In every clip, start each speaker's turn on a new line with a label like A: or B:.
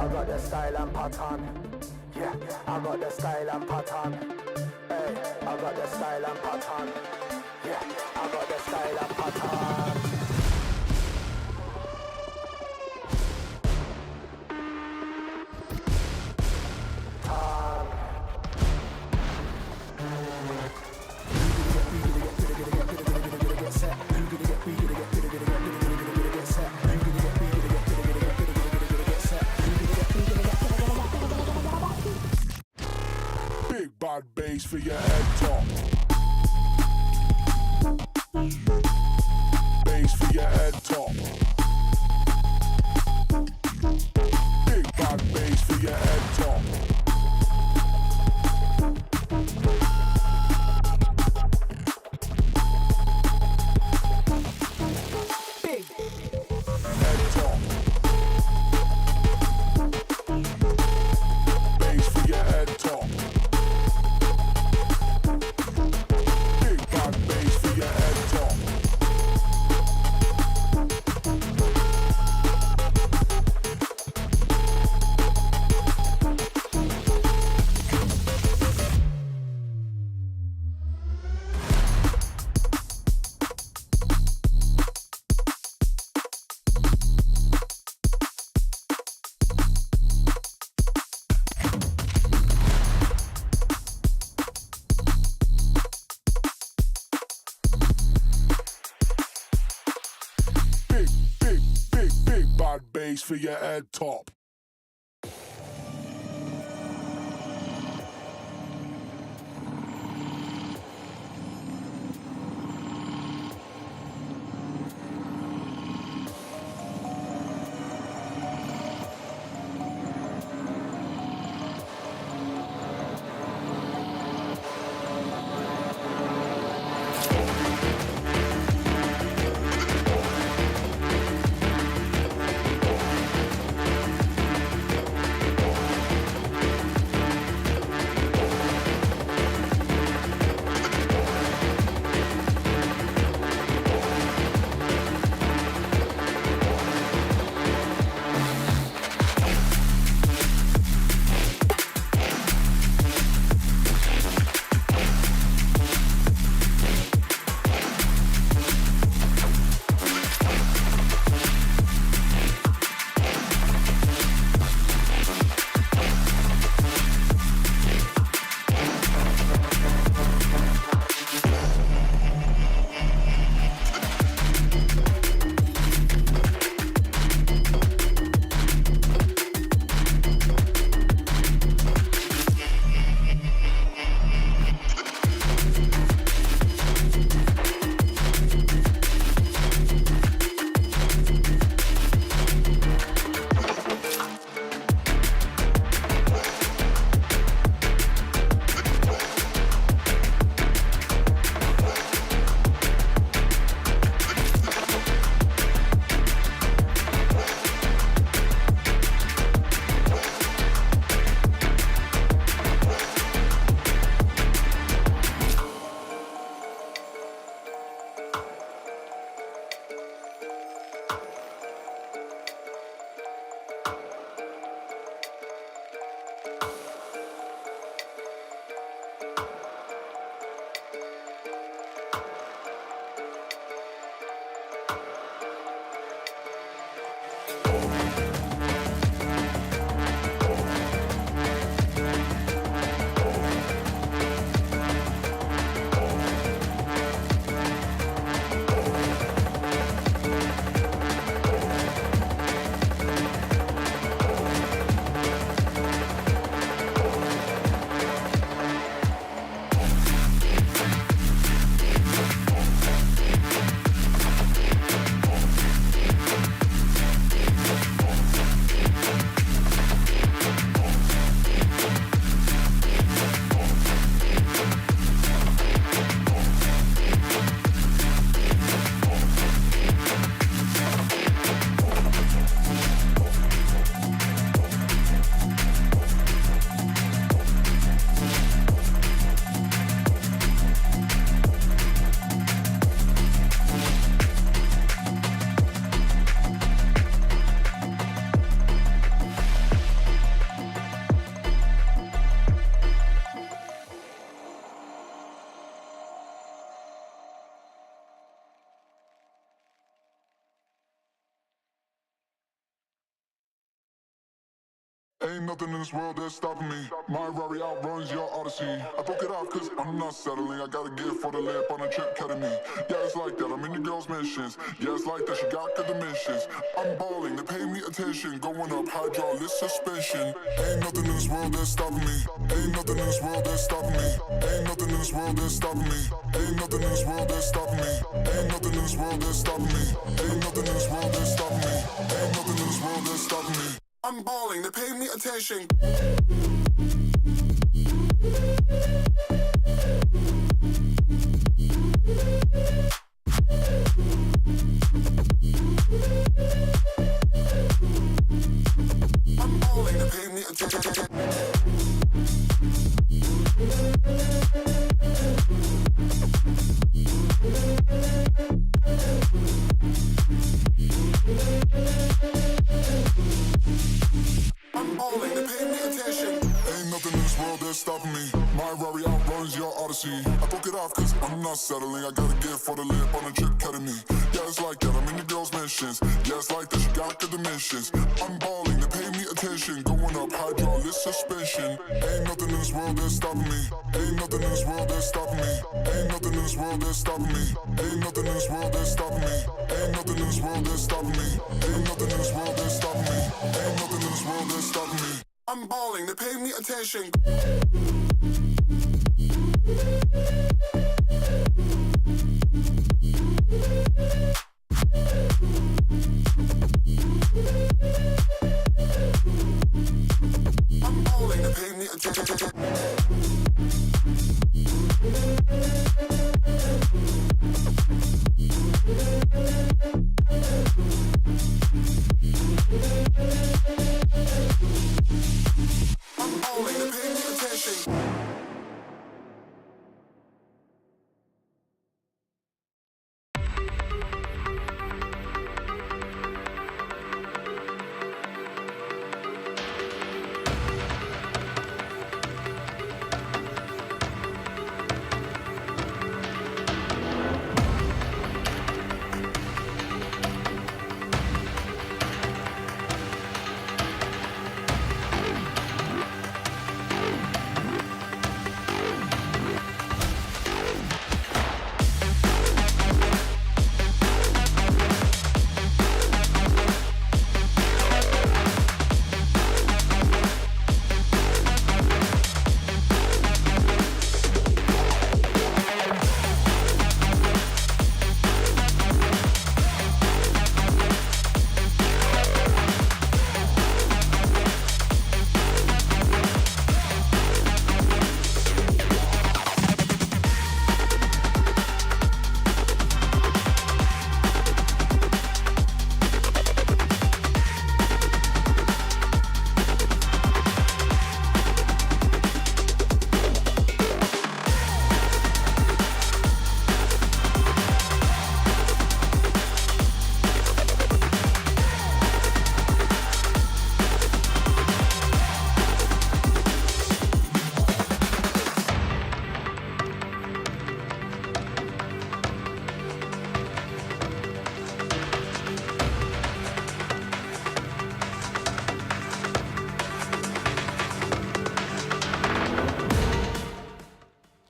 A: I got the style and pattern. Yeah, I got the style and pattern. Hey, I got the style and pattern. Yeah, I got the style and pattern.
B: Big bad bass for your head top. Bass for your head top. Big bad bass for your head top.
A: Big
B: head top. Bass for your head top. Big bad bass for your head top. Big bad bass for your head top. Ain't nothing in this world that's stopping me. My Rari outruns your Odyssey. I broke it off cause I'm not settling. I got a gift for the lamp on a trip ketamine. Yeah, it's like that, I'm in the girls' mentions. Yeah, it's like that, she got good dimensions. I'm balling, they pay me attention. Going up, hydraulic suspension. Ain't nothing in this world that's stopping me. Ain't nothing in this world that's stopping me. Ain't nothing in this world that's stopping me. Ain't nothing in this world that's stopping me. Ain't nothing in this world that's stopping me. Ain't nothing in this world that's stopping me. Ain't nothing in this world that's stopping me. I'm balling, they pay me attention. I'm balling, they pay me attention. I'm balling, they pay me attention. Ain't nothing in this world that's stopping me. My Rari outruns your Odyssey. I broke it off cause I'm not settling. I got a gift for the lip on a trip ketamine. Yeah, it's like that, I'm in the girls' mentions. Yeah, it's like that, she got good dimensions. I'm balling, they pay me attention. Going up, hydraulic suspension. Ain't nothing in this world that's stopping me. Ain't nothing in this world that's stopping me. Ain't nothing in this world that's stopping me. Ain't nothing in this world that's stopping me. Ain't nothing in this world that's stopping me. Ain't nothing in this world that's stopping me. Ain't nothing in this world that's stopping me. I'm balling, they pay me attention. I'm balling, they pay me attention. I'm balling, they pay me attention.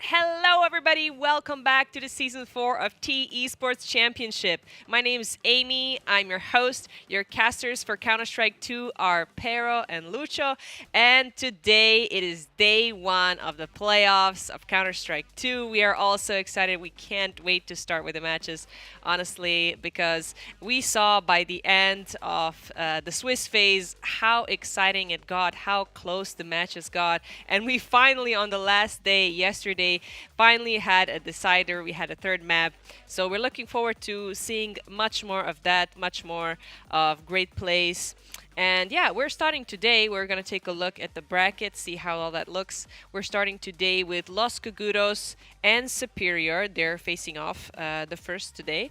C: Hello, everybody. Welcome back to the season 4 of T-esports Championship. My name is Amy. I'm your host. Your casters for Counter-Strike 2 are Pero and Lucho. And today it is day 1 of the playoffs of Counter-Strike 2. We are all so excited. We can't wait to start with the matches, honestly, because we saw by the end of the Swiss phase how exciting it got, how close the matches got. And we finally, on the last day yesterday, finally had a decider. We had a third map. So we're looking forward to seeing much more of that, much more of great plays. And yeah, we're starting today. We're going to take a look at the bracket, see how all that looks. We're starting today with Los Coguros and Superior. They're facing off the first today.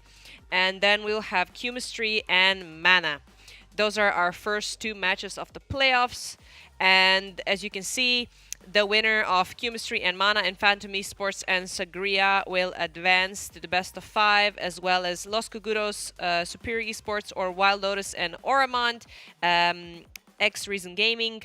C: And then we'll have Chemistry and Mana. Those are our first 2 matches of the playoffs. And as you can see, the winner of Chemistry and Mana and Phantom Esports and Sagria will advance to the best of 5, as well as Los Coguros, Superior Esports, or Wild Lotus and Oramond X Reason Gaming.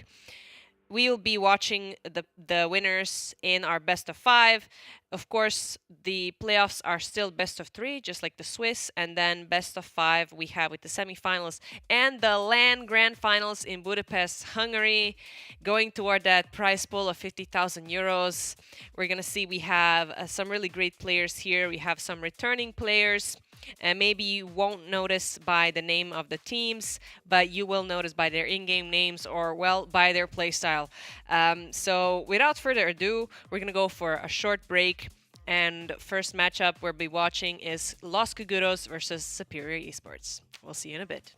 C: We will be watching the winners in our best of 5. Of course, the playoffs are still best of 3, just like the Swiss, and then best of 5 we have with the semifinals and the LAN Grand Finals in Budapest, Hungary, going toward that prize pool of 50,000 euros. We're gonna see we have some really great players here. We have some returning players. And maybe you won't notice by the name of the teams, but you will notice by their in-game names or, well, by their playstyle. So without further ado, we're going to go for a short break. And first matchup we'll be watching is Los Cagudos versus Superior Esports. We'll see you in a bit.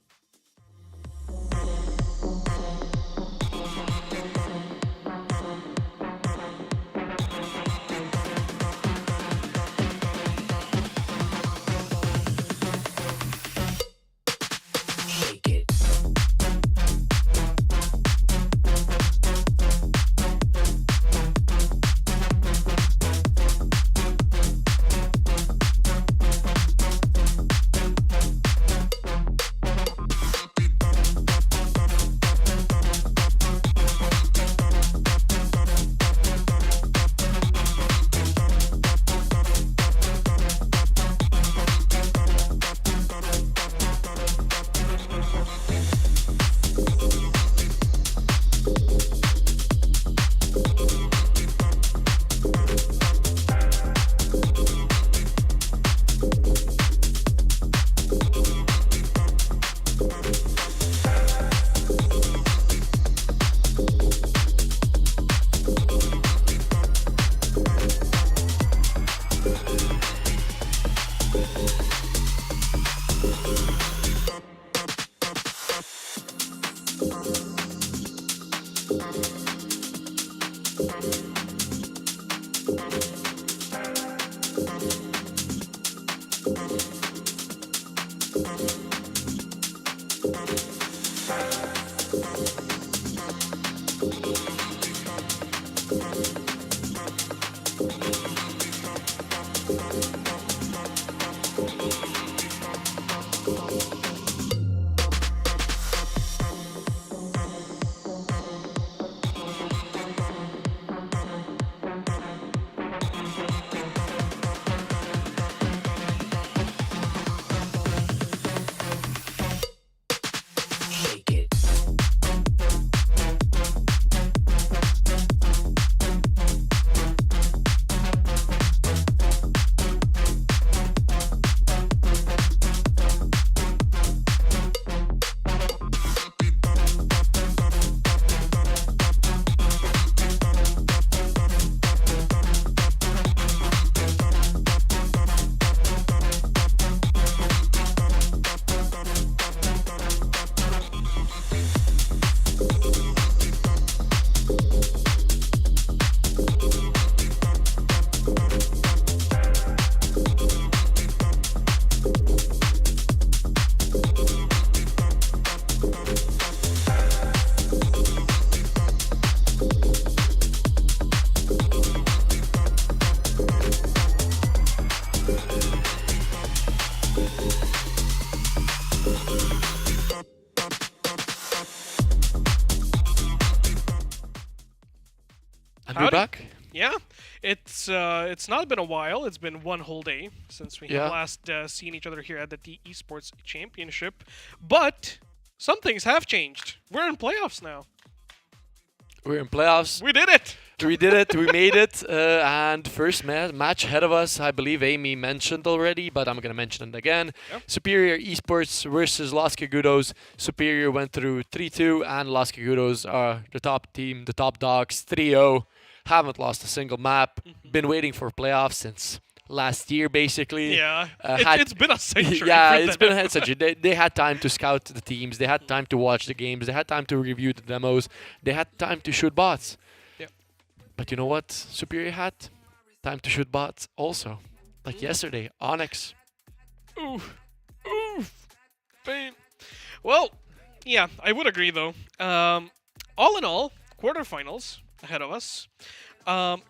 D: And we're back.
E: Yeah, it's not been a while. It's been one whole day since we have last seen each other here at the T-esports Championship. But some things have changed. We're in playoffs now.
D: We're in playoffs.
E: We did it.
D: We did it. We made it. And first match ahead of us, I believe Amy mentioned already, but I'm going to mention it again.
E: Yep.
D: Superior Esports versus Los Cagudos. Superior went through 3-2, and Los Cagudos are the top team, the top dogs, 3-0. Haven't lost a single map. Been waiting for playoffs since last year, basically.
E: Yeah, it's been a century.
D: Yeah,
E: for
D: it's
E: them.
D: been a century. They had time to scout the teams. They had time to watch the games. They had time to review the demos. They had time to shoot bots.
E: Yep.
D: But you know what? Superior had time to shoot bots also. Like yesterday, Onyx.
E: Oof. Pain. Well, yeah, I would agree though. All in all, quarterfinals ahead of us.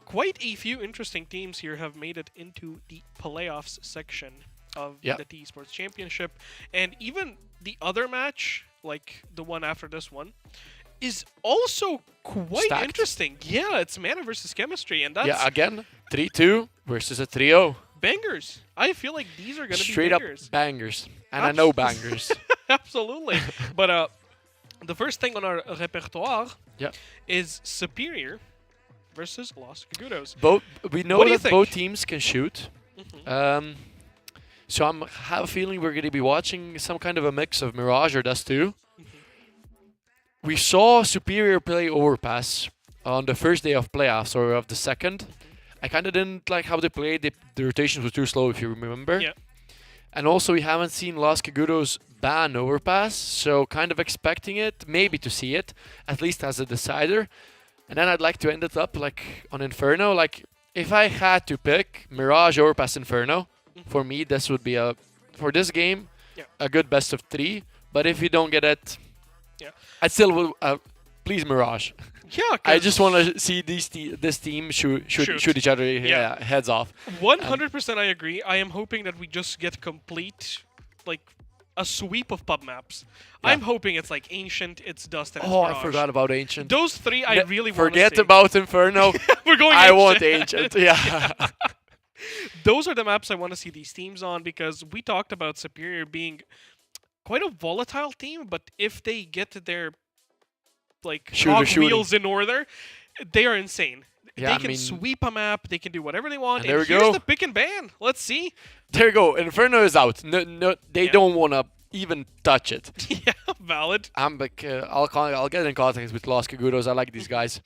E: Quite a few interesting teams here have made it into the playoffs section of the T-esports Championship, and even the other match, like the one after this one, is also quite
D: Stacked.
E: interesting. Yeah, it's mana versus chemistry, and that's
D: Yeah, again, 3-2 versus a 3-0.
E: bangers. I feel like these are going to be
D: Straight up
E: bangers.
D: bangers. And I know bangers.
E: Absolutely. But the first thing on our repertoire
D: Yeah.
E: is Superior versus Los Cagudos.
D: We know
E: What do you
D: that both
E: think?
D: teams can shoot. So I have a feeling we're going to be watching some kind of a mix of Mirage or Dust 2. We saw Superior play Overpass on the first day of playoffs, or of the second. I kind of didn't like how they played. The rotations were too slow, if you remember.
E: Yeah.
D: And also, we haven't seen Los Cagudos ban Overpass, so kind of expecting it, maybe to see it, at least as a decider. And then I'd like to end it up like on Inferno. Like, if I had to pick Mirage, Overpass, Inferno, for me, this would be for this game,
E: Yeah.
D: a good best of 3. But if you don't get it,
E: Yeah.
D: I still will. Please, Mirage.
E: Yeah,
D: I just want to see this team shoot each other heads off.
E: 100% I agree. I am hoping that we just get complete, like, a sweep of pub maps.
D: Yeah.
E: I'm hoping it's like Ancient, it's Dust, and it's
D: Oh,
E: Mirage.
D: I forgot about Ancient.
E: Those three I really want to
D: Forget
E: see.
D: about Inferno.
E: We're going
D: I
E: Ancient.
D: want Ancient. Yeah.
E: Those are the maps I want to see these teams on, because we talked about Superior being quite a volatile team, but if they get their like
D: Shooting.
E: wheels in order, they are insane.
D: Yeah,
E: they
D: I
E: can
D: mean-
E: sweep a map, they can do whatever they want.
D: And there we
E: here's
D: go.
E: the pick and ban. Let's see.
D: There you go. Inferno is out. No, they
E: Yeah.
D: don't want to even touch it.
E: Yeah, valid.
D: I'm like, I'll get in contact with Los Cagudos. I like these guys.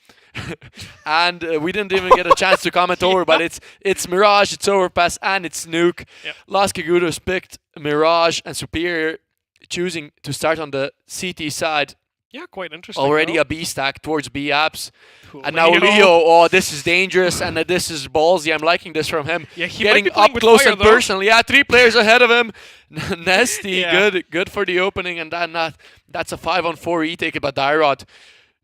D: And we didn't even get a chance to comment over, but it's Mirage, it's Overpass, and it's Nuke.
E: Yeah.
D: Los Cagudos picked Mirage and Superior, choosing to start on the CT side.
E: Yeah, quite interesting.
D: Already
E: though.
D: a B stack towards B apps.
E: Cool.
D: And now Leo, oh, this is dangerous, and this is ballsy. I'm liking this from him.
E: Yeah, he
D: Getting
E: might be playing
D: up
E: with
D: close
E: fire,
D: and
E: though.
D: personal. Yeah, 3 players ahead of him. Nasty,
E: Yeah.
D: good for the opening, and then that's a 5-on-4 retake by Dyrod.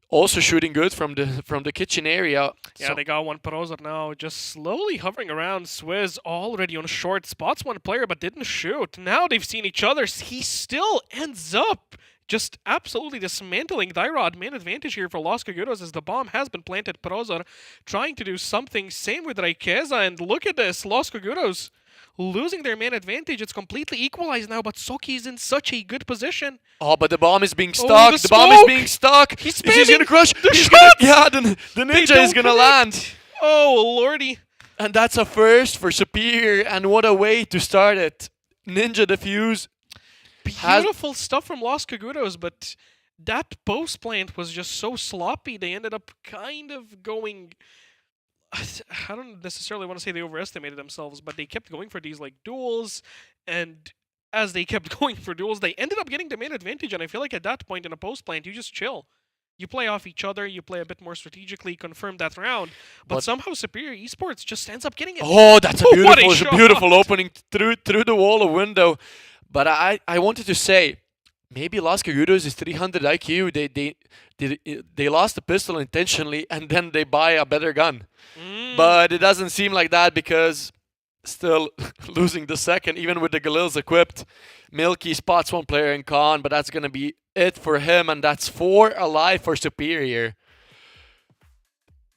D: Also shooting good from the kitchen area.
E: Yeah,
D: So-
E: they got one Prozer now, just slowly hovering around. Swizz already on short, spots one player but didn't shoot. Now they've seen each other. He still ends up just absolutely dismantling Dyrod. Man advantage here for Los Cagudos as the bomb has been planted. Prozer trying to do something. Same with Raikeza, and look at this. Los Cagudos losing their man advantage. It's completely equalized now, but Soki's in such a good position.
D: Oh, but the bomb is being stuck.
E: the
D: the bomb is
E: smoke!
D: being stuck.
E: He's
D: He's gonna
E: spamming
D: crush.
E: the
D: He's gonna,
E: shots!
D: yeah, the
E: They
D: ninja
E: don't
D: is gonna
E: connect.
D: land.
E: Oh, lordy.
D: And that's a first for Superior, and what a way to start it. Ninja defuse. Has-
E: Beautiful stuff from Los Cagudos, but that post plant was just so sloppy. They ended up kind of going. I don't necessarily want to say they overestimated themselves, but they kept going for these like duels, and as they kept going for duels, they ended up getting the main advantage. And I feel like at that point in a post plant, you just chill. You play off each other, you play a bit more strategically, confirm that round. But
D: But-
E: somehow Superior Esports just ends up getting it.
D: Oh, that's a
E: Oh, what a
D: beautiful,
E: shot.
D: beautiful opening through the wall of window. But I wanted to say, maybe Los Cagudos is 300 IQ. They lost the pistol intentionally, and then they buy a better gun. But it doesn't seem like that, because still losing the second, even with the Galils equipped. Milky spots one player in con, but that's gonna be it for him, and that's 4 alive for Superior.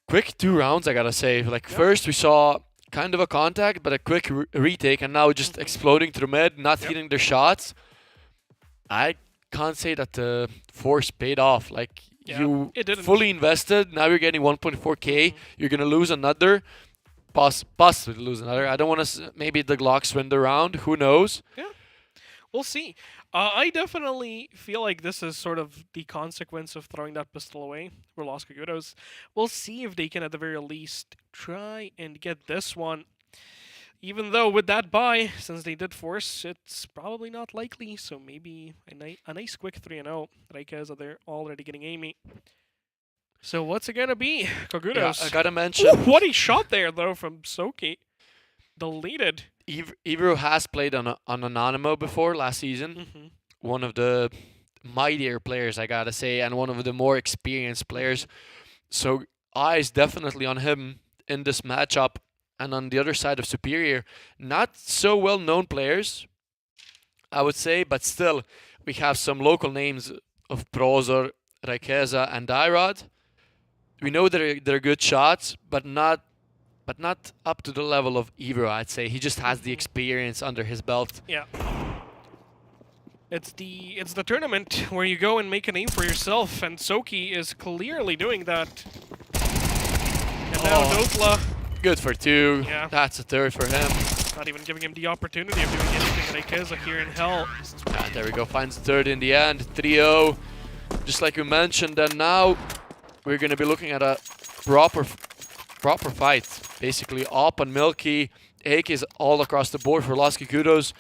D: Quick 2 rounds, I gotta say. Like, first we saw kind of a contact, but a quick retake, and now just exploding through mid, not hitting their shots. I can't say that the force paid off. Like,
E: Yeah,
D: you
E: it didn't.
D: fully invested, now you're getting 1.4k, you're gonna lose another, possibly lose another. I don't want to, maybe the Glocks win the round, who knows?
E: We'll see. I definitely feel like this is sort of the consequence of throwing that pistol away for Los Cagudos. We'll see if they can, at the very least, try and get this one. Even though with that buy, since they did force, it's probably not likely. So maybe a nice quick 3-0. Raikeza, they're already getting Amy. So what's it gonna be? Cagudos.
D: Yeah, I gotta mention,
E: Ooh, what a shot there, though, from Soki. Deleted.
D: Evro has played on Anonymous before last season. One of the mightier players, I gotta say, and one of the more experienced players. So eyes definitely on him in this matchup. And on the other side of Superior, not so well-known players, I would say, but still, we have some local names of Prozer Raikeza and Dyrod. We know they're good shots, but not up to the level of Evero, I'd say. He just has the experience under his belt.
E: Yeah. It's the tournament where you go and make a name for yourself, and Soki is clearly doing that. And now Dotla,
D: Good for 2.
E: Yeah.
D: That's a third for him.
E: not even giving him the opportunity of doing anything. Raikeza here in hell.
D: And there we go, finds the third in the end. 3-0, just like we mentioned. And now we're going to be looking at a proper fight. Basically, Op and Milky. Ake is all across the board for Lasky Kudos.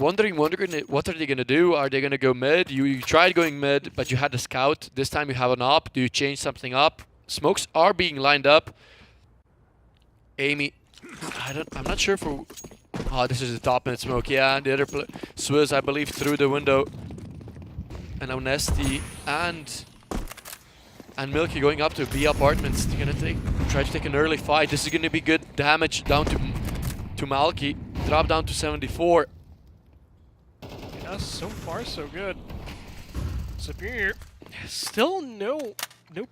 D: Wondering what are they going to do? Are they going to go mid? You tried going mid, but you had a scout. This time you have an op. Do you change something up? Smokes are being lined up. Amy, I'm not sure for... Oh, this is the top mid smoke. Yeah, the other Swizz, I believe, through the window. And now Nesty and Milky going up to B apartments. They're gonna try to take an early fight. This is gonna be good damage down to Malky. Drop down to 74.
E: Yeah, so far so good. Superior. Still no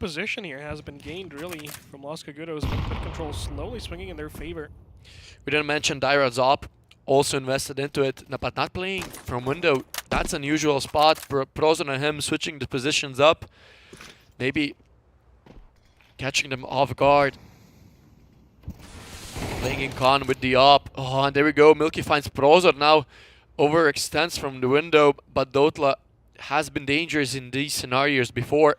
E: position here has been gained really from Los Cagudos, but pit control slowly swinging in their favor.
D: We didn't mention Dyrod's op. Also invested into it, but not playing from window. That's an unusual spot. Prozor and him switching the positions up. Maybe catching them off guard. Playing in con with the op. Oh, and there we go. Milky finds Prozor now. Overextends from the window, but Dotla has been dangerous in these scenarios before.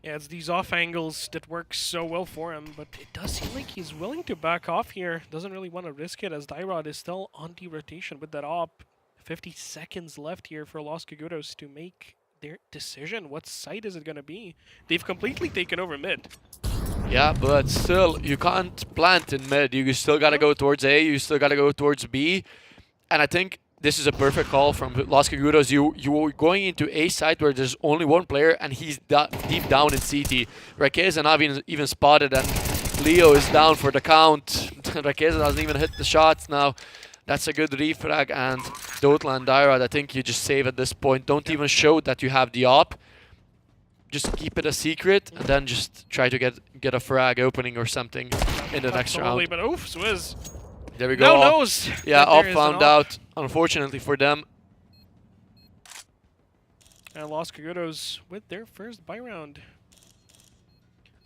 E: Yeah, it's these off angles that work so well for him, but it does seem like he's willing to back off here. Doesn't really want to risk it as Dyrod is still on the rotation with that op. 50 seconds left here for Los Cagudos to make their decision. What site is it going to be? They've completely taken over mid.
D: Yeah, but still, you can't plant in mid. You still got to go towards A, you still got to go towards B. And I think this is a perfect call from Los Cagudos. You were going into a site where there's only one player and he's deep down in CT. Raikeza not even spotted, and Leo is down for the count. Raikeza doesn't even hit the shots now. That's a good refrag, and Dotla and Dyrod, I think you just save at this point. Don't even show that you have the op. Just keep it a secret, and then just try to get a frag opening or something in the next round.
E: But oof, Swizz.
D: There we go.
E: No knows.
D: Yeah,
E: that
D: op
E: there is
D: found
E: an op.
D: out, unfortunately for them.
E: And Los Cagudos with their first buy round.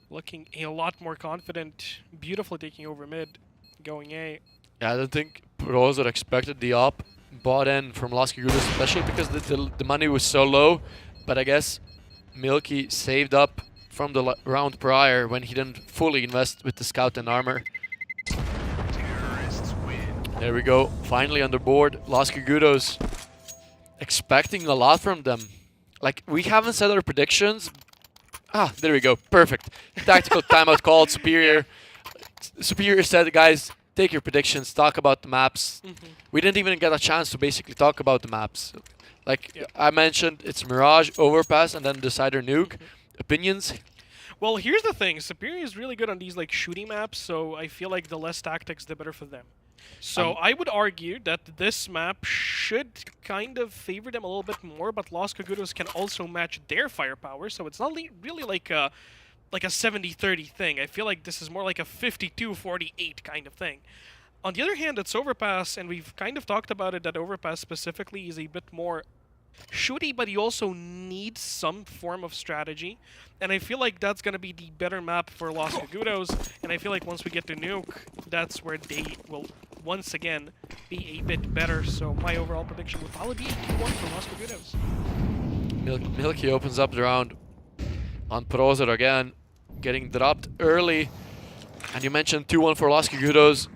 E: Looking a lot more confident. Beautifully taking over mid. Going A.
D: Yeah, I don't think Prozor expected the op bought in from Los Cagudos, especially because the money was so low. But I guess Milky saved up from the round prior when he didn't fully invest with the scout and armor. There we go, finally on the board. Los Cagudos expecting a lot from them. Like, we haven't said our predictions. Ah, there we go, perfect. Tactical timeout called. Superior said, guys, take your predictions, talk about the maps. We didn't even get a chance to basically talk about the maps. Like I mentioned, it's Mirage, Overpass, and then Decider Nuke. Opinions?
E: Well, here's the thing. Superior is really good on these like shooting maps, so I feel like the less tactics, the better for them. So I would argue that this map should kind of favor them a little bit more, but Los Cagudos can also match their firepower, so it's not really like a 70-30 thing. I feel like this is more like a 52-48 kind of thing. On the other hand, it's Overpass, and we've kind of talked about it, that Overpass specifically is a bit more shooty, but you also need some form of strategy. And I feel like that's going to be the better map for Los Cagudos, and I feel like once we get to Nuke, that's where they will once again be a bit better. So my overall prediction would probably be 2-1 for Los Cagudos.
D: Milky opens up the round on Prozor again, getting dropped early. And you mentioned 2-1 for Los Cagudos.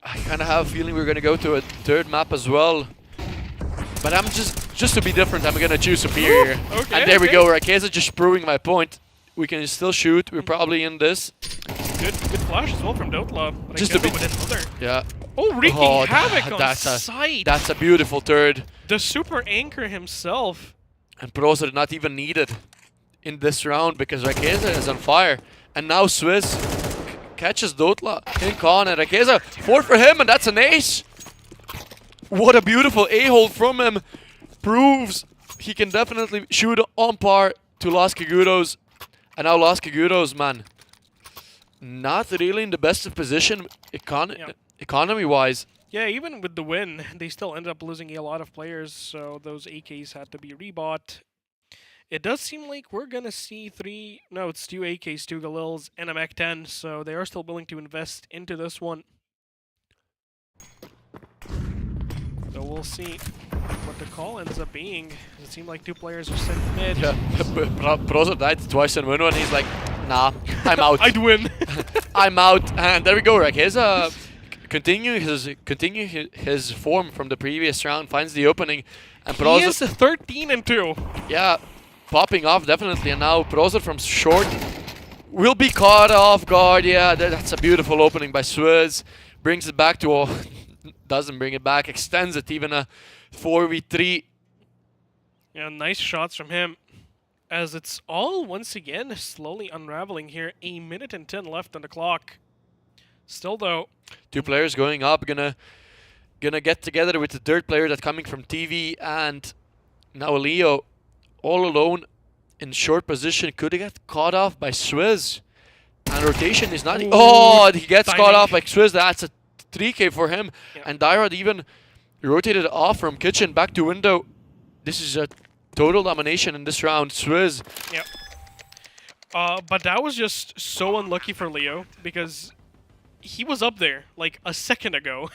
D: I kind of have a feeling we're going to go to a third map as well. But I'm just to be different, I'm going to choose Superior.
E: Okay,
D: and there we go, Raikeza just proving my point. We can still shoot, we're probably in this.
E: Good flash as well from Dotla.
D: Just a bit. Yeah.
E: Oh, wreaking havoc on
D: that's
E: sight.
D: That's a beautiful third.
E: The super anchor himself.
D: And Prozor not even needed in this round because Raikeza is on fire. And now Swizz catches Dotla in con, and Raikeza 4 for him, and that's an ace. What a beautiful A-hold from him. Proves he can definitely shoot on par to Los Cagudos. And now Los Cagudos, man, not really in the best of position economy-wise.
E: Yeah, even with the win, they still ended up losing a lot of players, so those AKs had to be rebought. It does seem like we're gonna see it's 2 AKs, 2 Galils, and a Mech 10, so they are still willing to invest into this one. So we'll see what the call ends up being. It seemed like 2 players are sent mid.
D: Yeah, Prozo died twice in win one. He's like, nah, I'm out.
E: I'd win.
D: I'm out. And there we go. Rakeza continuing his form from the previous round, finds the opening, and
E: He is 13-2.
D: Yeah, popping off definitely. And now Prozo from short will be caught off guard. Yeah, that's a beautiful opening by Swizz. Brings it back to all. Doesn't bring it back. Extends it even a 4v3.
E: Yeah, nice shots from him. As it's all once again slowly unraveling here. 1 minute and 10 left on the clock. Still though,
D: 2 players going up, gonna get together with the third player that's coming from TV, and now Leo all alone in short position. Could he get caught off by Swizz? And rotation is not. Oh, he gets caught off by Swizz. That's a 3K for him.
E: Yep.
D: And Dyrod even rotated off from kitchen back to window. This is a total domination in this round. Swizz.
E: Yep. But that was just so unlucky for Leo because he was up there like a second ago.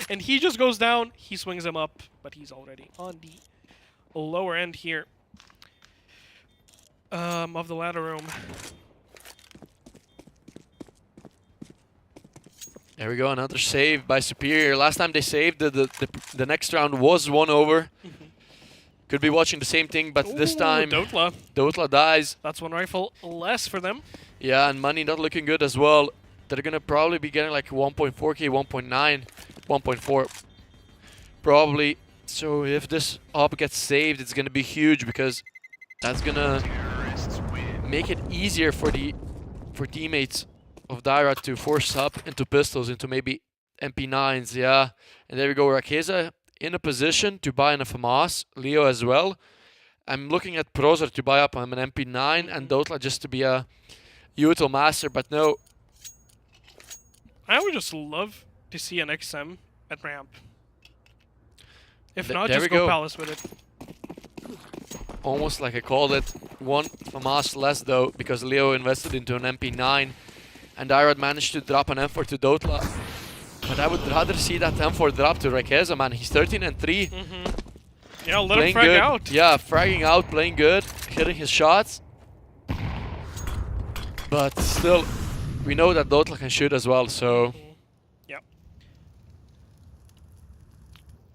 E: And he just goes down, he swings him up, but he's already on the lower end here of the ladder room.
D: There we go, another save by Superior. Last time they saved, the next round was 1 over. Could be watching the same thing, but this time Dotla dies.
E: That's 1 rifle less for them.
D: Yeah, and money not looking good as well. They're gonna probably be getting like 1.4k, 1.9, 1.4 probably. So if this op gets saved, it's gonna be huge because that's gonna make it easier for teammates of Dyrod to force up into pistols, into maybe MP9s, yeah. And there we go, Rakeza in a position to buy an FAMAS, Leo as well. I'm looking at Prozer to buy up an MP9 and Dotla just to be a util master, but no.
E: I would just love to see an XM at ramp. If not,
D: there
E: just
D: we
E: go
D: go.
E: Palace with it.
D: Almost like I called it, 1 FAMAS less though, because Leo invested into an MP9 and Dyrod managed to drop an M4 to Dotla. But I would rather see that M4 drop to Rakeza, man. He's 13-3.
E: Yeah, let him frag out.
D: Yeah, fragging out, playing good, hitting his shots. But still, we know that Dotla can shoot as well, so...
E: Yep.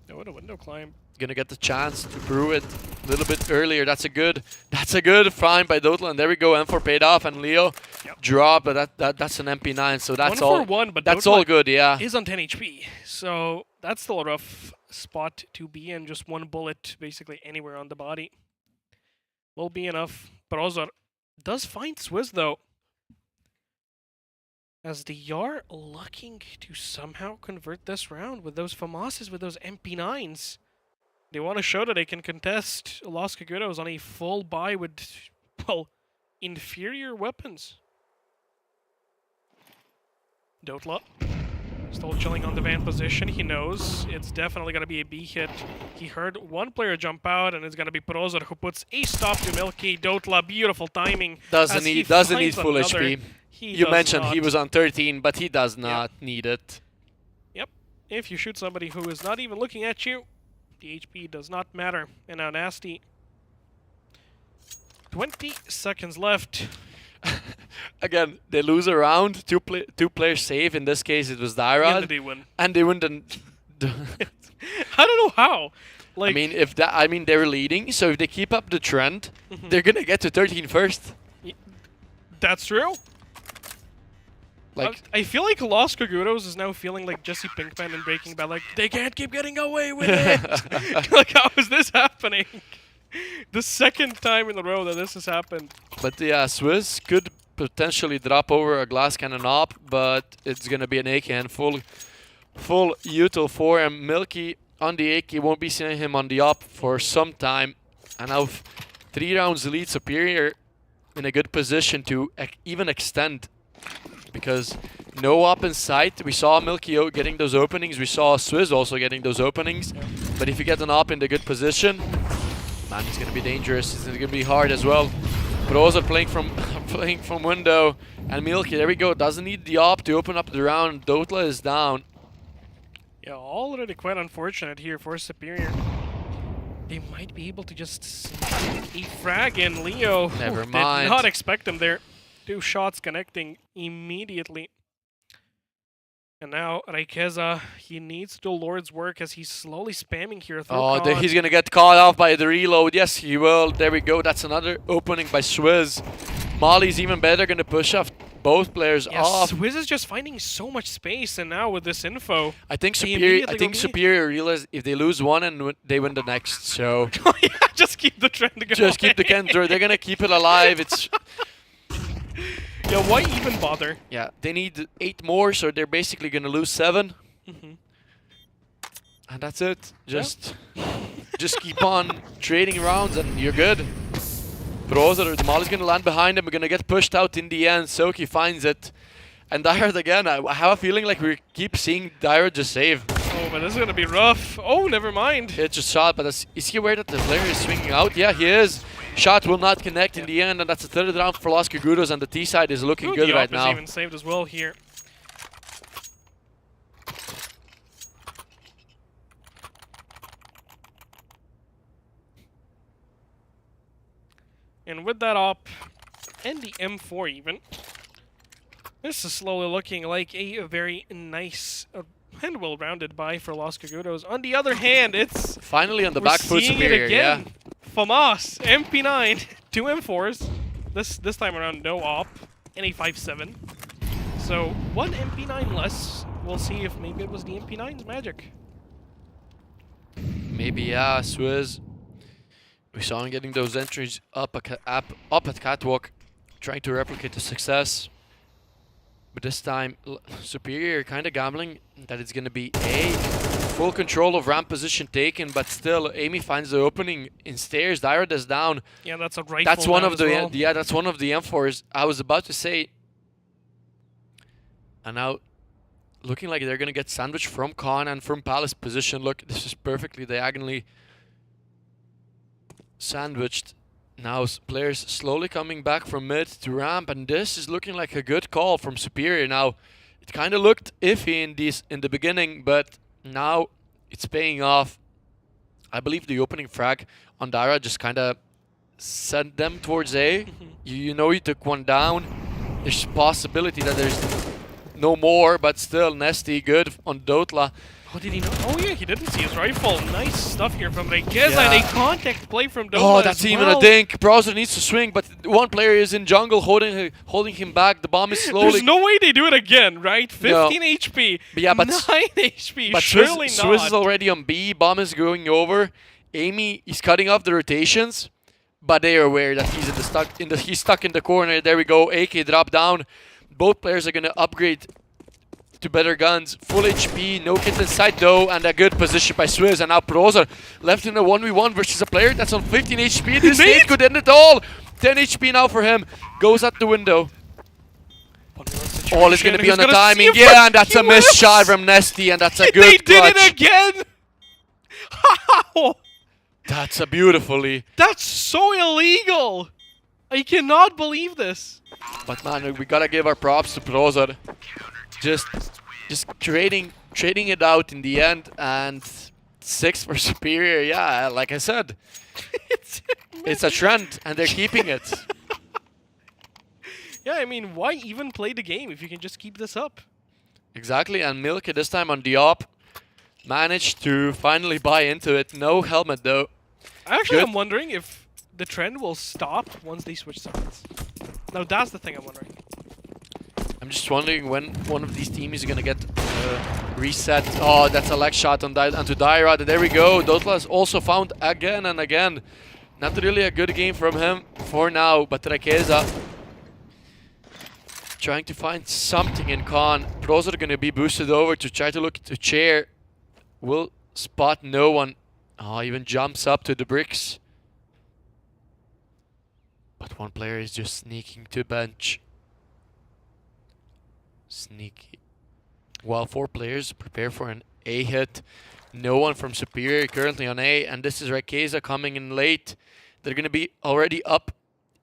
E: No, what a window climb.
D: Gonna get the chance to prove it a little bit earlier. That's a good find by Dotla, and there we go. M4 paid off, and Leo dropped, but that's an MP9, so that's
E: 1
D: all.
E: for 1, but
D: that's
E: Dotla
D: all good, yeah.
E: is on 10 HP, so that's still a rough spot to be in. Just 1 bullet, basically anywhere on the body, will be enough. But also does find Swizz though, as they are looking to somehow convert this round with those FAMASes, with those MP9s. They want to show that they can contest Los Cagudos on a full buy with, well, inferior weapons. Dotla still chilling on the van position. He knows it's definitely going to be a B hit. He heard 1 player jump out, and it's going to be Prozer who puts a stop to Milky. Dotla, beautiful timing.
D: Doesn't need full HP. You mentioned he was on 13, but he does not need it.
E: Yep. If you shoot somebody who is not even looking at you, the HP does not matter. And now Nasty. 20 seconds left.
D: Again, they lose a round. Two players save. In this case, it was Dyrod.
E: And they win.
D: And they win the...
E: I don't know how. Like,
D: I mean, they were leading. So if they keep up the trend, they're gonna get to 13 first.
E: That's true.
D: Like,
E: I feel like Los Cagudos is now feeling like Jesse Pinkman in Breaking Bad. Like, they can't keep getting away with it. Like, how is this happening? The second time in a row that this has happened.
D: But yeah, Swizz could potentially drop over a glass cannon op, but it's gonna be an AK and full util for him. Milky on the AK, won't be seeing him on the op for some time. And now 3 rounds lead. Superior in a good position to even extend, because no up in sight. We saw Milky O getting those openings. We saw Swizz also getting those openings. But if you get an up in the good position, man, it's gonna be dangerous. It's gonna be hard as well. But also playing from window, and Milky, there we go. Doesn't need the op to open up the round. Dotla is down.
E: Yeah, already quite unfortunate here for Superior. They might be able to just sneak a frag in. Leo
D: Never
E: did
D: mind.
E: not expect him there. 2 shots connecting immediately. And now Raikeza, he needs to do Lord's work as he's slowly spamming here.
D: Oh, he's gonna get caught off by the reload. Yes, he will. There we go. That's another opening by Swizz. Molly's even better, gonna push off both players off.
E: Swizz is just finding so much space, and now with this info,
D: I think
E: they
D: Superior.
E: immediately go
D: Superior realize if they lose one and they win the next. So
E: oh yeah, just keep the trend going.
D: just keep the Kendra. They're gonna keep it alive. It's
E: yeah. Why even bother?
D: yeah. They need 8 more, so they're basically gonna lose 7. And that's it. Just keep on trading rounds, and you're good. Brozer, the Molly's gonna land behind him. We're gonna get pushed out in the end. Soki finds it. And Dyrod again. I have a feeling like we keep seeing Dyrod just save.
E: Oh, but this is gonna be rough. Oh, never mind.
D: It's just shot, but is he aware that the player is swinging out? Yeah, he is. Shot will not connect in the end, and that's the 3rd round for Los Cagudos, and the T side is looking good
E: the
D: right
E: op
D: now.
E: is even saved as well here. And with that op, and the M4 even, this is slowly looking like a very nice and well-rounded buy for Los Cagudos. On the other hand, it's
D: Finally on the
E: we're
D: back foot
E: seeing
D: Superior,
E: it again.
D: yeah.
E: FAMAS, MP9, 2 M4s. This time around, no op, and a 5.7. So 1 MP9 less. We'll see if maybe it was the MP9's magic.
D: Maybe, yeah, Swizz. We saw him getting those entries up at Catwalk, trying to replicate the success. But this time, Superior kind of gambling that it's going to be A, full control of ramp position taken, but still, Amy finds the opening in stairs. Dyrod is down.
E: Yeah, that's a rifle.
D: That's one
E: down
D: of the
E: as well.
D: yeah, that's one of the M4s. I was about to say, and now looking like they're going to get sandwiched from Khan and from Palace position. Look, this is perfectly diagonally sandwiched. Now players slowly coming back from mid to ramp, and this is looking like a good call from Superior. Now, it kind of looked iffy in the beginning, but now it's paying off. I believe the opening frag on Dara just kind of sent them towards A. You know you took one down. There's possibility that there's no more, but still, Nesty good on Dotla.
E: How did he know? Oh yeah, he didn't see his rifle. Nice stuff here from Raikeza,
D: Yeah.
E: and a contact play from Doma.
D: Oh, that's
E: as
D: even
E: well.
D: a dink. Browser needs to swing, but one player is in jungle holding him back. The bomb is slowly...
E: There's no way they do it again, right? 15 HP.
D: But yeah, but
E: 9 HP.
D: But
E: Surely
D: Swizz
E: not.
D: is already on B. Bomb is going over. Amy is cutting off the rotations, but they are aware that he's stuck in the corner. There we go. AK drop down. Both players are gonna upgrade to better guns. Full HP, no kit inside though, and a good position by Swizz. And now Prozer left in a 1v1 versus a player that's on 15 HP. This stage could end it all. 10 HP now for him. Goes out the window. All is going to be on the timing. Yeah, and that's a missed shot from Nesty, and that's a good
E: They did
D: clutch.
E: it again! How?
D: That's a beautifully.
E: That's so illegal! I cannot believe this.
D: But man, we gotta give our props to Prozer. Just trading it out in the end, and 6 for Superior. Yeah, like I said, it's a trend, and they're keeping it.
E: Yeah, I mean, why even play the game if you can just keep this up?
D: Exactly, and Milky this time on the op managed to finally buy into it. No helmet though.
E: Actually,
D: Good.
E: I'm wondering if the trend will stop once they switch sides. Now that's the thing I'm wondering.
D: I'm just wondering when one of these teams is gonna get reset. Oh, that's a leg shot onto Dyrod. There we go. Dotla is also found again and again. Not really a good game from him for now, but Raikeza trying to find something in Khan. Pros are gonna be boosted over to try to look to chair. Will spot no one. Oh, even jumps up to the bricks. But one player is just sneaking to bench. Sneaky. While 4 players prepare for an A hit. No one from Superior currently on A, and this is Rakeza coming in late. They're gonna be already up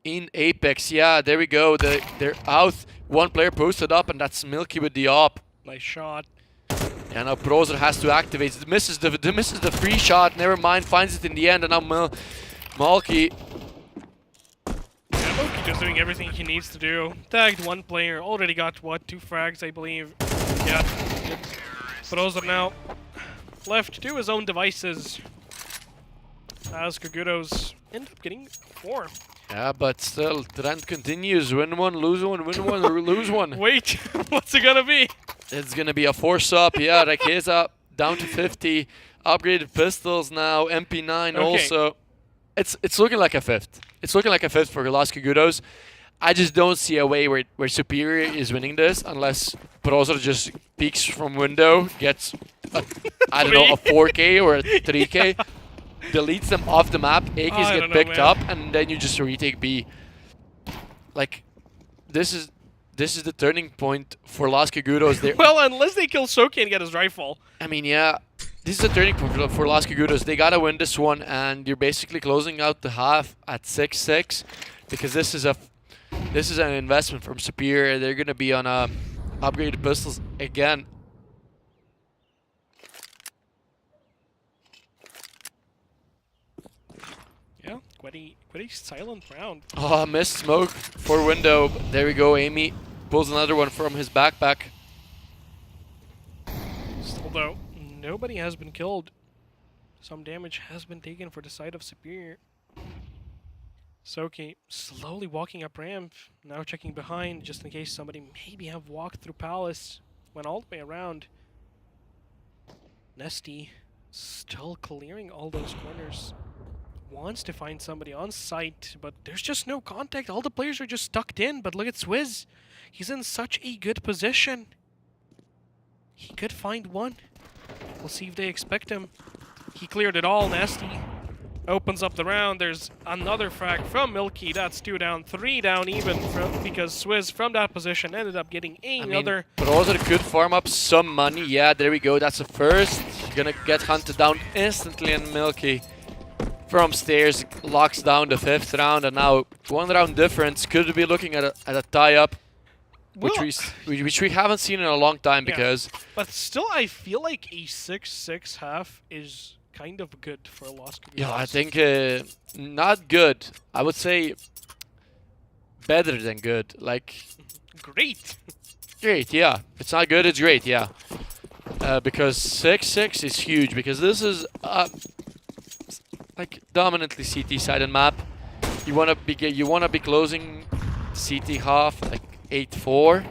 D: in Apex. Yeah, there we go. They're out. One player posted up, and that's Milky with the op.
E: Nice shot.
D: Yeah, now Brozer has to activate. Misses the free shot. Never mind, finds it in the end, and now Malky.
E: Yeah, Loki just doing everything he needs to do. Tagged one player. Already got, what, 2 frags, I believe. Yeah. Brozer now left to his own devices. As Kaguros end up getting 4.
D: Yeah, but still, trend continues. Win one, lose one, win one, or lose one.
E: Wait, what's it gonna be?
D: It's gonna be a force up. Yeah, Rakeza down to 50. Upgraded pistols now. MP9
E: Okay.
D: also. It's looking like a 5th. It's looking like a 5th for Las Kaguros. I just don't see a way where Superior is winning this unless Brozer just peeks from window, gets I don't know, a 4K or a 3K, deletes them off the map, AKs
E: I
D: get
E: don't know,
D: picked
E: man.
D: up, and then you just retake B. Like, this is the turning point for Las Kaguros.
E: Well, unless they kill Soki and get his rifle.
D: I mean, yeah, this is a turning point for Las Kaguros. They gotta win this one, and you're basically closing out the half at 6-6 because this is an investment from Superior. They're gonna be on upgraded pistols again.
E: Yeah, quite a silent round.
D: Oh, missed smoke for window. There we go. Amy pulls another one from his backpack.
E: Still though, nobody has been killed. Some damage has been taken for the side of Superior. Soki slowly walking up ramp, now checking behind just in case somebody maybe have walked through Palace. Went all the way around. Nesty still clearing all those corners. Wants to find somebody on site, but there's just no contact. All the players are just tucked in, but look at Swizz. He's in such a good position. He could find one. We'll see if they expect him. He cleared it all, Nasty. Opens up the round. There's another frag from Milky. That's 2 down, 3 down even because Swizz from that position ended up getting another.
D: Brozer could farm up some money. Yeah, there we go. That's a first. Gonna get hunted down instantly, and Milky from stairs locks down the 5th round, and now 1 round difference. Could be looking at a tie-up, which we haven't seen in a long time because.
E: But still, I feel like a 6-6 half is kind of good for Las Kaguros.
D: Yeah, I think not good. I would say better than good. Like
E: Great.
D: great, yeah. It's not good, it's great, yeah. Because 6-6 is huge because this is like dominantly CT sided map. You wanna be closing CT half like 8-4.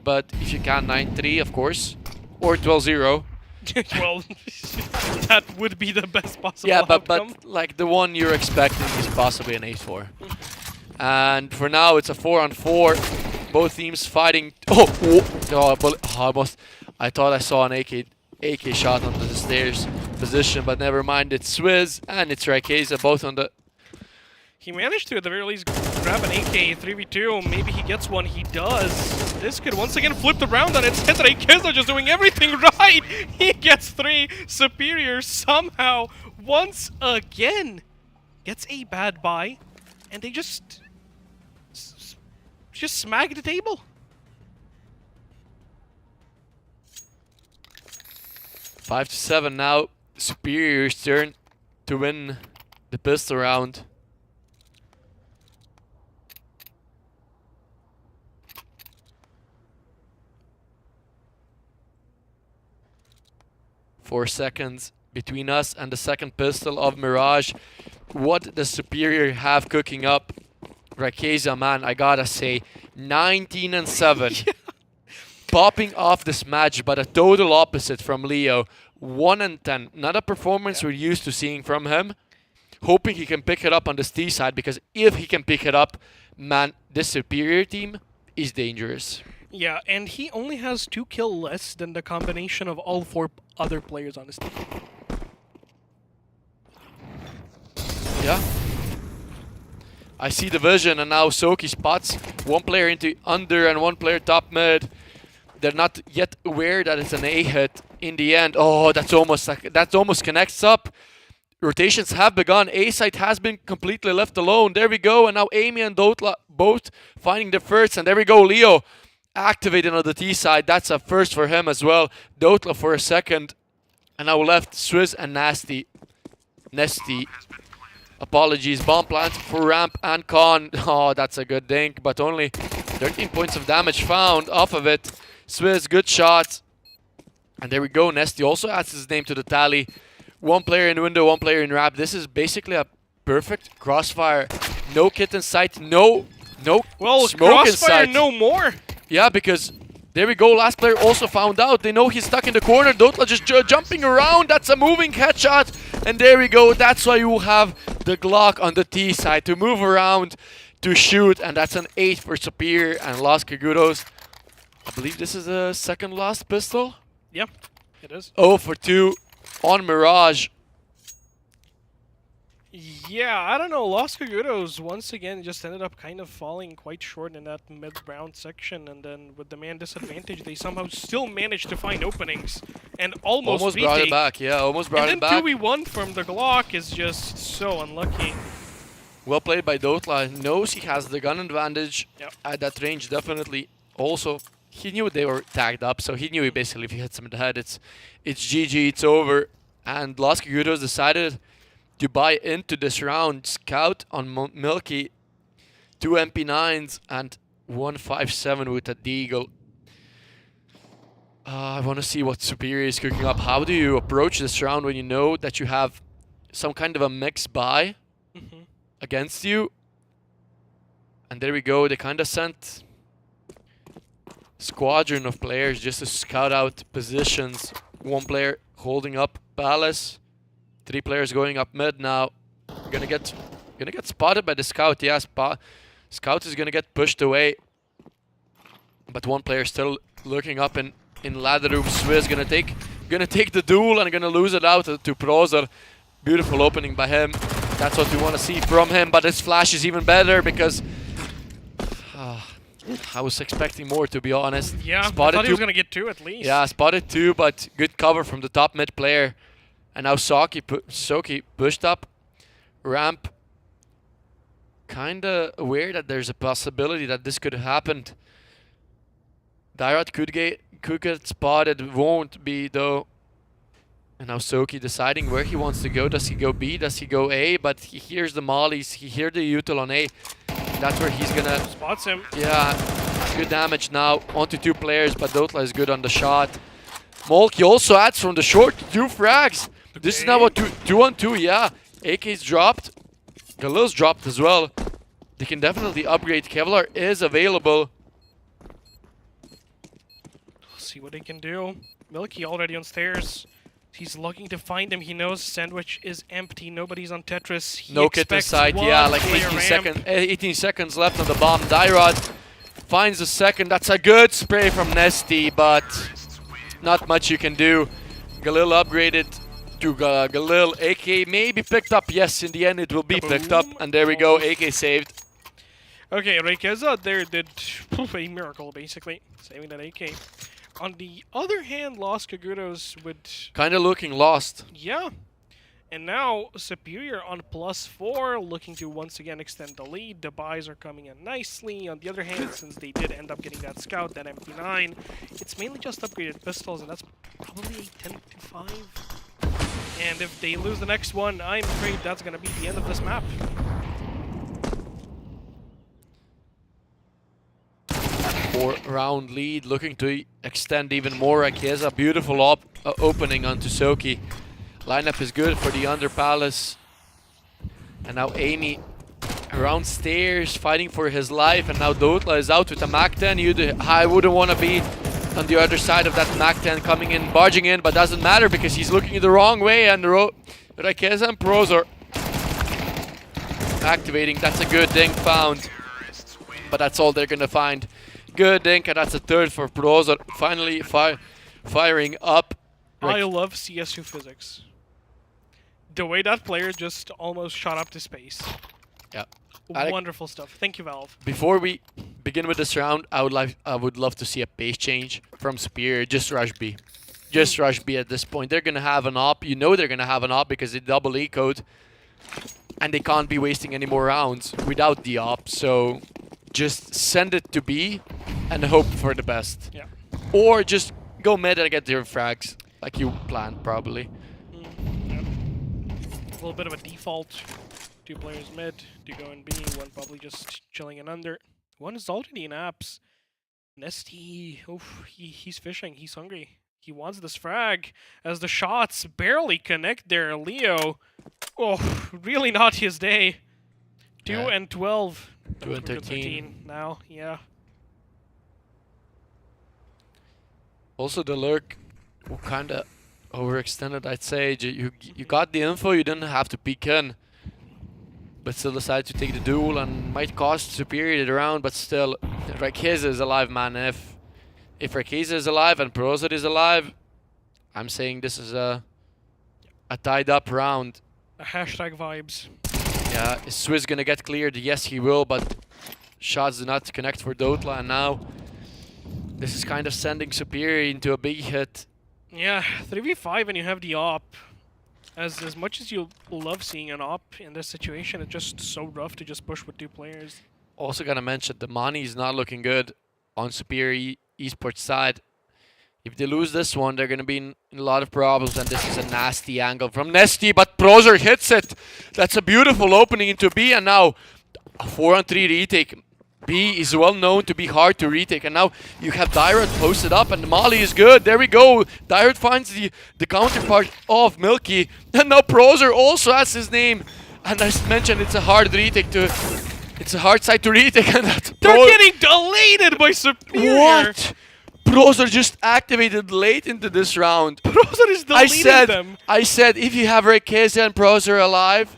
D: But if you can 9-3, of course, or 12-0.
E: Well, that would be the best possible
D: Yeah,
E: outcome.
D: but like the one you're expecting is possibly an 8-4. And for now, it's a 4-on-4. Both teams fighting. I thought I saw an AK shot onto the stairs position, but never mind. It's Swizz and it's Rakeza, both on the.
E: He managed to, at the very least, grab an AK 3v2. Maybe he gets one. He does. This could once again flip the round on its head. Rakeza just doing everything right. He gets 3. Superior somehow, once again, gets a bad buy. And they just smack the table.
D: 5-7 now. Superior's turn to win the pistol round. Four seconds between us and the second pistol of Mirage. What does Superior have cooking up? Rakeza, man, I gotta say, 19-7. Popping off this match, but a total opposite from Leo. 1-10. Not a performance we're used to seeing from him. Hoping he can pick it up on this T side, because if he can pick it up, man, this Superior team is dangerous.
E: Yeah, and he only has 2 kills less than the combination of all 4 other players on his team.
D: Yeah. I see the vision, and now Soki spots one player into under and one player top mid. They're not yet aware that it's an A hit in the end. Oh, that almost connects up. Rotations have begun. A side has been completely left alone. There we go, and now Amy and Dotla both finding the first, and there we go, Leo activating on the T side. That's a first for him as well. Dotla for a second, and now left Swizz and Nasty. Apologies. Bomb plant for Ramp and Con. Oh, that's a good dink, but only 13 points of damage found off of it. Swizz, good shot. And there we go. Nesty also adds his name to the tally. One player in window, one player in Ramp. This is basically a perfect crossfire. No kit in sight. No
E: Well,
D: smoke in
E: Crossfire
D: sight.
E: no more.
D: Yeah, because there we go. Last player also found out. They know he's stuck in the corner. Dotla just jumping around. That's a moving headshot. And there we go. That's why you have the Glock on the T side to move around, to shoot. And that's an 8 for Superior and Los Cagudos. I believe this is the second last pistol.
E: Yeah, it is.
D: 0 for 2 on Mirage.
E: Yeah, I don't know. Los Cagudos once again just ended up kind of falling quite short in that mid-round section, and then with the man disadvantage, they somehow still managed to find openings and almost
D: Brought
E: retake.
D: it back. Yeah, almost brought it
E: And
D: back.
E: then 2v1 from the Glock is just so unlucky.
D: Well played by Dotla. Knows he has the gun advantage
E: Yep.
D: at that range, definitely. Also, he knew they were tagged up, so he knew basically if he hits him in the head, it's GG, it's over. And Los Cagudos decided to buy into this round. Scout on Milky, 2 MP9s and 157 with a Deagle. I want to see what Superior is cooking up. How do you approach this round when you know that you have some kind of a mix buy against you? And there we go. They kind of sent squadron of players just to scout out positions. One player holding up Palace. 3 players going up mid now. Gonna get spotted by the scout. Yeah, scout is gonna get pushed away. But one player still looking up in ladder room. Swizz gonna take the duel and gonna lose it out to Prozer. Beautiful opening by him. That's what we want to see from him. But his flash is even better because I was expecting more, to be honest.
E: Yeah,
D: Spotted
E: I thought he was
D: 2.
E: going to get 2 at least.
D: Yeah, spotted 2, but good cover from the top mid player. And now Soki pushed up. Ramp. Kinda aware that there's a possibility that this could have happened. Dyrot could get spotted, won't be though. And now Soki deciding where he wants to go. Does he go B? Does he go A? But he hears the mollies. He hears the util on A. That's where he's gonna...
E: Spots him.
D: Yeah, good damage now. Onto 2 players, but Dotla is good on the shot. Molky also adds from the short 2 frags. This is now a 2-on-2, yeah. AK's dropped. Galil's dropped as well. They can definitely upgrade. Kevlar is available.
E: See what he can do. Milky already on stairs. He's looking to find him. He knows Sandwich is empty. Nobody's on Tetris. He
D: No kit in
E: expects
D: sight.
E: one
D: Yeah, like
E: player
D: 18 seconds left on the bomb. Dyrod finds the second. That's a good spray from Nesty, but not much you can do. Galil upgraded to Galil. AK maybe picked up. Yes, in the end it will be picked up. And there we go. AK saved.
E: Okay, Reykeza there did a miracle, basically, saving that AK. On the other hand, Los Cagudos would...
D: Kind of looking lost.
E: Yeah. And now, Superior on +4, looking to once again extend the lead. The buys are coming in nicely. On the other hand, since they did end up getting that scout, that MP9, it's mainly just upgraded pistols, and that's probably a 10-5. And if they lose the next one, I'm afraid that's going to be the end of this map.
D: 4-round lead, looking to extend even more. Akieza, beautiful opening onto Soki. Lineup is good for the under Palace. And now Amy around stairs, fighting for his life. And now Dotla is out with a MAC-10. I wouldn't want to be on the other side of that MAC-10 coming in, barging in, but doesn't matter because he's looking the wrong way. And Akieza and Prozer activating. That's a good thing found. But that's all they're going to find. Good dink, and that's a third for Prozer. Finally firing up.
E: I love CS2 physics. The way that player just almost shot up to space.
D: Yeah. Alec,
E: Wonderful stuff. Thank you, Valve.
D: before we begin with this round, I would love to see a pace change from Superior. Just rush B. Just rush B at this point. They're gonna have an op. You know they're gonna have an op because they double E-code. And they can't be wasting any more rounds without the op. So just send it to B and hope for the best.
E: Yeah.
D: Or just go mid and get your frags like you planned probably.
E: Yeah. A little bit of a default. 2 players mid, 2 go in B, 1 probably just chilling in under. 1 is already in apps. Nesty, oof, he's fishing, he's hungry. He wants this frag as the shots barely connect there. Leo, oh, really not his day. 2 and 12.
D: 2 and 13
E: now, yeah.
D: Also the lurk kind of overextended, I'd say. You got the info, you didn't have to peek in. But still decided to take the duel and might cost Superior the round, but still, Rakeza is alive, man. If Rakeza is alive and Prozor is alive, I'm saying this is a tied up round.
E: A hashtag vibes.
D: Yeah, is Swizz gonna get cleared? Yes, he will, but shots do not connect for Dotla, and now this is kind of sending Superior into a big hit.
E: Yeah, 3v5 and you have the op. As much as you love seeing an op in this situation, it's just so rough to just push with 2 players.
D: Also gotta mention the money is not looking good on Superior Esports side. If they lose this one, they're gonna be in a lot of problems, and this is a nasty angle from Nesty, but Prozor hits it. That's a beautiful opening into B, and now a 4-on-3 retake. B is well known to be hard to retake, and now you have Dyrod posted up, and Molly is good. There we go. Dyrod finds the counterpart of Milky, and now Prozor also has his name. And as mentioned, it's a hard retake to. It's a hard side to retake, and that
E: They're getting deleted by Superior.
D: What? Prozor just activated late into this round.
E: Prozor is deleting them.
D: I said if you have Rakeza and Prozor alive,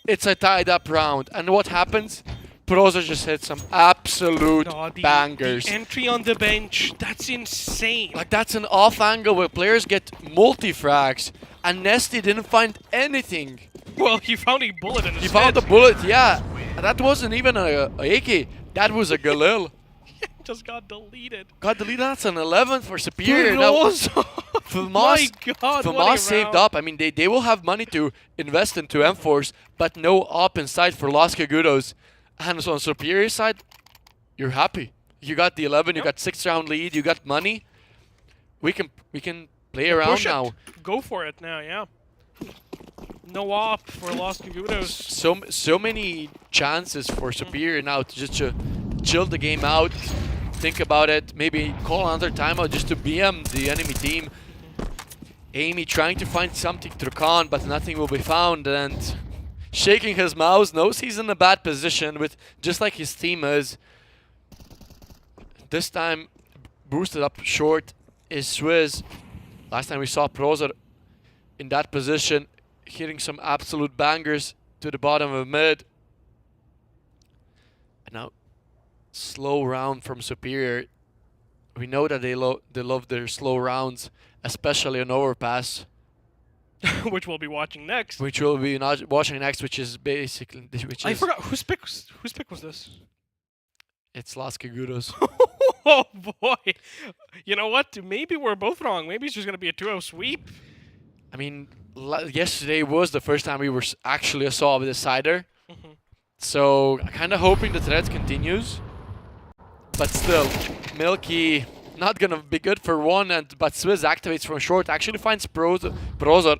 D: it's a tied up round. And what happens? Prozor just hit some absolute bangers.
E: The entry on the bench, that's insane.
D: Like, that's an off angle where players get multi-frags, and Nesty didn't find anything.
E: Well, he found a bullet in his
D: He found a
E: head.
D: bullet, yeah. And that wasn't even a AK, that was a Galil.
E: Just got deleted.
D: Got deleted, that's an 11 for Superior.
E: My
D: Filmas
E: God,
D: saved
E: round.
D: up. I mean, they will have money to invest into M4s, but no op in sight for Los Cagudos. And so on Superior side, you're happy. You got the 11, you got 6-round lead, you got money. We can play around
E: Push it.
D: now.
E: Go for it now, yeah. No op for Los Cagudos.
D: So many chances for Superior now to just chill the game out, think about it, maybe call another timeout just to BM the enemy team. Amy trying to find something through Khan, but nothing will be found, and shaking his mouse, knows he's in a bad position with just like his team is. This time boosted up short is Swizz. Last time we saw Prozor in that position, hitting some absolute bangers to the bottom of mid. And now slow round from Superior. We know that they love their slow rounds, especially on overpass.
E: Which we'll be watching next.
D: Which we'll be watching next, which is basically...
E: I forgot, whose pick was this?
D: It's Las Cagudos.
E: Oh boy. You know what? Maybe we're both wrong. Maybe it's just going to be a 2-0 sweep.
D: I mean, yesterday was the first time we were actually saw a decider. So, kind of hoping the threat continues. But still, Milky not going to be good for one, but Swizz activates from short, actually finds Prozor.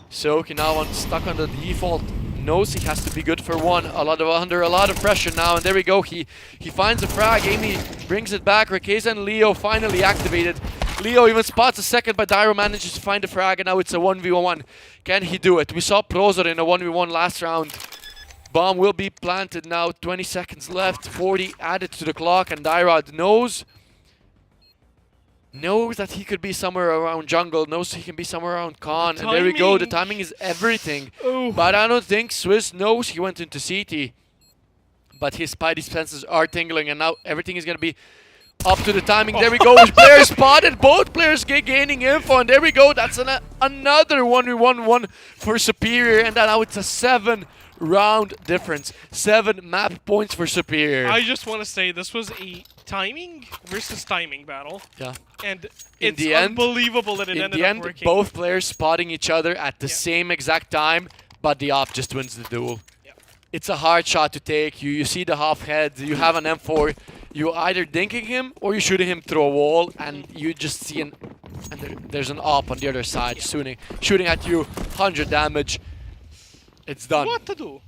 D: So, now stuck on the default, knows he has to be good for one, under a lot of pressure now, and there we go, he finds a frag, Amy brings it back, Rakeza and Leo finally activated. Leo even spots a second, but Dyro manages to find the frag, and now it's a 1v1. Can he do it? We saw Prozor in a 1v1 last round. Bomb will be planted now, 20 seconds left, 40 added to the clock, and Dyrod knows that he could be somewhere around jungle, knows he can be somewhere around Khan, and there we go, the timing is everything.
E: Ooh.
D: But I don't think Swizz knows he went into CT. But his spidey senses are tingling, and now everything is going to be Up to the timing. There we go. Player spotted. Both players gaining info. And there we go. That's another 1v1 for Superior. And now it's a 7-round difference. 7 map points for Superior.
E: I just want to say this was a timing versus timing battle.
D: Yeah.
E: And
D: In
E: it's
D: the end-
E: unbelievable that it
D: In
E: ended
D: the
E: up
D: end,
E: working.
D: both players spotting each other at the
E: Yeah.
D: same exact time, but the op just wins the duel.
E: Yeah.
D: It's a hard shot to take. You see the half head, you have an M4, you either dinking him or you shooting him through a wall, and you just see there's an op on the other side shooting at you, 100 damage. It's done.
E: What to do?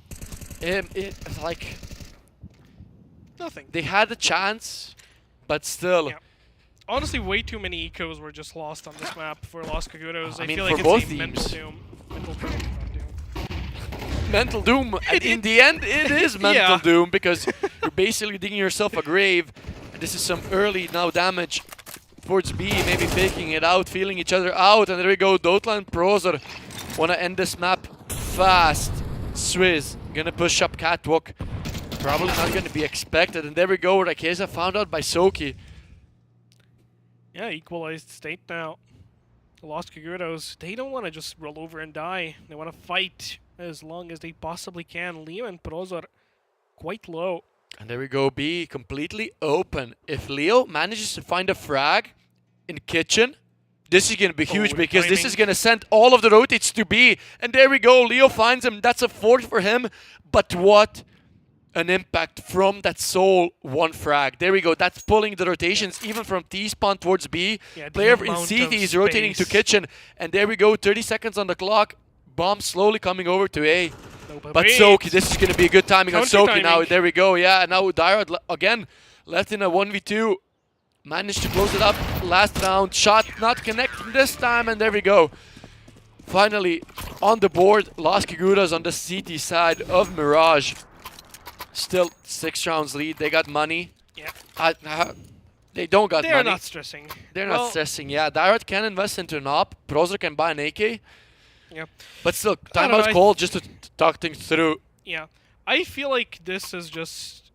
D: It's like
E: Nothing.
D: they had a chance, but still.
E: Yeah. Honestly, way too many ecos were just lost on this map for Los Cagudos.
D: I mean,
E: feel
D: for
E: like
D: both
E: it's a mental
D: teams.
E: doom. Mental doom. Not doom.
D: Mental doom. And in the end, it is mental
E: Yeah.
D: doom because you're basically digging yourself a grave. And this is some early now damage towards B, maybe faking it out, feeling each other out. And there we go. Dotla and Prozer want to end this map fast. Swizz gonna push up Catwalk. Probably not gonna be expected. And there we go. Rakeza found out by Soki.
E: Yeah, equalized state now. Lost Kaguros, they don't want to just roll over and die. They want to fight as long as they possibly can. Leo and Prozor quite low.
D: And there we go, B completely open. If Leo manages to find a frag in kitchen, this is going to be huge because this is going to send all of the rotates to B. And there we go, Leo finds him. That's a fourth for him. But what an impact from that sole one frag. There we go. That's pulling the rotations even from T-spawn towards B.
E: Yeah, the
D: Player in
E: amount
D: CT
E: of
D: is rotating to
E: space.
D: kitchen. And there we go, 30 seconds on the clock. Bomb slowly coming over to A.
E: No,
D: But
E: wait.
D: Soki, this is going to be a good timing on
E: Counter
D: Soki now.
E: timing.
D: There we go. Yeah, now Dyrod again left in a 1v2. Managed to close it up last round. Shot not connecting this time. And there we go. Finally on the board. Las Kiguras on the CT side of Mirage. Still 6 rounds lead. They got money.
E: Yeah,
D: They don't got
E: they're
D: money.
E: not stressing.
D: They're
E: Well,
D: not stressing. Yeah, Dyrod can invest into an op. Prozer can buy an AK.
E: Yeah,
D: But still,
E: don't know,
D: timeout's
E: I-
D: called just to talk things through.
E: yeah. I feel like this is just...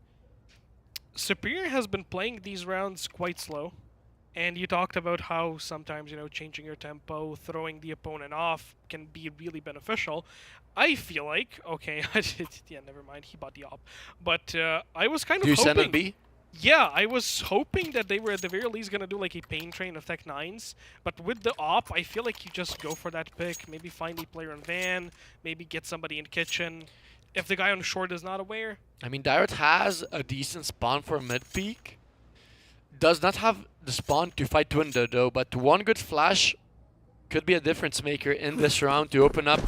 E: Superior has been playing these rounds quite slow. And you talked about how sometimes, you know, changing your tempo, throwing the opponent off can be really beneficial. I feel like, okay, yeah, never mind, he bought the op. But I was kind of
D: Do you
E: hoping...
D: send on B?
E: Yeah, I was hoping that they were at the very least gonna do like a pain train of Tech 9s, but with the op, I feel like you just go for that pick, maybe find a player on van, maybe get somebody in kitchen. If the guy on short is not aware,
D: I mean, Dyrod has a decent spawn for mid peak. Does not have the spawn to fight Twinder though, but one good flash could be a difference maker in this round to open up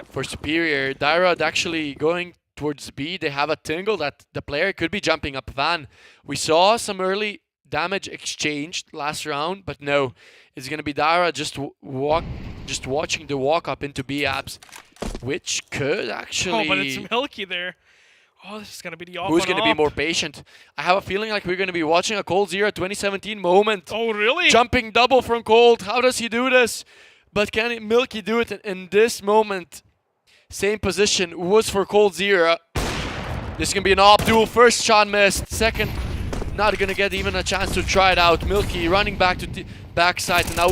D: for Superior. Dyrod actually going towards B. They have a tingle that the player could be jumping up van. We saw some early damage exchanged last round, but no, it's gonna be Dyrod just watching the walk up into B apps, which could actually.
E: oh, but it's Milky there. Oh, this is gonna be the op
D: Who's
E: on
D: going to be
E: op.
D: more patient? I have a feeling like we're going to be watching a Cold Zero 2017 moment.
E: Oh, really?
D: Jumping double from Cold. How does he do this? But can Milky do it in this moment? Same position was for Cold Zero. This is going to be an op duel. First shot missed. Second, not going to get even a chance to try it out. Milky running back to the backside and now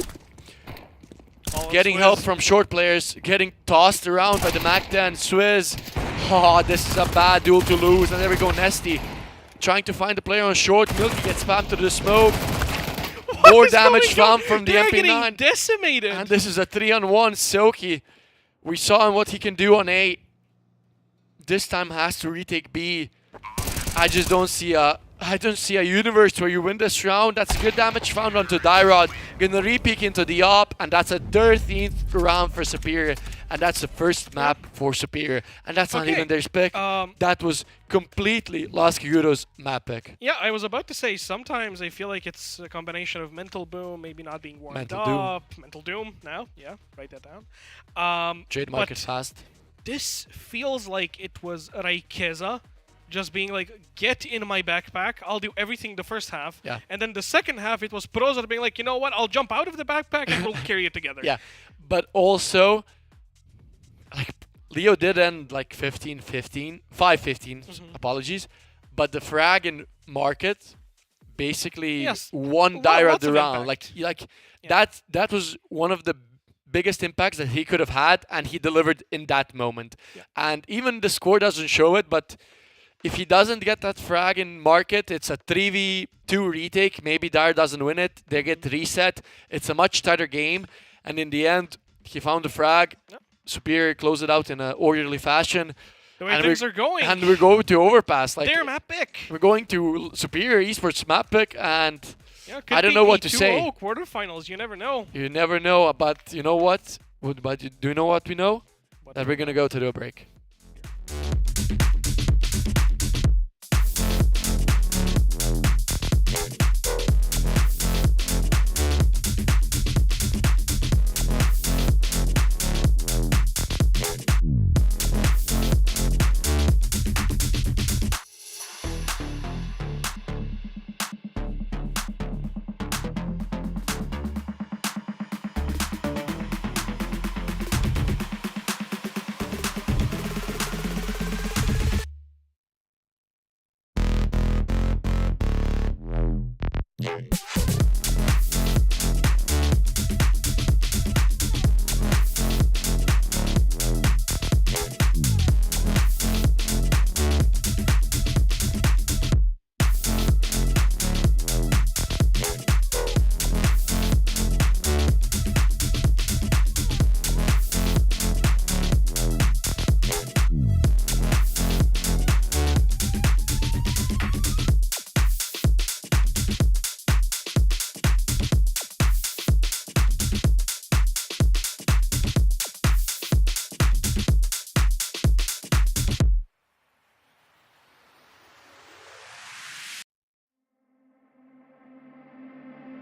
E: Oh,
D: getting
E: Swizz.
D: help from short players. Getting tossed around by the Mac-10. Swizz. Oh, this is a bad duel to lose. And there we go, Nesty. Trying to find the player on short. Milky gets spammed to the smoke.
E: What
D: More
E: is
D: damage
E: going on?
D: found from the
E: They're
D: MP9.
E: getting decimated.
D: And this is a 3-on-1. Soki. We saw what he can do on A. This time has to retake B. I just don't see a universe where you win this round. That's good damage found onto Dyrod. Gonna repeat into the op, and that's a 13th round for Superior. And that's the first map for Superior. And that's not
E: Okay,
D: even their pick. That was completely Las Kiguros' map pick.
E: Yeah, I was about to say, sometimes I feel like it's a combination of mental boom, maybe not being warmed
D: Mental doom.
E: up. Mental doom now, yeah, write that down.
D: Trademark
E: but
D: it fast.
E: this feels like it was Raikeza just being like, get in my backpack, I'll do everything the first half.
D: Yeah.
E: And then the second half, it was Prozor being like, you know what, I'll jump out of the backpack and we'll carry it together.
D: Yeah, but also, like, Leo did end like 15-15, 5-15, apologies. But the frag in market, basically
E: Yes,
D: won Dyra
E: lots
D: the
E: of
D: round.
E: impact.
D: That was one of the biggest impacts that he could have had, and he delivered in that moment.
E: Yeah.
D: And even the score doesn't show it, but if he doesn't get that frag in market, it's a 3v2 retake. Maybe Dire doesn't win it. They get reset. It's a much tighter game. And in the end, he found the frag.
E: Yep.
D: Superior closed it out in an orderly fashion.
E: The way
D: And
E: things are going.
D: And we're going to overpass. Like,
E: Their map pick.
D: we're going to Superior Esports map pick, and
E: Yeah,
D: I don't know what to say.
E: Quarterfinals, you never know.
D: You never know. But you know what? But do you know what we know?
E: What
D: That
E: do
D: we're
E: we
D: going to go to the break.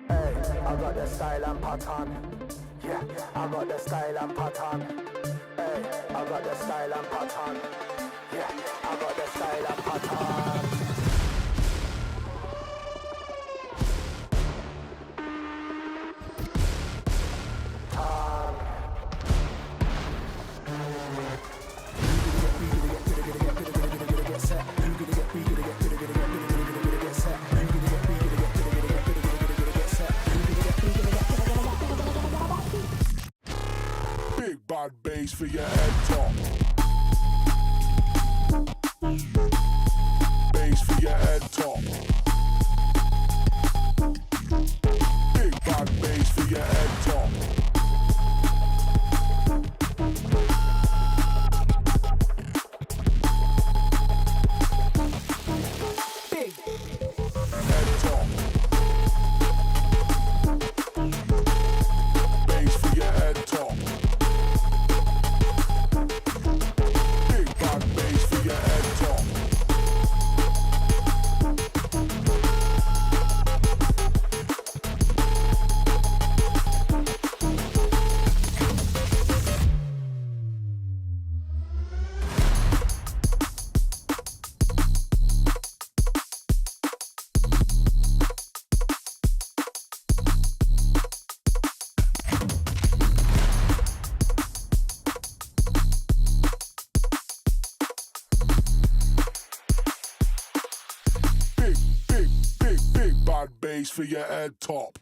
A: I got the style and pattern. Yeah, I got the style and pattern. Hey, I got the style and pattern. Yeah, I got the style and pattern.
B: Big bad bass for your head top. Bass for your head top. Big bad bass for your head top. Head top. Bass for your head top. Big bad bass for your head top. Big bad bass for your head top.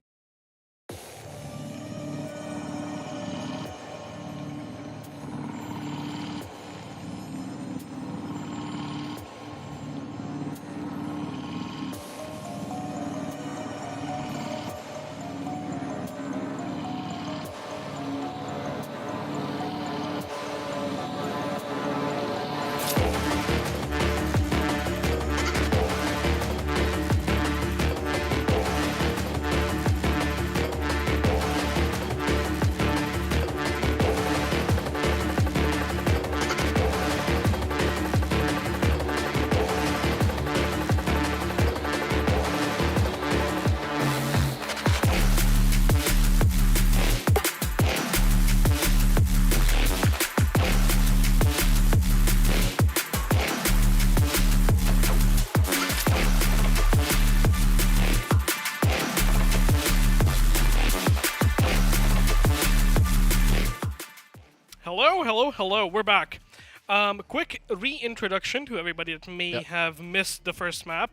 E: Hello. We're back. Quick reintroduction to everybody that may
D: Yep.
E: have missed the first map,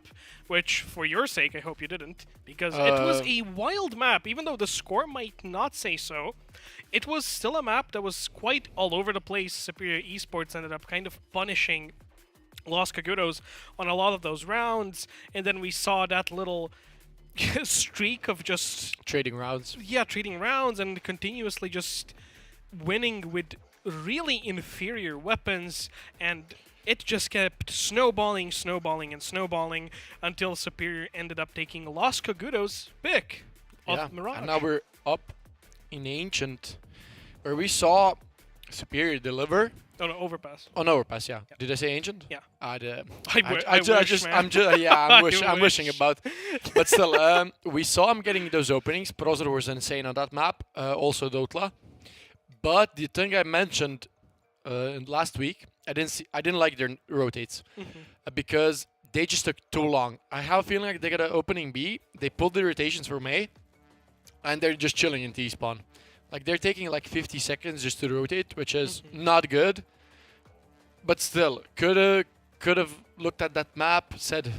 E: which, for your sake, I hope you didn't, because it was a wild map. Even though the score might not say so, it was still a map that was quite all over the place. Superior Esports ended up kind of punishing Los Cagudos on a lot of those rounds, and then we saw that little streak of just
D: Trading rounds.
E: trading rounds and continuously just winning with really inferior weapons, and it just kept snowballing, snowballing, and snowballing until Superior ended up taking Los Cagudos' pick of Mirage.
D: And now we're up in Ancient, where we saw Superior deliver.
E: Oh, no, overpass.
D: Oh, no, overpass, yeah. Did I say Ancient?
E: Yeah.
D: I did.
E: I wish, man.
D: I'm
E: I
D: wishing
E: wish.
D: about. But still, we saw him getting those openings. Prozor was insane on that map. Also Dotla. But the thing I mentioned last week, I didn't like their rotates because they just took too long. I have a feeling like they got an opening B. They pulled the rotations from A, and they're just chilling in T spawn. Like they're taking like 50 seconds just to rotate, which is not good. But still, could have looked at that map, said,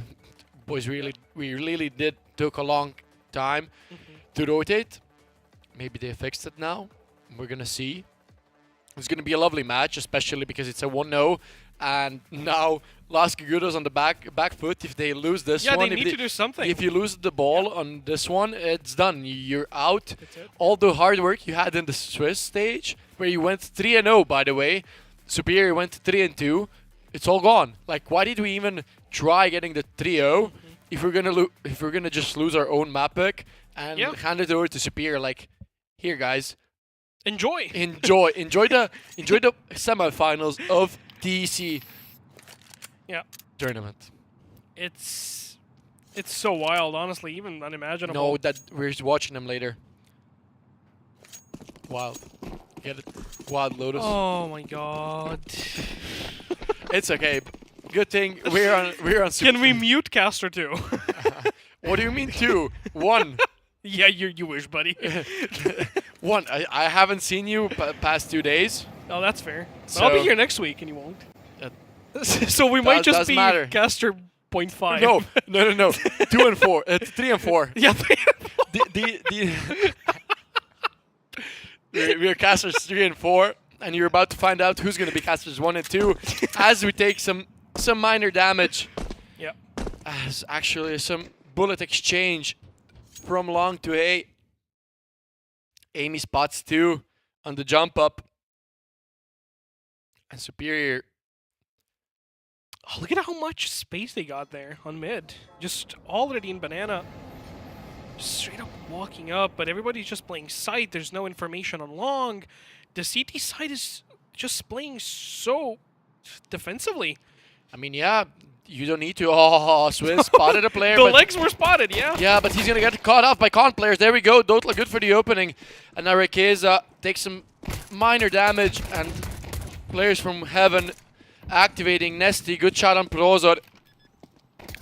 D: boys, we really did took a long time to rotate. Maybe they fixed it now. We're gonna see. It's gonna be a lovely match, especially because it's a 1-0, and now Las Cagudos on the back foot. If they lose this
E: Yeah,
D: one,
E: they
D: if
E: need to do something.
D: if you lose the ball on this one, it's done. You're out.
E: That's it.
D: All the hard work you had in the Swiss stage, where you went 3-0, by the way, Superior went 3-2. It's all gone. Like, why did we even try getting the 3-0 if we're gonna just lose our own map pick and
E: Yeah.
D: hand it over to Superior? Like, here, guys,
E: Enjoy.
D: enjoy the semifinals of TC
E: Yeah.
D: tournament.
E: It's so wild, honestly, even unimaginable.
D: No, that we're watching them later. Wild. Get it? Wild Lotus.
E: Oh my god.
D: It's okay. Good thing we're on
E: Can we mute Caster too?
D: What do you mean 2? 1.
E: Yeah, you wish, buddy.
D: 1. I haven't seen you past 2 days.
E: Oh, that's fair. I'll be
D: So-
E: here next week, and you won't.
D: Uh,
E: So we might just
D: doesn't
E: be
D: matter.
E: Caster 0.5.
D: No. 2 and 4. 3 and 4.
E: Yeah.
D: We're casters 3 and 4, and you're about to find out who's going to be casters 1 and 2 as we take some minor damage.
E: Yeah.
D: As actually some bullet exchange from long to A. Amy spots 2 on the jump up. And Superior.
E: Oh, look at how much space they got there on mid. Just already in banana. Just straight up walking up, but everybody's just playing side. There's no information on long. The CT side is just playing so defensively.
D: I mean, yeah, you don't need to. Oh, Swiss spotted a player.
E: The
D: but
E: legs were spotted, yeah.
D: yeah, but he's going to get caught off by con players. There we go. Dotla good for the opening. And now Rekeza takes some minor damage, and players from Heaven activating Nesty. Good shot on Prozor.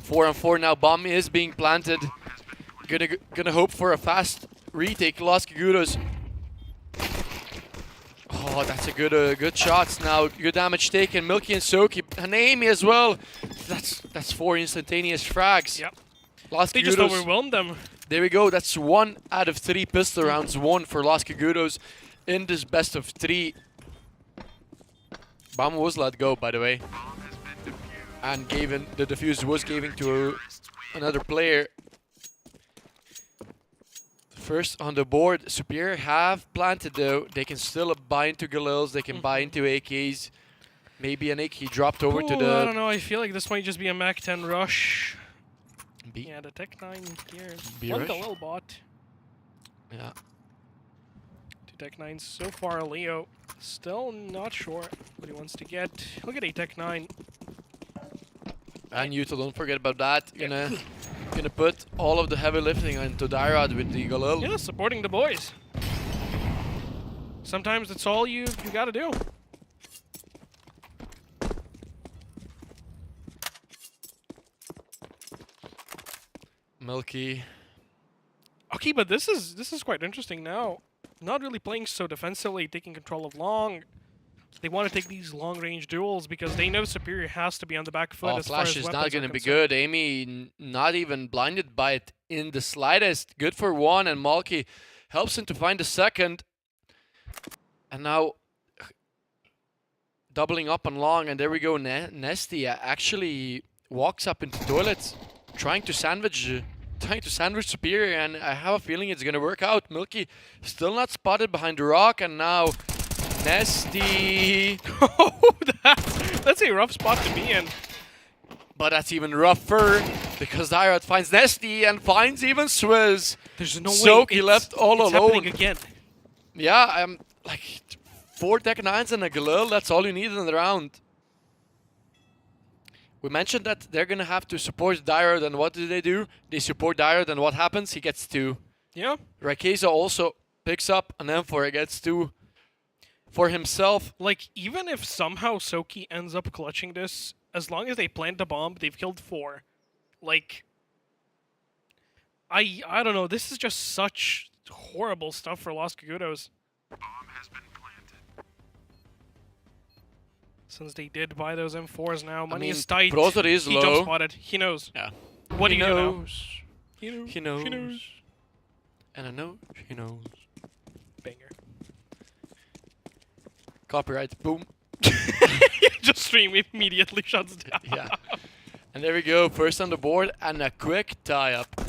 D: 4 on 4 now. Bomb is being planted. Gonna hope for a fast retake. Los Cagudos. Oh, that's a good shots now. Good damage taken. Milky and Soki. And Amy as well. That's 4 instantaneous frags.
E: Yep.
D: Los
E: They just
D: Cagudos.
E: overwhelmed them.
D: There we go. That's 1 out of 3 pistol rounds won for Los Cagudos in this best of 3. Bomb was let go, by the way, and the defuse was given to another player. First on the board, Superior have planted though. They can still buy into Galils. They can buy into AKs. Maybe an AK dropped over to
E: Ooh,
D: the
E: I don't know. I feel like this might just be a Mac 10 rush.
D: B.
E: Yeah, the Tech 9 here.
D: B
E: One
D: rush?
E: Galil bot.
D: Yeah.
E: 2 Tech 9s so far. Leo still not sure what he wants to get. Look at a Tech 9.
D: And Utah, don't forget about that. Gonna put all of the heavy lifting into Dyrod with the Galil.
E: Yeah, supporting the boys. Sometimes that's all you gotta do.
D: Milky.
E: Okay, but this is quite interesting now. Not really playing so defensively, taking control of long. They want to take these long-range duels because they know Superior has to be on the back foot
D: Oh,
E: as far as
D: Flash is
E: weapons
D: not
E: are
D: going to be
E: concerned.
D: good. Amy not even blinded by it in the slightest. Good for one, and Malky helps him to find the second. And now doubling up on long, and there we go. Nesty actually walks up into toilets, trying to sandwich Superior, and I have a feeling it's gonna work out. Milky still not spotted behind the rock, and now Nesty.
E: Oh, that's a rough spot to be in.
D: But that's even rougher because Dyrod finds Nesty and finds even Swizz.
E: There's no
D: Soki
E: way
D: left all
E: it's
D: alone.
E: happening again.
D: Yeah, I'm like 4 Tech 9s and a Galil. That's all you need in the round. We mentioned that they're gonna have to support Dyrod, and what do? They support Dyrod, and what happens? He gets 2.
E: Yeah.
D: Rakeza also picks up an M4. He gets 2 for himself.
E: Like, even if somehow Soki ends up clutching this, as long as they plant the bomb, they've killed 4. Like, I don't know. This is just such horrible stuff for Los Cagudos. Since they did buy those M4s now, money
D: mean,
E: is tight.
D: Prozor is
E: he
D: low.
E: jump spotted. He knows.
D: Yeah.
E: What do
D: He
E: you do now?
D: knows.
E: He knows.
D: He knows.
E: He knows.
D: And I know he knows.
E: Banger.
D: Copyright. Boom.
E: Just stream immediately shuts down.
D: Yeah. And there we go. First on the board and a quick tie-up.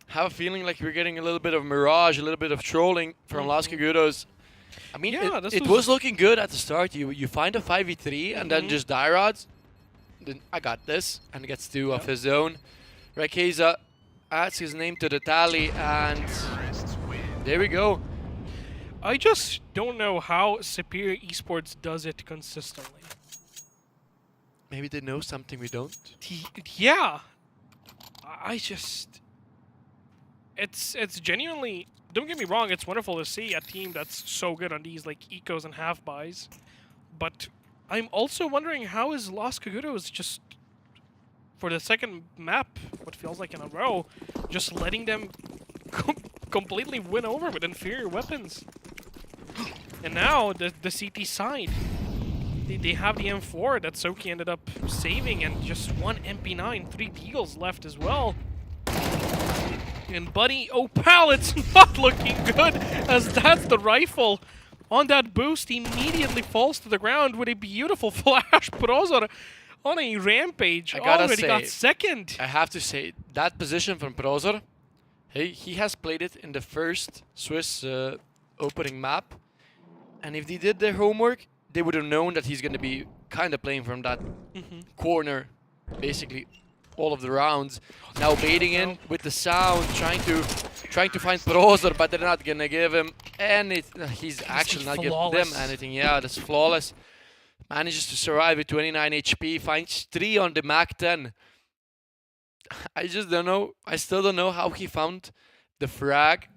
D: Have a feeling like we're getting a little bit of mirage, a little bit of trolling from Las Cagudos. I mean,
E: Yeah,
D: it
E: this
D: was
E: was-
D: looking good at the start. You find a 5v3 and then just Dyrods. Then I got this, and he gets 2 of his own. Rakeza adds his name to the tally, and there we go.
E: I just don't know how Superior Esports does it consistently.
D: Maybe they know something we don't.
E: Yeah. I just... It's genuinely... Don't get me wrong, it's wonderful to see a team that's so good on these like ecos and half-buys. But I'm also wondering how is Los Cagudos just, for the second map, what feels like in a row, just letting them completely win over with inferior weapons. And now the CT side, they have the M4 that Soki ended up saving, and just 1 MP9, 3 Deagles left as well. And Buddy, oh pal, it's not looking good, as that's the rifle. On that boost, he immediately falls to the ground with a beautiful flash. Prozor on a rampage
D: I gotta
E: already
D: say,
E: got second.
D: I have to say, that position from Prozor, he has played it in the first Swiss opening map. And if they did their homework, they would have known that he's going to be kind of playing from that corner, basically all of the rounds. Now baiting in with the sound, trying to find Prozor, but they're not going to give him anything. He's actually not giving them
E: flawless.
D: anything. Yeah, that's flawless. Manages to survive with 29 HP, finds 3 on the Mac 10. I just don't know. I still don't know how he found the frag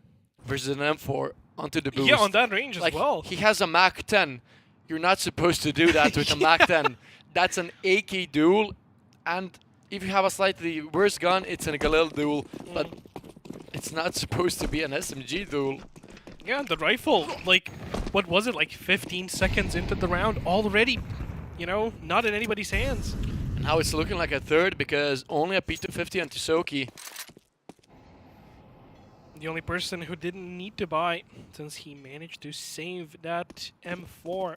D: versus an M4 onto the boost.
E: Yeah, on that range
D: Like,
E: as well.
D: he has a Mac 10. You're not supposed to do that with a Mac 10. That's an AK duel, and if you have a slightly worse gun, it's a Galil duel, but it's not supposed to be an SMG duel.
E: Yeah, the rifle, like, what was it, like 15 seconds into the round already, you know, not in anybody's hands.
D: And now it's looking like a third because only a P250 on Tisoki.
E: The only person who didn't need to buy, since he managed to save that M4.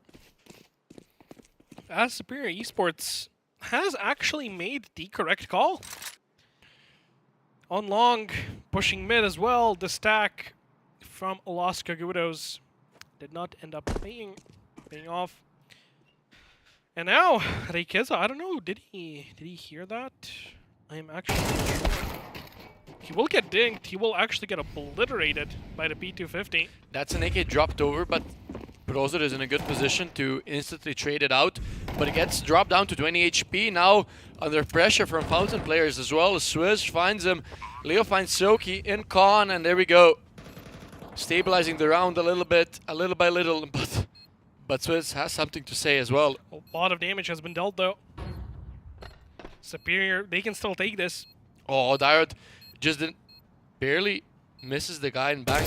E: As Superior Esports has actually made the correct call. On long, pushing mid as well, the stack from Los Cagudos did not end up paying off. And now, Rakeza, I don't know, did he hear that? I am actually not sure. He will get dinged, he will actually get obliterated by the P250.
D: That's an AK dropped over, but Prozor is in a good position to instantly trade it out. But it gets dropped down to 20 HP. Now under pressure from Fountain players as well. Swizz finds him. Leo finds Soki in con, and there we go. Stabilizing the round a little bit, little by little, but Swizz has something to say as well.
E: A lot of damage has been dealt though. Superior, they can still take this.
D: Oh, Dyrod just barely misses the guy in back.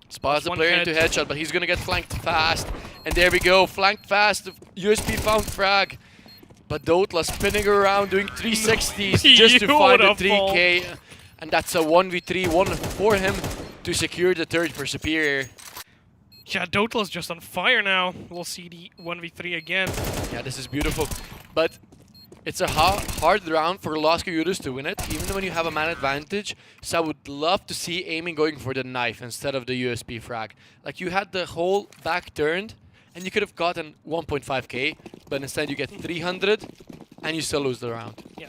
D: Spots the
E: one
D: player
E: head.
D: into headshot, but he's gonna get flanked fast. And there we go, flanked fast, USB found frag. But Dotla spinning around, doing 360s just to find a 3K. And that's a 1v3, one for him to secure the third for Superior.
E: Yeah, Dotla's just on fire now. We'll see the 1v3 again.
D: Yeah, this is beautiful. But it's a hard round for Los Coyotes to win it, even when you have a man advantage. So I would love to see aiming going for the knife instead of the USB frag. Like, you had the whole back turned, and you could have gotten 1.5k, but instead you get 300, and you still lose the round.
E: Yeah.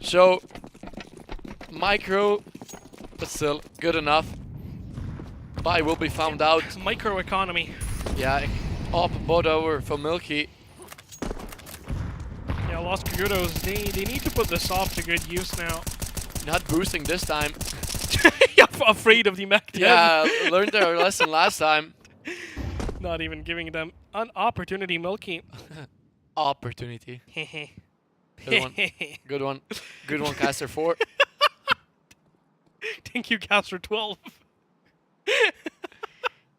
D: So, micro, but still good enough. Buy will be found out.
E: Micro economy.
D: Yeah, up bot over for Milky.
E: Yeah, Los Coyotes, they need to put this off to good use now.
D: Not boosting this time.
E: Yeah, afraid of the Mac 10.
D: Yeah, learned their lesson last time.
E: Not even giving them an opportunity, Milky.
D: Opportunity.
E: Hehe.
D: Good one. Good one. Good one, Caster 4.
E: Thank you, Caster 12.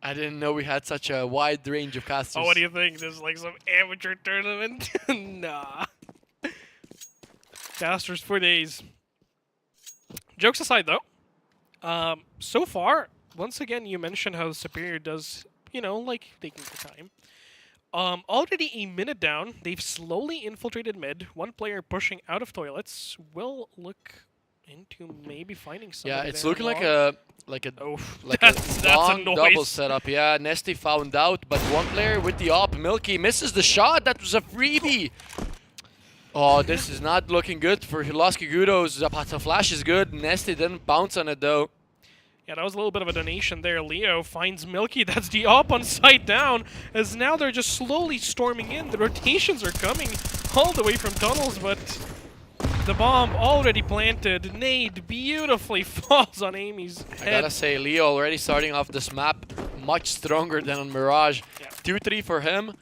D: I didn't know we had such a wide range of casters.
E: Oh, what do you think? There's like some amateur tournament? Nah. Casters for days. Jokes aside, though, so far, once again, you mentioned how Superior does, you know, like taking the time. Already a minute down. They've slowly infiltrated mid. One player pushing out of toilets. Will look into maybe finding something.
D: Yeah, it's looking like a
E: that's a
D: long
E: noise.
D: double setup. Yeah, Nesty found out, but one player with the op, Milky, misses the shot. That was a freebie. Oh, this is not looking good for Los Coyotes. The flash is good. Nesty didn't bounce on it though.
E: Yeah, that was a little bit of a donation there. Leo finds Milky. That's the op on site down, as now they're just slowly storming in. The rotations are coming all the way from tunnels, but the bomb already planted. Nade beautifully falls on Amy's head.
D: I gotta say, Leo already starting off this map much stronger than on Mirage.
E: Yeah.
D: 2-3 for him.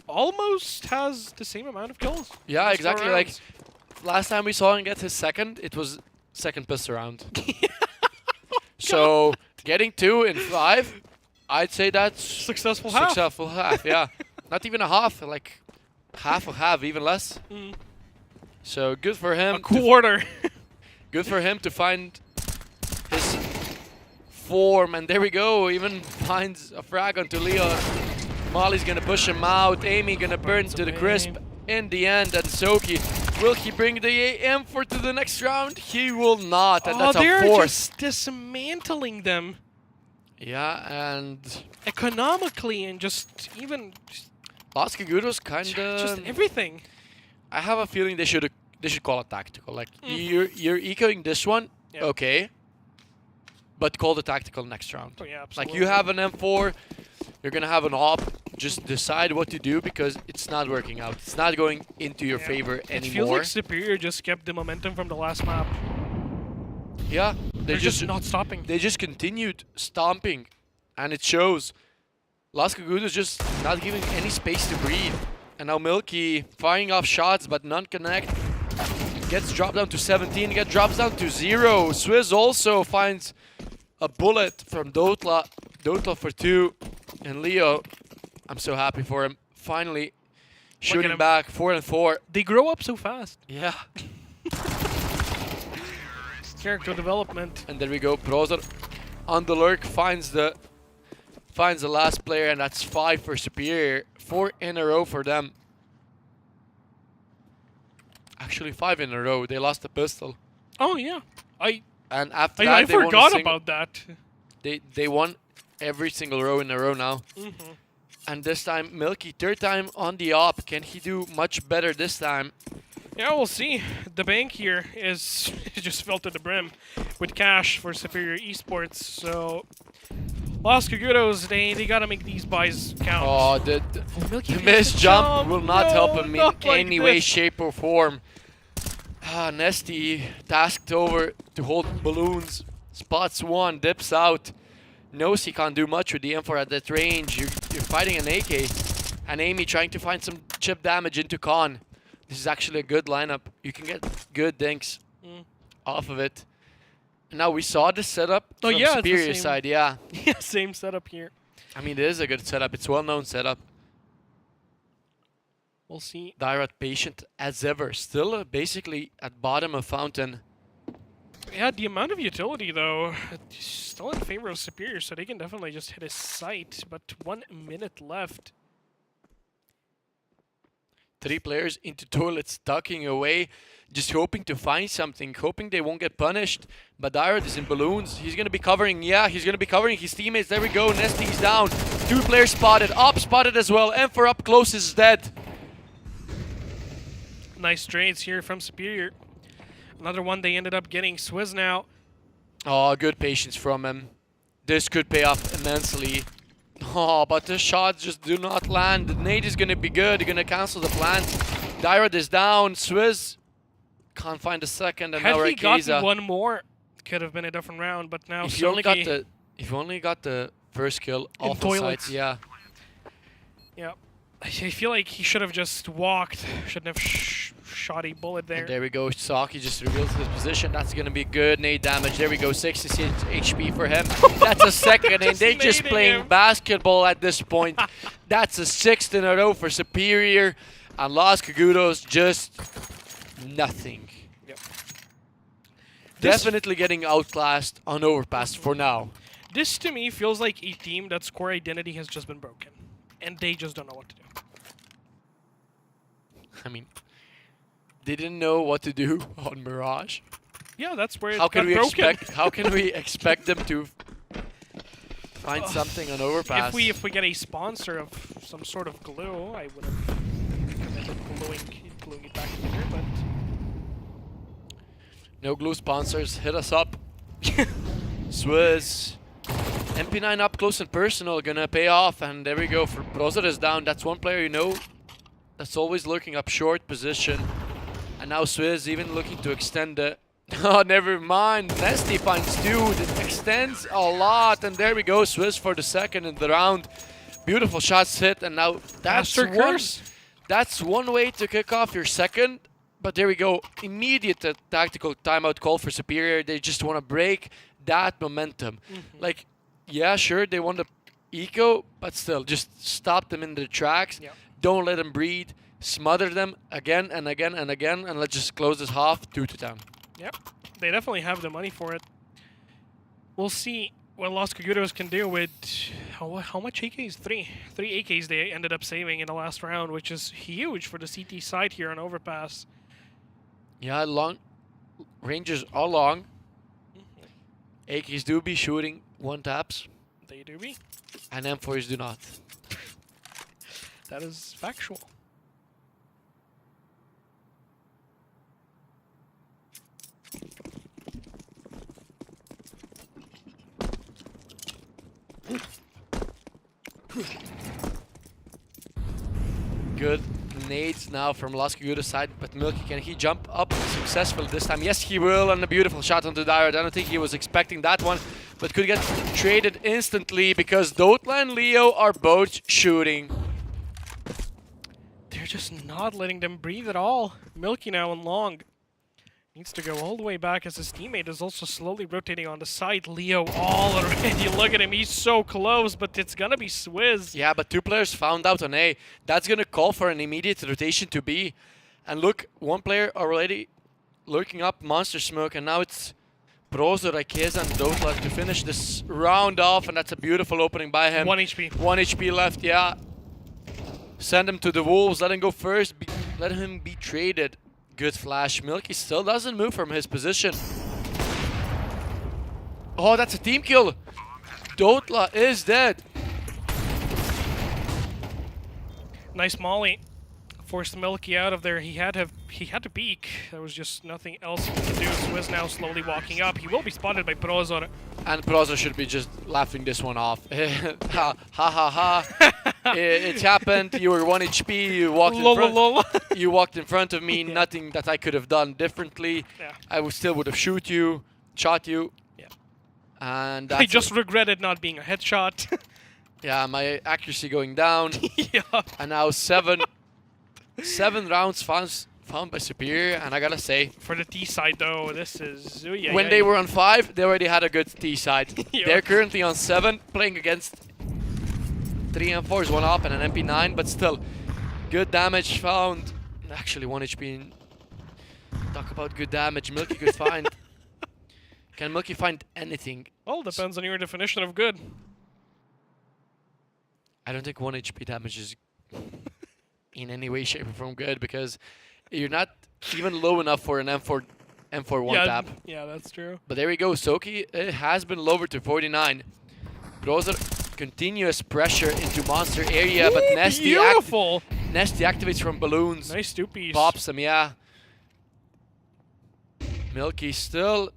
E: Almost has the same amount of kills.
D: Yeah,
E: Just
D: exactly.
E: 4
D: Like
E: rounds.
D: last time we saw him get his second, it was second pistol round. So getting 2 in 5, I'd say that's
E: Successful half.
D: successful half. Yeah, not even a half, like half a half, even less.
E: Mm.
D: So good for him.
E: A quarter.
D: Good for him to find his form, and there we go. Even finds a frag onto Leo. Molly's gonna push him out. Amy gonna burn to the crisp in the end, and Soki, will he bring the M4 to the next round? He will not, and that's a
E: they're
D: fourth.
E: just dismantling them
D: Yeah, and
E: economically and just even
D: Los Coyotes kinda.
E: just everything.
D: I have a feeling they should call it tactical. Like you're ecoing this one,
E: Yeah.
D: okay, but call the tactical next round.
E: Oh, yeah, absolutely.
D: Like you have an M4, you're gonna have an op. Just decide what to do because it's not working out. It's not going into your
E: Yeah.
D: favor
E: It feels
D: anymore.
E: like Superior just kept the momentum from the last map.
D: Yeah,
E: They're just not stopping.
D: They just continued stomping, and it shows. Las Coyotes just not giving any space to breathe. And now Milky firing off shots, but none connect. Gets dropped down to 17, drops down to 0. Swizz also finds a bullet from Dotla. Dotla for 2. And Leo, I'm so happy for him. Finally shooting
E: him.
D: back, 4 and 4.
E: They grow up so fast.
D: Yeah.
E: Character development.
D: And there we go. Browser on the lurk finds the last player, and that's 5 for Superior. 4 in a row for them. Actually, 5 in a row. They lost the pistol,
E: Oh yeah,
D: and after that
E: I
D: they won a
E: forgot
D: single-
E: about that.
D: They won every single row in a row now. And this time, Milky, third time on the op. Can he do much better this time?
E: Yeah, we'll see. The bank here is just filled to the brim with cash for Superior Esports. So Los Coyotes, they gotta make these buys count.
D: Oh, the
E: Milky
D: the
E: makes
D: missed
E: the
D: jump will not help
E: No,
D: him in
E: not like
D: any way,
E: this.
D: shape, or form. Nesty tasked over to hold balloons. Spots one, dips out. Knows he can't do much with the M4 at that range. You're fighting an AK. And Amy trying to find some chip damage into Con. This is actually a good lineup. You can get good dinks off of it. And now we saw this setup from
E: yeah, it's the
D: Superior
E: same.
D: side, yeah.
E: Yeah, same setup here.
D: I mean, it is a good setup. It's a well-known setup.
E: We'll see.
D: Dairat patient as ever. Still basically at bottom of fountain.
E: Yeah, the amount of utility, though, it's still in favor of Superior, so they can definitely just hit his sight. But 1 minute left.
D: 3 players into toilets, ducking away, just hoping to find something, hoping they won't get punished. But Dairat is in balloons. He's going to be covering. Yeah, he's going to be covering his teammates. There we go. Nesty's down. 2 players spotted. Op spotted as well. And for up close is dead.
E: Nice trades here from Superior. Another one they ended up getting. Swizz now.
D: Oh, good patience from him. This could pay off immensely. Oh, but the shots just do not land. The nade is going to be good. They're going to cancel the plans. Dairat is down. Swizz can't find a second. And
E: Had
D: now
E: he gotten
D: Rekeza.
E: one more, could have been a different round. But now
D: If you only got
E: Soki-
D: the first kill
E: In
D: off the
E: toilets.
D: sites, yeah.
E: Yeah, I feel like he should have just walked. Shouldn't have shot a bullet there.
D: And there we go. Saki just reveals his position. That's going to be good nade damage. There we go. 66 HP for him. That's a second nade. They're just
E: nading
D: playing
E: him.
D: basketball at this point. That's a 6th in a row for Superior. And Las Kagudos just nothing.
E: Yep.
D: Definitely getting outclassed on overpass for now.
E: This to me feels like a team that's core identity has just been broken, and they just don't know what to do.
D: I mean, they didn't know what to do on Mirage.
E: Yeah, that's where it
D: How can
E: got
D: we
E: broken.
D: expect? How can we expect them to find something on overpass?
E: If we get a sponsor of some sort of glue, I would have recommended gluing it back together, but
D: No glue sponsors, hit us up. Swizz. MP9 up close and personal, gonna pay off, and there we go. For Browser is down. That's one player you know that's always looking up short position. And now Swizz even looking to extend the. Oh, never mind. Nesty finds 2. That extends a lot, and there we go. Swizz for the second in the round. Beautiful shots hit, and now that's
E: Master
D: one.
E: curse.
D: That's one way to kick off your second. But there we go. Immediate tactical timeout call for Superior. They just want to break that momentum. Like, yeah, sure, they want the eco, but still, just stop them in their tracks.
E: Yeah.
D: Don't let them breathe. Smother them again and again and again, and let's just close this half 2-10.
E: Yep, they definitely have the money for it. We'll see what Los Kagudos can do with how much AKs? Three AKs they ended up saving in the last round, which is huge for the CT side here on overpass.
D: Yeah, long ranges are long. AKs do be shooting 1-taps,
E: They do be.
D: and M4s do not.
E: That is factual.
D: Good nades now from Las Kagudos side, but Milky, can he jump up successful this time? Yes, he will, and a beautiful shot onto Dairat. I don't think he was expecting that one, but could get traded instantly because Dotla and Leo are both shooting.
E: They're just not letting them breathe at all. Milky now on long. Needs to go all the way back as his teammate is also slowly rotating on the side. Leo all already. Look at him. He's so close, but it's gonna be Swizz.
D: Yeah, but 2 players found out on A. That's gonna call for an immediate rotation to B. And look, 1 player already lurking up Monster Smoke, and now it's Brozo, Rekeza, and Dotla to finish this round off, and that's a beautiful opening by him.
E: 1 HP.
D: 1 HP left, yeah. Send him to the Wolves, let him go first, let him be traded. Good flash. Milky still doesn't move from his position. Oh, that's a team kill. Dotla is dead.
E: Nice molly. Forced Milky out of there. He had to peek. There was just nothing else he could do. Swizz now slowly walking up. He will be spotted by Prozor.
D: And Brozo should be just laughing this one off. Ha ha ha. It's happened. You were 1 HP. You walked in front.
E: Lol.
D: You walked in front of me.
E: Yeah.
D: Nothing that I could have done differently.
E: Yeah.
D: I still would have shot you.
E: Yeah.
D: And
E: I
D: that's
E: just regretted not being a headshot.
D: yeah, my accuracy going down.
E: Yeah.
D: And now seven rounds found by Superior, and I gotta say,
E: For the T side though, this is
D: when they were on 5, they already had a good T side.
E: Yeah.
D: They're currently on 7, playing against 3 M4s, 1 op and an MP9, but still, Good damage found. Actually, 1 HP. Talk about good damage. Milky could find. Can Milky find anything?
E: Well, depends on your definition of good.
D: I don't think 1 HP damage is in any way, shape, or form good because you're not even low enough for an M4 one tap.
E: Yeah, that's true.
D: But there we go. Soki has been lowered to 49. Browser continuous pressure into monster area, but Nesty
E: Beautiful.
D: Nesty activates from balloons.
E: Nice 2-piece.
D: Pops them, yeah. Milky still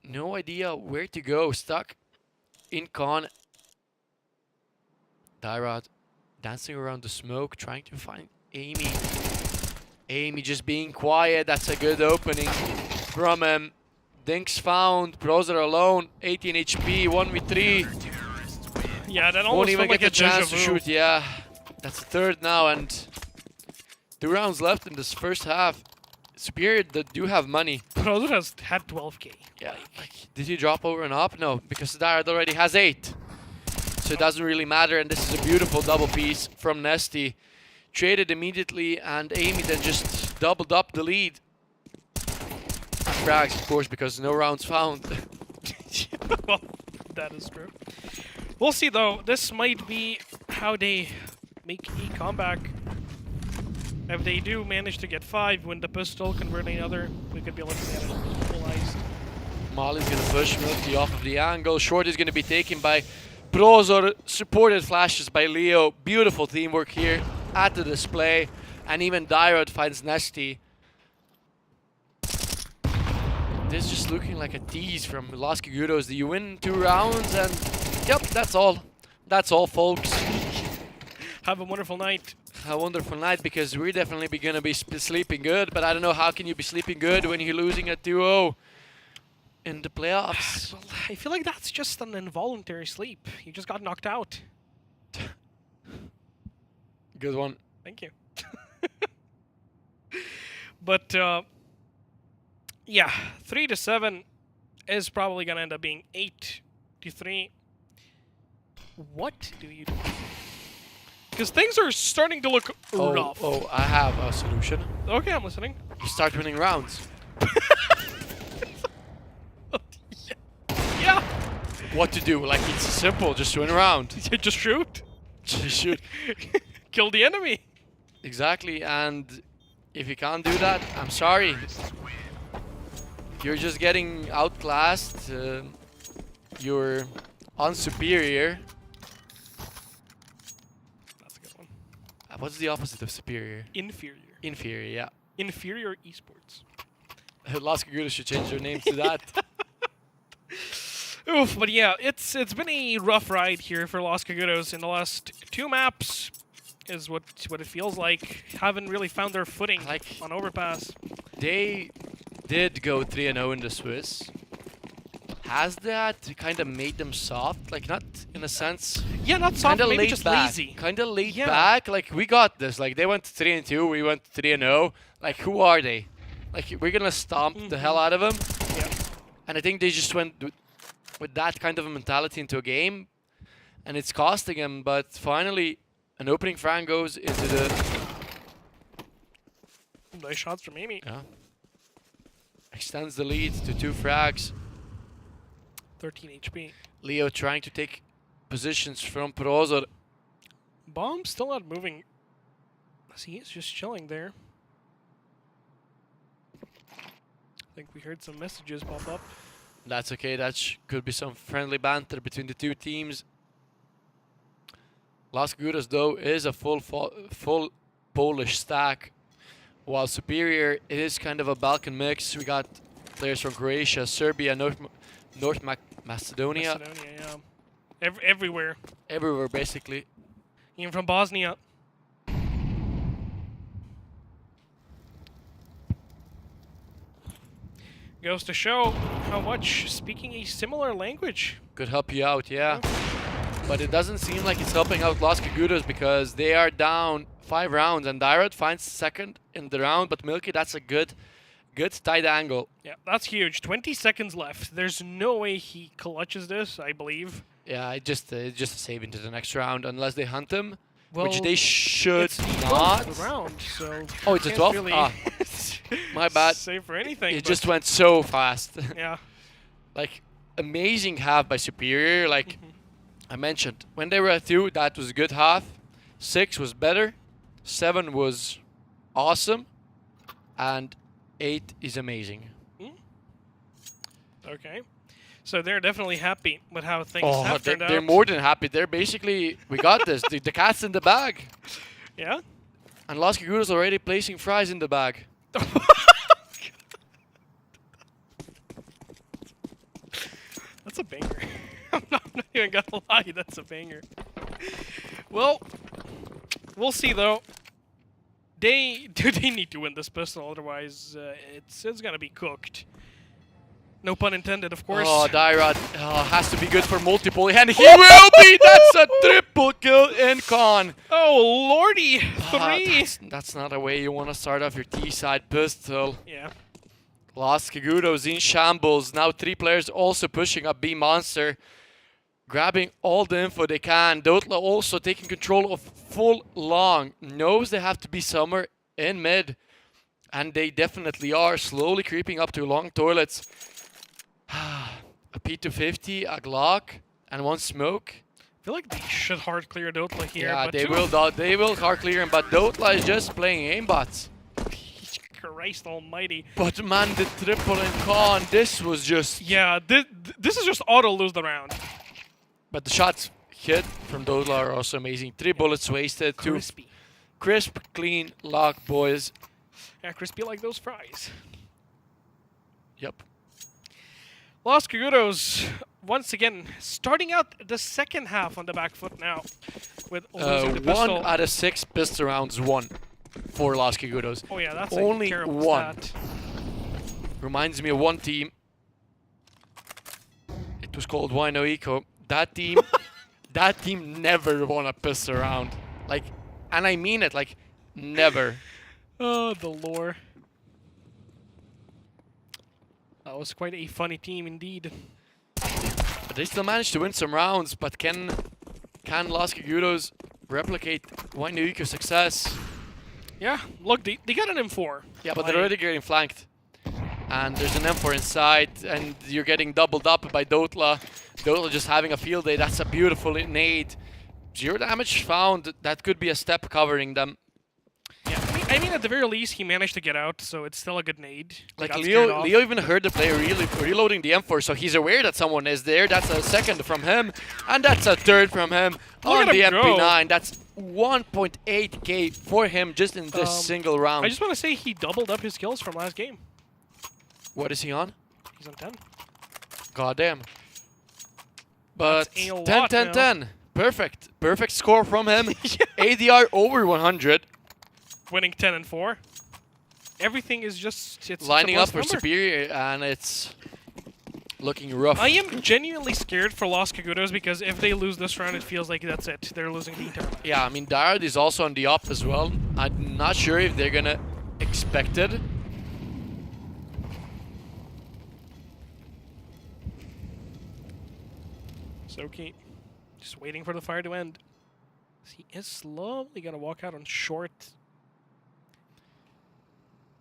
D: no idea where to go. Stuck in con. Dyrod dancing around the smoke, trying to find Amy. Amy just being quiet. That's a good opening from him. Dinks found. Browser alone. 18 HP. 1v3.
E: Yeah, that
D: Won't
E: almost
D: even
E: felt like
D: get
E: a
D: the chance to
E: deja vu.
D: shoot. Yeah, that's the third now, and 2 rounds left in this first half. Superior that do have money.
E: Browser has had 12k.
D: Yeah. Like, did he drop over and up? No, because Dyrod already has 8. So it doesn't really matter, and this is a beautiful double piece from Nesty. Traded immediately, and Amy then just doubled up the lead. Frags, of course, because no rounds found.
E: Well, that is true. We'll see, though. This might be how they make a comeback. If they do manage to get 5, win the pistol, convert another, we could be looking at it equalized.
D: Molly's gonna push Milky off of the angle. Short is gonna be taken by Brozor, supported flashes by Leo. Beautiful teamwork here at the display. And even Dyrod finds Nesty. This is just looking like a tease from Los Cagudos. You win 2 rounds and yep, that's all. That's all, folks.
E: Have a wonderful night.
D: A wonderful night, because we're definitely gonna be sleeping good, but I don't know how can you be sleeping good when you're losing at 2-0 in the playoffs.
E: Well, I feel like that's just an involuntary sleep. You just got knocked out.
D: Good one.
E: Thank you. But yeah, 3-7 is probably gonna end up being 8-3. What do you do? Because things are starting to look rough.
D: Oh, I have a solution.
E: Okay, I'm listening.
D: You start winning rounds.
E: Yeah.
D: What to do? Like, it's simple, just win a round.
E: Just shoot.
D: Just shoot.
E: Kill the enemy.
D: Exactly, and if you can't do that, I'm sorry. You're just getting outclassed. You're unsuperior.
E: That's a good one.
D: What's the opposite of superior?
E: Inferior.
D: Inferior, yeah.
E: Inferior esports.
D: Los Cagudos should change their names to that.
E: Oof, but yeah, it's been a rough ride here for Los Cagudos in the last 2 maps. Is what it feels like. Haven't really found their footing on Overpass.
D: They did go 3-0 in the Swiss. Has that kind of made them soft? Like, not in a sense.
E: Yeah, not soft,
D: Kinda
E: maybe
D: laid
E: just
D: back.
E: lazy.
D: Kind of laid
E: Yeah.
D: back. Like, we got this. Like, they went 3-2. We went 3-0. Like, who are they? Like, we're gonna stomp the hell out of them.
E: Yeah.
D: And I think they just went with that kind of a mentality into a game, and it's costing them. But finally, an opening frag goes into the.
E: Nice shots from Amy.
D: Yeah. Extends the lead to 2 frags.
E: 13 HP.
D: Leo trying to take positions from Prozor.
E: Bomb still not moving. He is just chilling there. I think we heard some messages pop up.
D: That's okay. That could be some friendly banter between the 2 teams. Las Cagudos, though, is a full Polish stack, while Superior is kind of a Balkan mix. We got players from Croatia, Serbia, North Macedonia.
E: Yeah. Everywhere.
D: Everywhere, basically.
E: Even from Bosnia. Goes to show how much speaking a similar language
D: Could help you out, yeah. But it doesn't seem like it's helping out Los Cagudos, because they are down 5 rounds, and Dyrod finds second in the round, but Milky, that's a good tight angle.
E: Yeah, that's huge. 20 seconds left. There's no way he clutches this, I believe.
D: Yeah, it's just a save into the next round, unless they hunt him.
E: Well,
D: they should
E: it's the
D: not.
E: 12th round, so
D: Oh, it's a
E: can't
D: 12th?
E: really
D: Ah, my bad.
E: say for anything.
D: It
E: but
D: just went so fast.
E: yeah.
D: Like, amazing half by Superior. Like
E: Mm-hmm.
D: I mentioned, when they were at 2, that was a good half. 6 was better. 7 was awesome. And 8 is amazing.
E: Okay. So they're definitely happy with how things
D: Oh,
E: have turned
D: they're
E: out.
D: more than happy. They're basically, we got this. The cat's in the bag.
E: Yeah.
D: And Las Kigudo's already placing fries in the bag.
E: That's a banger. I'm not even gonna lie, that's a banger. Well, we'll see though. They need to win this pistol, otherwise it's gonna be cooked. No pun intended, of course.
D: Oh, Dyrod has to be good for multiple, and he will be! That's a triple kill in con.
E: Oh lordy, 3.
D: That's not a way you want to start off your T-side pistol.
E: Yeah.
D: Las Kigudo's in shambles. Now 3 players also pushing up B Monster. Grabbing all the info they can. Dotla also taking control of full long. Knows they have to be somewhere in mid. And they definitely are. Slowly creeping up to long toilets. A P250, a Glock, and 1 smoke.
E: I feel like they should hard clear Dotla here.
D: Yeah,
E: but
D: they will hard clear him, but Dotla is just playing aimbots.
E: Christ almighty.
D: But man, the triple in con, this was just...
E: Yeah, this is just auto lose the round.
D: But the shots hit from Dotla are also amazing. 3 bullets wasted, 2
E: Crispy.
D: crisp, clean lock, boys.
E: Yeah, crispy like those fries.
D: Yep.
E: Las Kigudo's once again starting out the second half on the back foot now with losing the
D: 1
E: pistol.
D: out of 6 pistol rounds won for Las Kigudo's.
E: Oh yeah, that's
D: only
E: a terrible
D: 1.
E: stat.
D: Reminds me of one team. It was called Wino Eco. That team, that team never won a pistol round. Like, and I mean it, like, never.
E: Oh, the lore. That was quite a funny team indeed.
D: But they still managed to win some rounds. But can Las Kigudo's replicate Wino Eco's success?
E: Yeah, look, they got an M4.
D: Yeah, but they're already getting flanked. And there's an M4 inside, and you're getting doubled up by Dotla. Dotla just having a field day. That's a beautiful nade. 0 damage found. That could be a step covering them.
E: Yeah, I mean, at the very least, he managed to get out, so it's still a good nade. They
D: Like
E: got scared off.
D: Leo even heard the player reloading the M4, so he's aware that someone is there. That's a second from him, and that's a third from him on
E: at
D: the
E: him go.
D: MP9. That's 1.8k for him just in this single round.
E: I just want to say he doubled up his kills from last game.
D: What is he on?
E: He's on 10.
D: Goddamn. But
E: That's a lot
D: 10, 10,
E: now.
D: 10. Perfect. Perfect score from him. ADR over 100.
E: Winning 10 and 4. Everything is just it's
D: Lining
E: a
D: up
E: plus
D: for
E: number.
D: Superior, and it's looking rough.
E: I am genuinely scared for Las Kigudo's because if they lose this round, it feels like that's it. They're losing the entire match.
D: Yeah, I mean, Dyrod is also on the up as well. I'm not sure if they're gonna expect it.
E: Soki just waiting for the fire to end. He is slowly gonna walk out on short.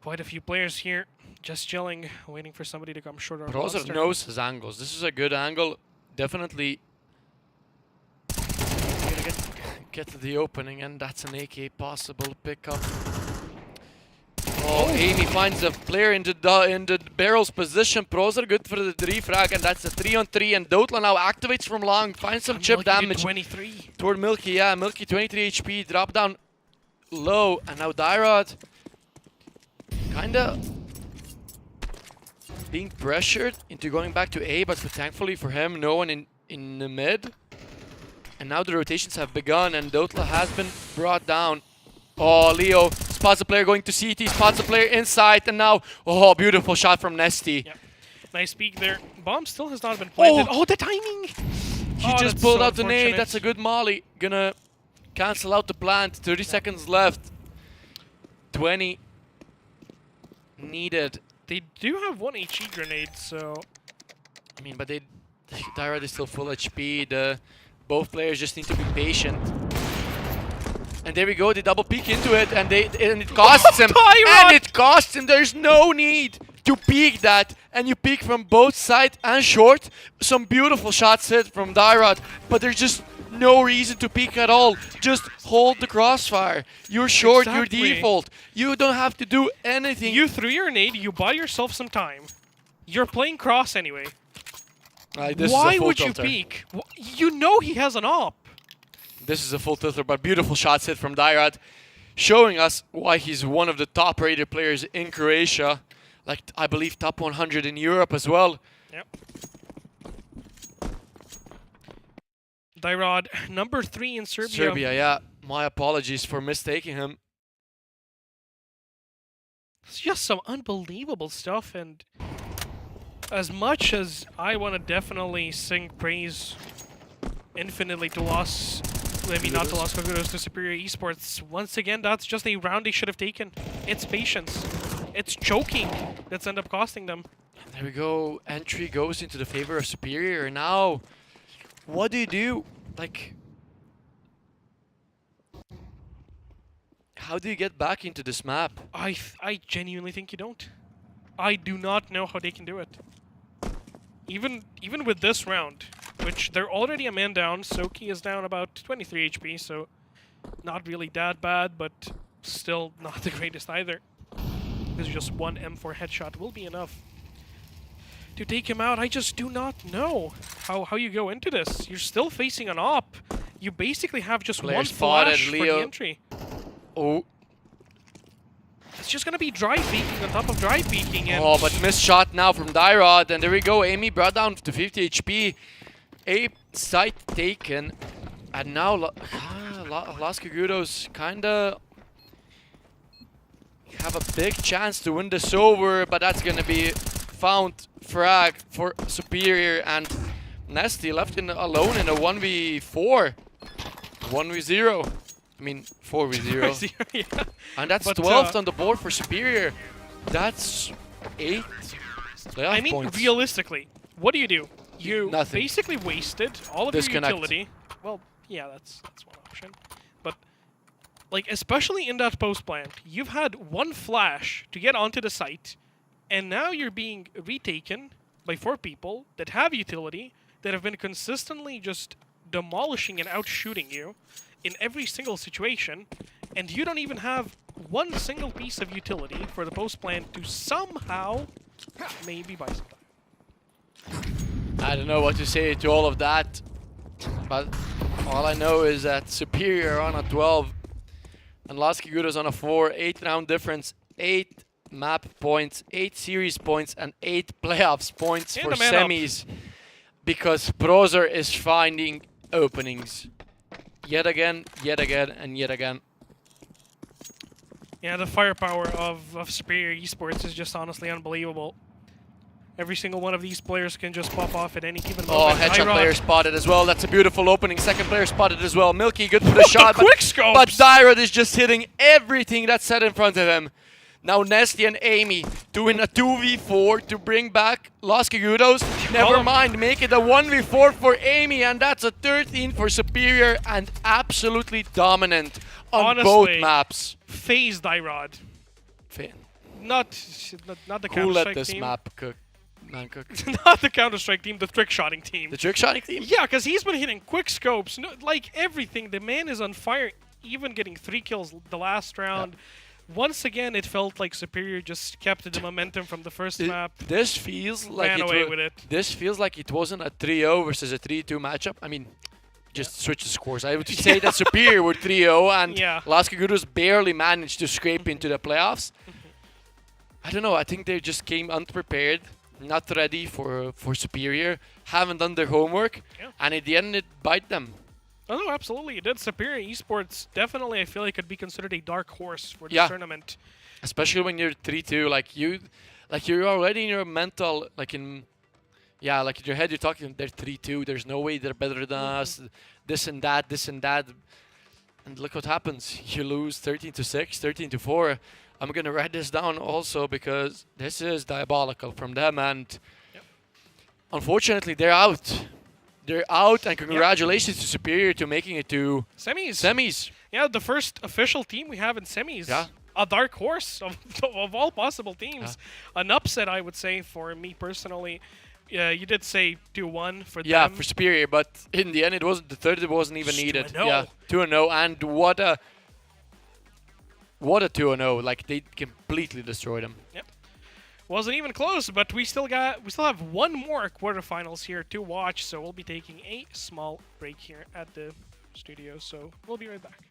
E: Quite a few players here, just chilling, waiting for somebody to come short.
D: But also knows his angles. This is a good angle. Definitely gonna get to the opening, and that's an AK possible pickup. Oh, Amy finds a player in the barrel's position. Pros are good for the refrag, and that's a 3-on-3. And Dotla now activates from long, finds some chip damage
E: 23.
D: toward Milky. Yeah, Milky 23 HP, drop down low, and now Dyrod kinda being pressured into going back to A, but thankfully for him, no one in the mid. And now the rotations have begun, and Dotla has been brought down. Oh, Leo spots a player going to CT, spots a player inside, and now, oh, beautiful shot from Nesty.
E: Yep. Nice peek there. Bomb still has not been planted. Oh, the timing!
D: He just pulled out the nade. That's a good molly. Gonna cancel out the plant. 30 seconds left. 20 needed.
E: They do have 1 HE grenade, so...
D: I mean, but Dyrod is still full HP. Both players just need to be patient. And there we go, they double peek into it, and it costs him.
E: Tyrod!
D: And it costs him. There's no need to peek that. And you peek from both side and short. Some beautiful shots hit from Tyrod, but there's just no reason to peek at all. Just hold the crossfire. You're short,
E: Exactly.
D: you're default. You don't have to do anything.
E: You threw your nade, you buy yourself some time. You're playing cross anyway.
D: This
E: Why
D: is a full
E: would you
D: tilter.
E: peek? You know he has an op.
D: This is a full tilter, but beautiful shots hit from Tyrod, showing us why he's one of the top-rated players in Croatia. Like, I believe top 100 in Europe as well.
E: Yep. Tyrod, number 3 in Serbia.
D: Serbia, yeah. My apologies for mistaking him.
E: It's just some unbelievable stuff, and as much as I want to definitely sing praise infinitely to Los, maybe not to Los Cogos, to Superior Esports, once again, that's just a round they should have taken. It's patience. It's choking that's ended up costing them.
D: There we go. Entry goes into the favor of Superior. Now, what do? Like, how do you get back into this map?
E: I genuinely think you don't. I do not know how they can do it. Even with this round, which they're already a man down, Soki is down about 23 HP, so not really that bad, but still not the greatest either. Because just one M4 headshot will be enough to take him out. I just do not know how you go into this. You're still facing an op. You basically have just
D: Player
E: one
D: spotted,
E: flash for
D: Leo.
E: the entry.
D: Oh,
E: It's just gonna be dry peeking on top of dry peeking. And
D: oh, but missed shot now from Tyrod, and there we go. Amy brought down to 50 HP. A site taken, and now Las Cagudos kinda have a big chance to win this over, but that's gonna be found frag for Superior, and Nesty left alone in a 1v4. 1v0. I mean, 4v0.
E: yeah.
D: And that's
E: But,
D: 12th on the board for Superior. That's 8 playoff
E: I mean,
D: points.
E: realistically, what do? You
D: Nothing.
E: basically wasted all of
D: Disconnect.
E: your utility. Well, yeah, that's one option. But like, especially in that post plant, you've had one flash to get onto the site, and now you're being retaken by 4 people that have utility, that have been consistently just demolishing and outshooting you in every single situation, and you don't even have one single piece of utility for the post plant to somehow maybe buy some time.
D: I don't know what to say to all of that, but all I know is that Superior on a 12 and Las Cagudos on a 4, 8 round difference, 8 map points, 8 series points, and 8 playoffs points
E: And
D: for
E: a man up.
D: semis, because Browser is finding openings yet again, and yet again.
E: Yeah, the firepower of Superior Esports is just honestly unbelievable. Every single one of these players can just pop off at any given
D: Oh,
E: moment.
D: headshot
E: Tyrod-
D: player spotted as well. That's a beautiful opening. Second player spotted as well. Milky, good for the shot.
E: The quick scopes!
D: But Tyrod is just hitting everything that's set in front of him. Now Nesty and Amy doing a 2v4 to bring back Los Cagudos. Never mind, make it a 1v4 for Amy, and that's a 13 for Superior, and absolutely dominant on
E: Honestly,
D: both maps.
E: Phased Tyrod. Not the
D: Who let
E: Counter-Strike
D: this
E: team.
D: map cook? Man cook.
E: Not the Counter-Strike team, the trick-shotting team.
D: The trick shotting team?
E: Yeah, because he's been hitting quick scopes, like everything. The man is on fire, even getting 3 kills the last round. Once again, it felt like Superior just kept the momentum from the first map.
D: This feels like
E: Ran away with it.
D: This feels like it wasn't a 3-0 versus a 3-2 matchup. I mean, just switch the scores. I would say that Superior were 3-0 and
E: Yeah.
D: Las Cagudos barely managed to scrape into the playoffs. I don't know. I think they just came unprepared, not ready for Superior, haven't done their homework,
E: Yeah.
D: and at the end it bite them.
E: Oh, no, absolutely. It did. Superior Esports definitely, I feel like, could be considered a dark horse for this
D: Yeah.
E: tournament.
D: Especially when you're 3-2, like you're already in your mental, like in your head, you're talking, they're 3-2, there's no way they're better than us, this and that, and look what happens. You lose 13-6, 13-4. I'm gonna write this down also because this is diabolical from them, and unfortunately they're out. They're out, and congratulations to Superior to making it to
E: Semis.
D: semis.
E: Yeah, the first official team we have in semis.
D: Yeah.
E: A dark horse of all possible teams. An upset, I would say, for me personally. Yeah, you did say 2-1 for
D: Yeah,
E: them.
D: for Superior, but in the end, it wasn't. The third it wasn't even
E: Just
D: needed.
E: 2-0.
D: Yeah, 2-0, and what a 2-0! Like they completely destroyed them.
E: Yep. Wasn't even close, but we still have one more quarterfinals here to watch, so we'll be taking a small break here at the studio. So we'll be right back.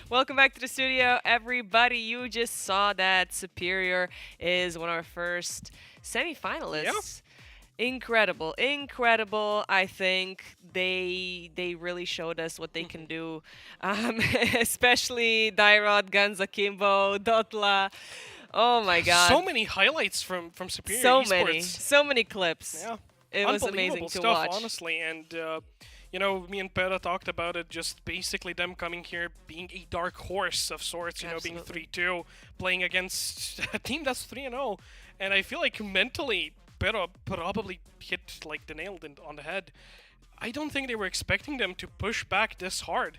C: Welcome back to the studio, everybody. You just saw that Superior is one of our first semi-finalists. Incredible, incredible. I think they really showed us what they can do, especially Dairod, Ganza, Kimbo, Dotla. Oh my God!
E: So many highlights from Superior Esports.
C: So many clips.
E: Yeah,
C: It was
E: unbelievable
C: amazing to
E: stuff,
C: watch.
E: honestly. And you know, me and Pera talked about it. Just basically them coming here, being a dark horse of sorts. You know, being
C: Absolutely.
E: 3-2, playing against a team that's 3-0, and I feel like mentally, Pera probably hit like the nail on the head. I don't think they were expecting them to push back this hard,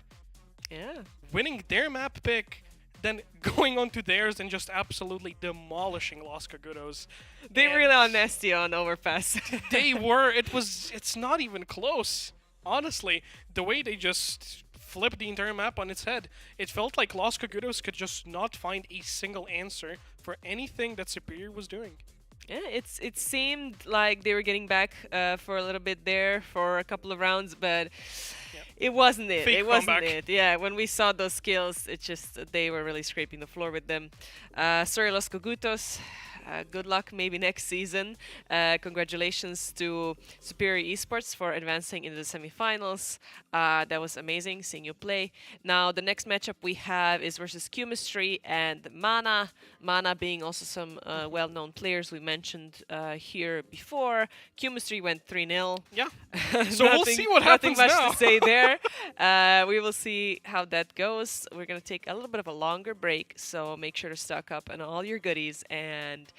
C: Yeah.
E: winning their map pick. Then going on to theirs and just absolutely demolishing Los Cagudos.
C: They
E: And
C: really are nasty on overpass.
E: they were. It's not even close. Honestly, the way they just flipped the entire map on its head, it felt like Los Cagudos could just not find a single answer for anything that Superior was doing.
C: Yeah, it seemed like they were getting back for a little bit there for a couple of rounds, but it wasn't it.
E: Fake
C: It wasn't
E: comeback.
C: it. Yeah, when we saw those skills, it just they were really scraping the floor with them. Sorry, Los Cogutos. Good luck maybe next season. Congratulations to Superior Esports for advancing into the semifinals. That was amazing seeing you play. Now the next matchup we have is versus Chemistry and Mana. Mana being also some well-known players we mentioned here before. Chemistry went 3-0.
E: Yeah. So we'll see what happens
C: Nothing much
E: now.
C: to say there. We will see how that goes. We're going to take a little bit of a longer break, so make sure to stock up on all your goodies and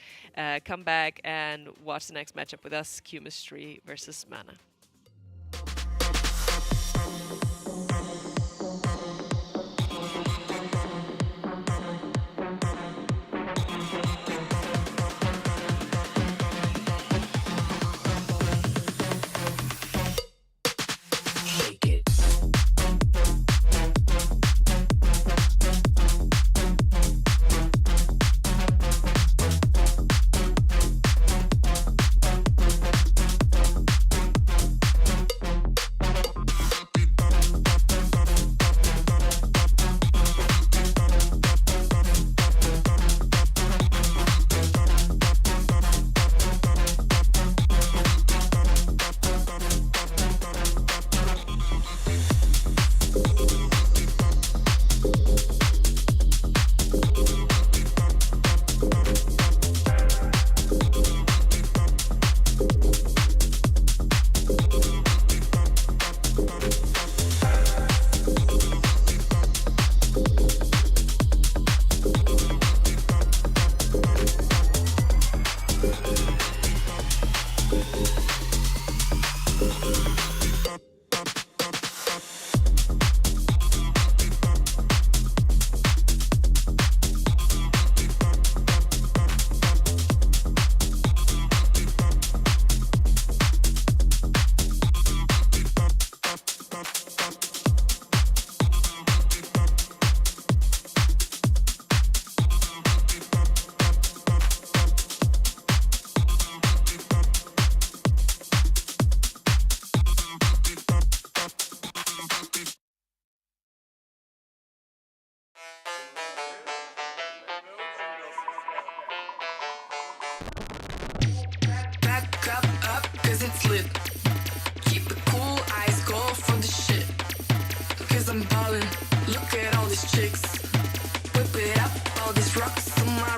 C: come back and watch the next matchup with us, Chemistry versus Mana.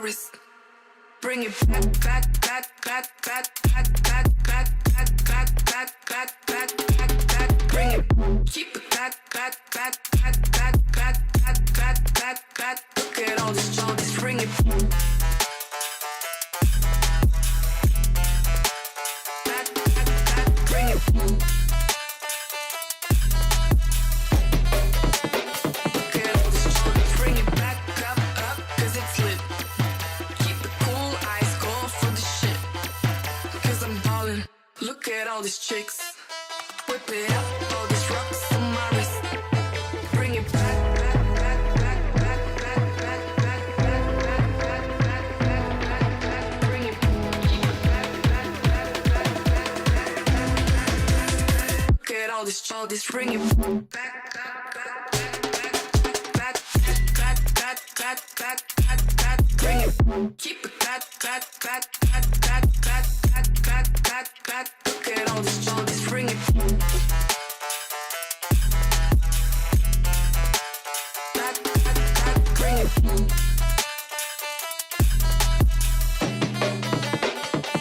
F: wrist. Bring it back, back, back, back, back, back, back, back, back, back, back, back, back, back, back. Bring it. Keep it back, back, back, back, back, back, back, back, back, back. Look at all this charges. Bring it. Back, back, back. Bring it. Look at all this charges. Bring it back up, up, 'cause it's lit. Keep it cool, eyes cold for the shit. 'Cause I'm ballin'. Look at all these chicks. Whip it up, all these rocks on my wrist. Bring it back, back, back, back, back, back, back, back, back, back, back, back, back, back, back. Bring it. Keep it back, back, back, back, back, back, back, back. Look at all this childish. Bring it back, back, back, back, back, back, back, back, back, back, back, back. Bring it. Keep it back, back, back, back, back, back, back, back, back, back. Look at all this childish. Bring it. Back, back, back. Bring it.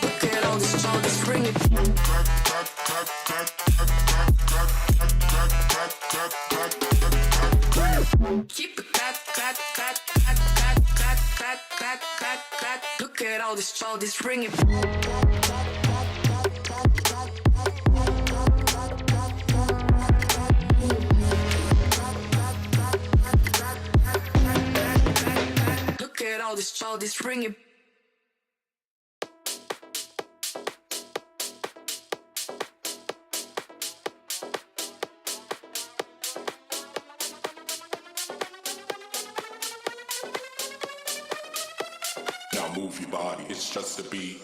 F: Look at all this childish. Bring it. Keep it back, back, back, back, back, back, back, back, back, back. Look at all this childish. Bring it. Look at all this childish. Bring it.
B: Now move your body, it's just a beat.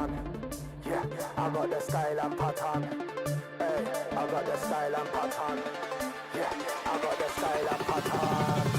A: pattern. Yeah, I got the style and pattern. Hey, I got the style and pattern. Yeah, I got the style and pattern.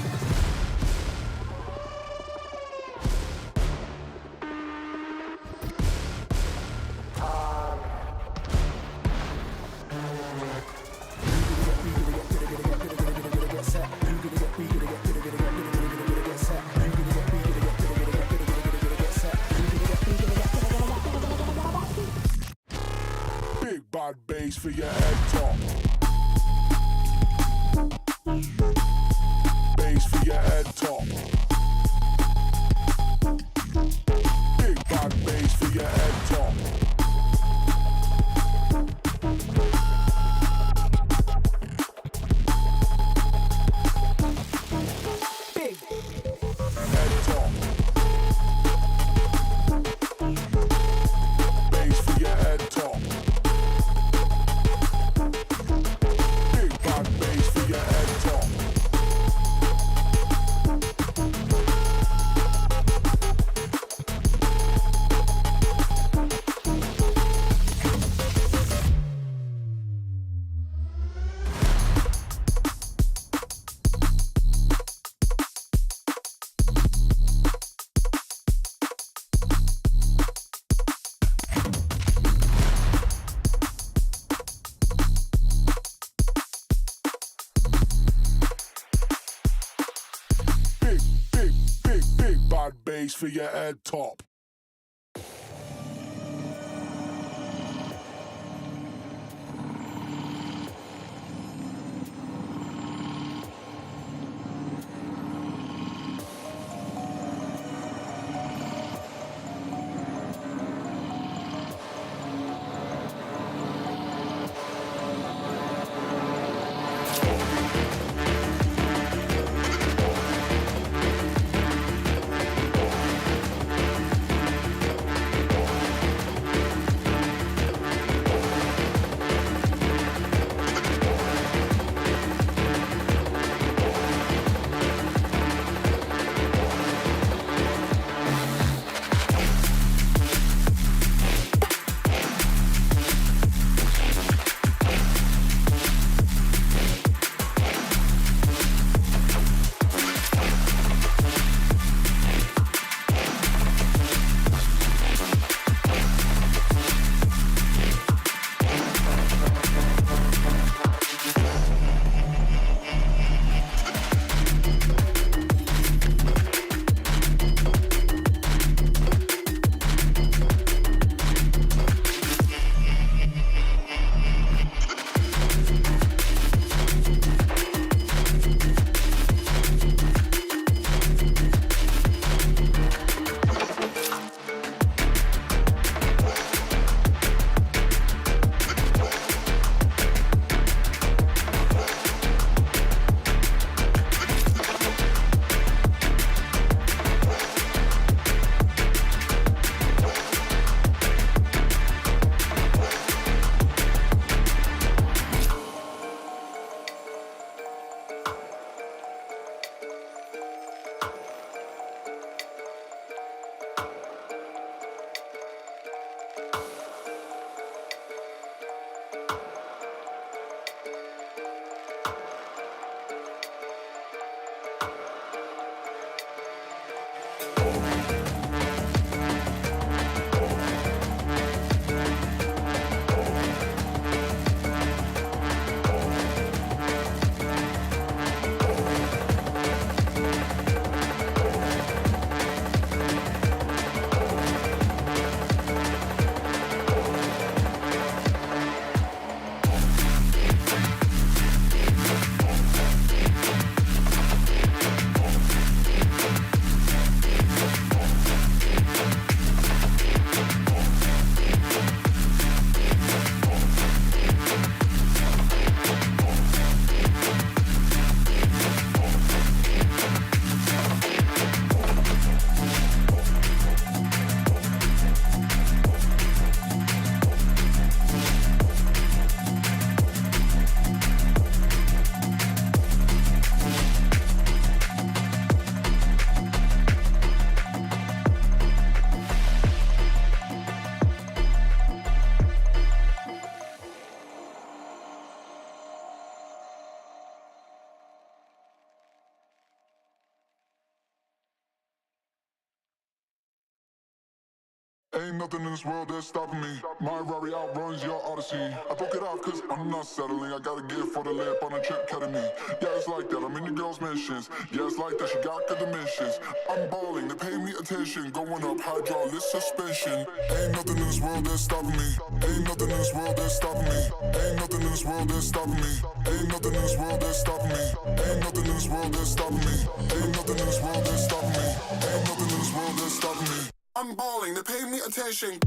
B: Big bad bass for your head top. Bass for your head top. Big bad bass for your head top.
A: Big
B: Head top. Bass for your head top. Big bad bass for your head top. Big bad bass for your head top. Ain't nothing in this world that's stopping me. My Rari outruns your Odyssey. I broke it off cause I'm not settling. I gotta give for the lamp on a trip ketamine. Yeah, it's like that, I'm in the girls' mentions. Yeah, it's like that, she got good dimensions. I'm balling, they pay me attention. Going up, hydraulic suspension. Ain't nothing in this world that's stopping me. Ain't nothing in this world that's stopping me. Ain't nothing in this world that's stopping me. Ain't nothing in this world that's stopping me. Ain't nothing in this world that's stopping me. Ain't nothing in this world that's stopping me. Ain't nothing in this world that's stopping me. I'm balling, they pay me attention.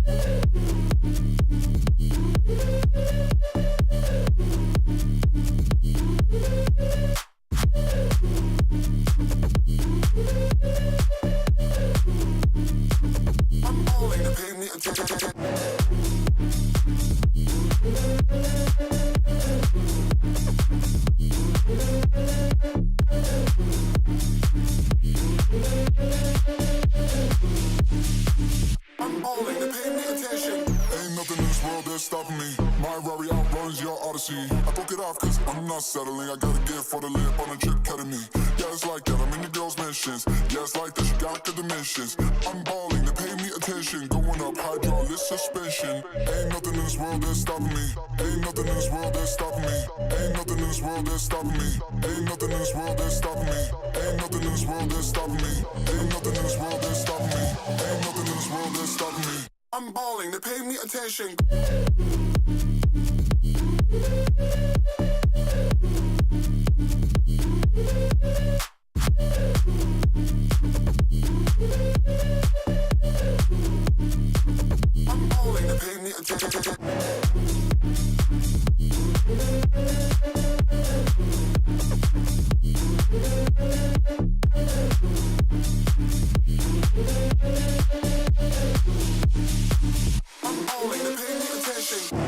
B: I'm balling, they pay me attention. I'm balling, they pay me attention. Ain't nothing in this world that's stopping me. My Rari outruns your Odyssey. I broke it off cause I'm not settling. I gotta give for the lamp on a trip ketamine. Yeah, it's like that, I'm in the girls' mentions. Yeah, it's like that, she got good dimensions. I'm balling, they pay me attention. Going up, hydraulic suspension. Ain't nothing in this world that's stopping me. Ain't nothing in this world that's stopping me. Ain't nothing in this world that's stopping me. Ain't nothing in this world that's stopping me. Ain't nothing in this world that's stopping me. Ain't nothing in this world that's stopping me. Ain't nothing in this world that's stopping me. I'm balling, they pay me attention. I'm balling, they pay me attention. I'm balling, they pay me attention.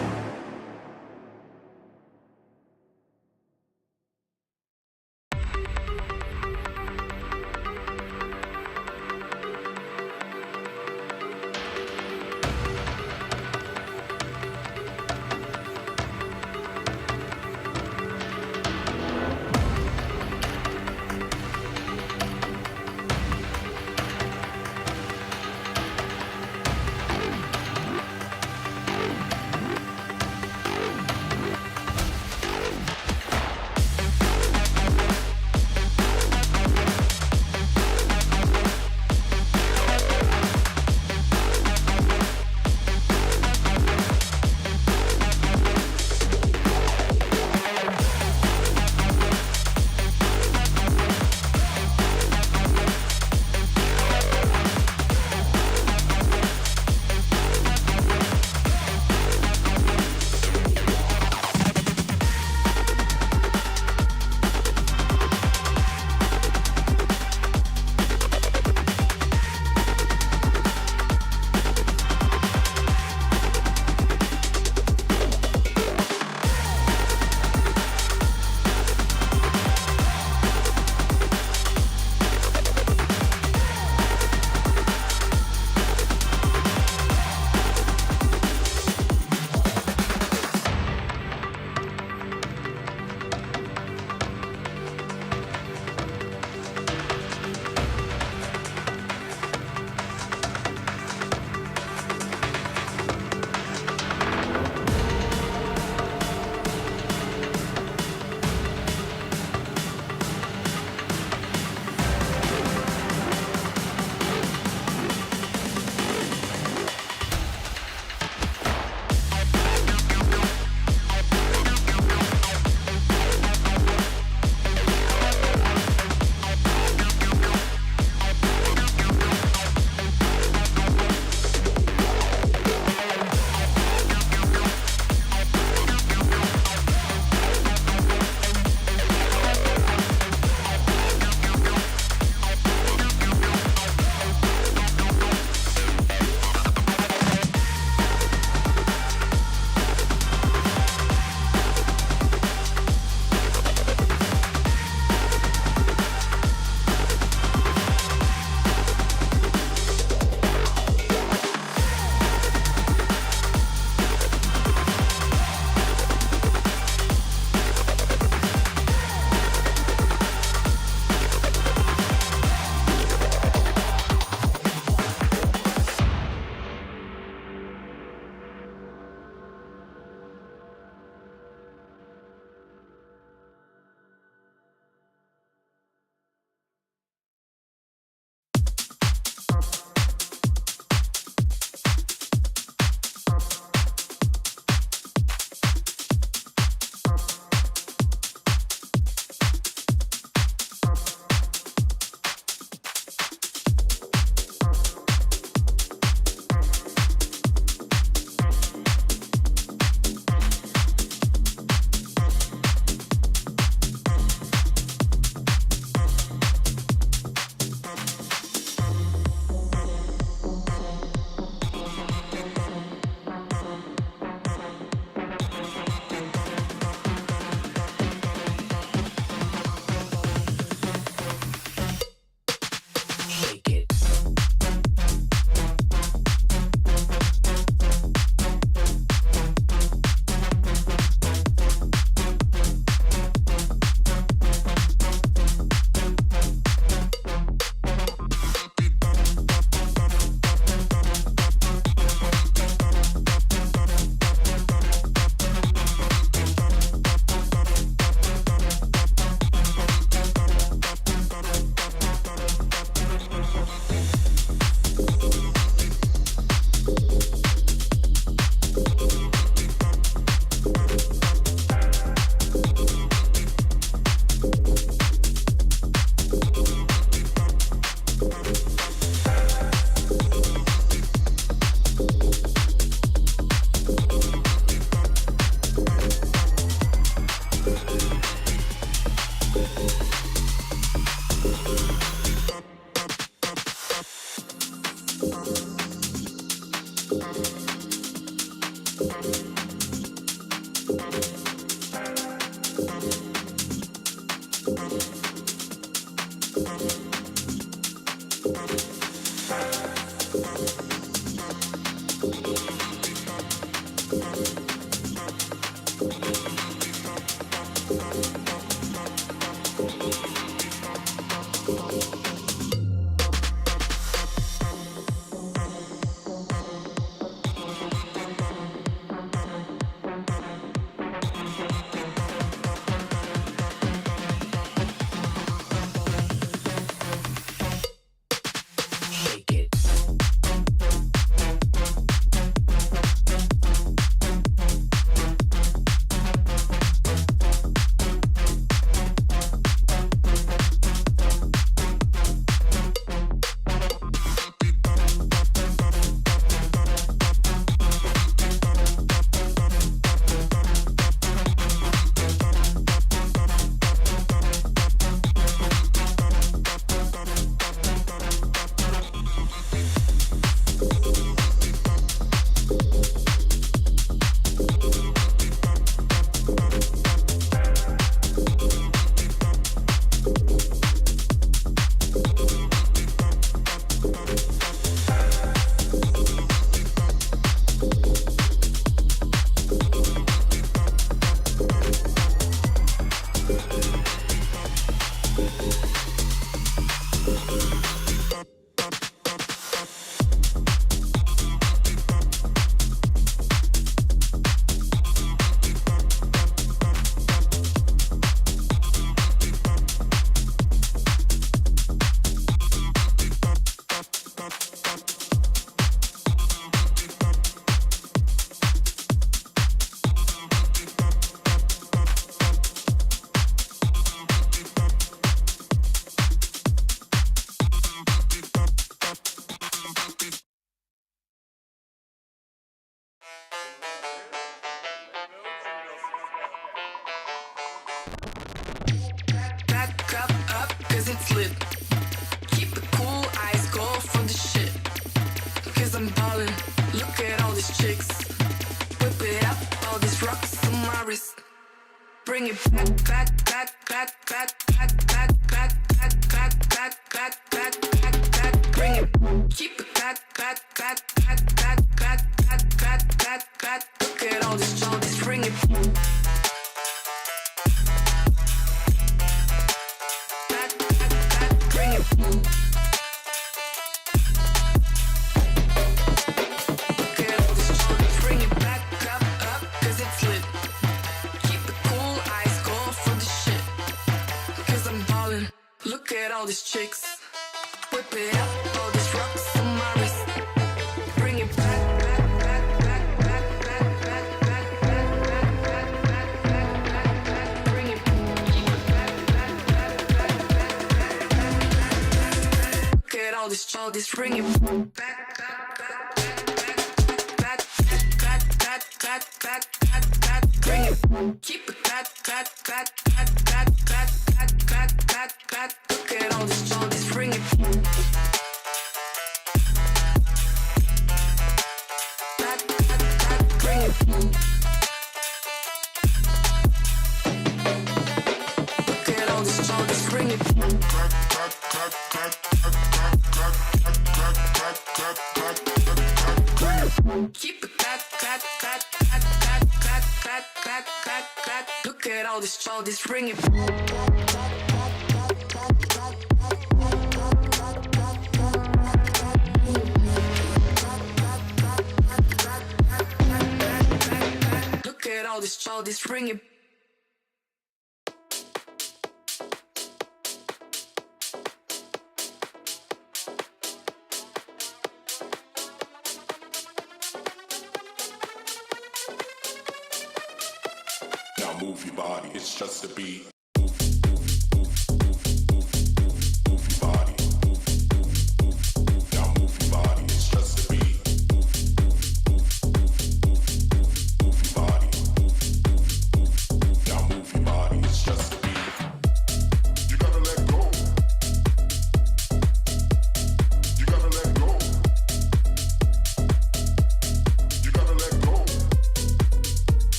F: wrist. Bring it back, back, back, back, back, back, back, back, back, back, back, back, back, back, back. Bring it. Keep it back, back, back, back, back, back, back, back, back, back. Look at all this charges. Bring it. Back, back, back. Bring it. Look at all this charges. Bring it back up, up, 'cause it's lit. Keep the cool eyes cold for the shit. 'Cause I'm ballin'. Look at all these chicks. Whip it up, all these rocks on my wrist. Bring it back, back, back, back, back, back, back, back, back, back, back, back, back, back, back. Bring it. Keep it back, back, back, back, back, back, back, back, back. Look at all this, bring it back, back, back, back, back, back, back, back, back, back, back, back. Bring it. Keep it back, back, back, back, back, back, back, back, back, back. Look at all this, bring it. Back, back, back, bring it. Look at all this, bring it. Keep it back, back, back, back, back, back, back, back, back, back. Look at all this, bring it. Look at all this, bring it.
B: Now move your body, it's just a beat.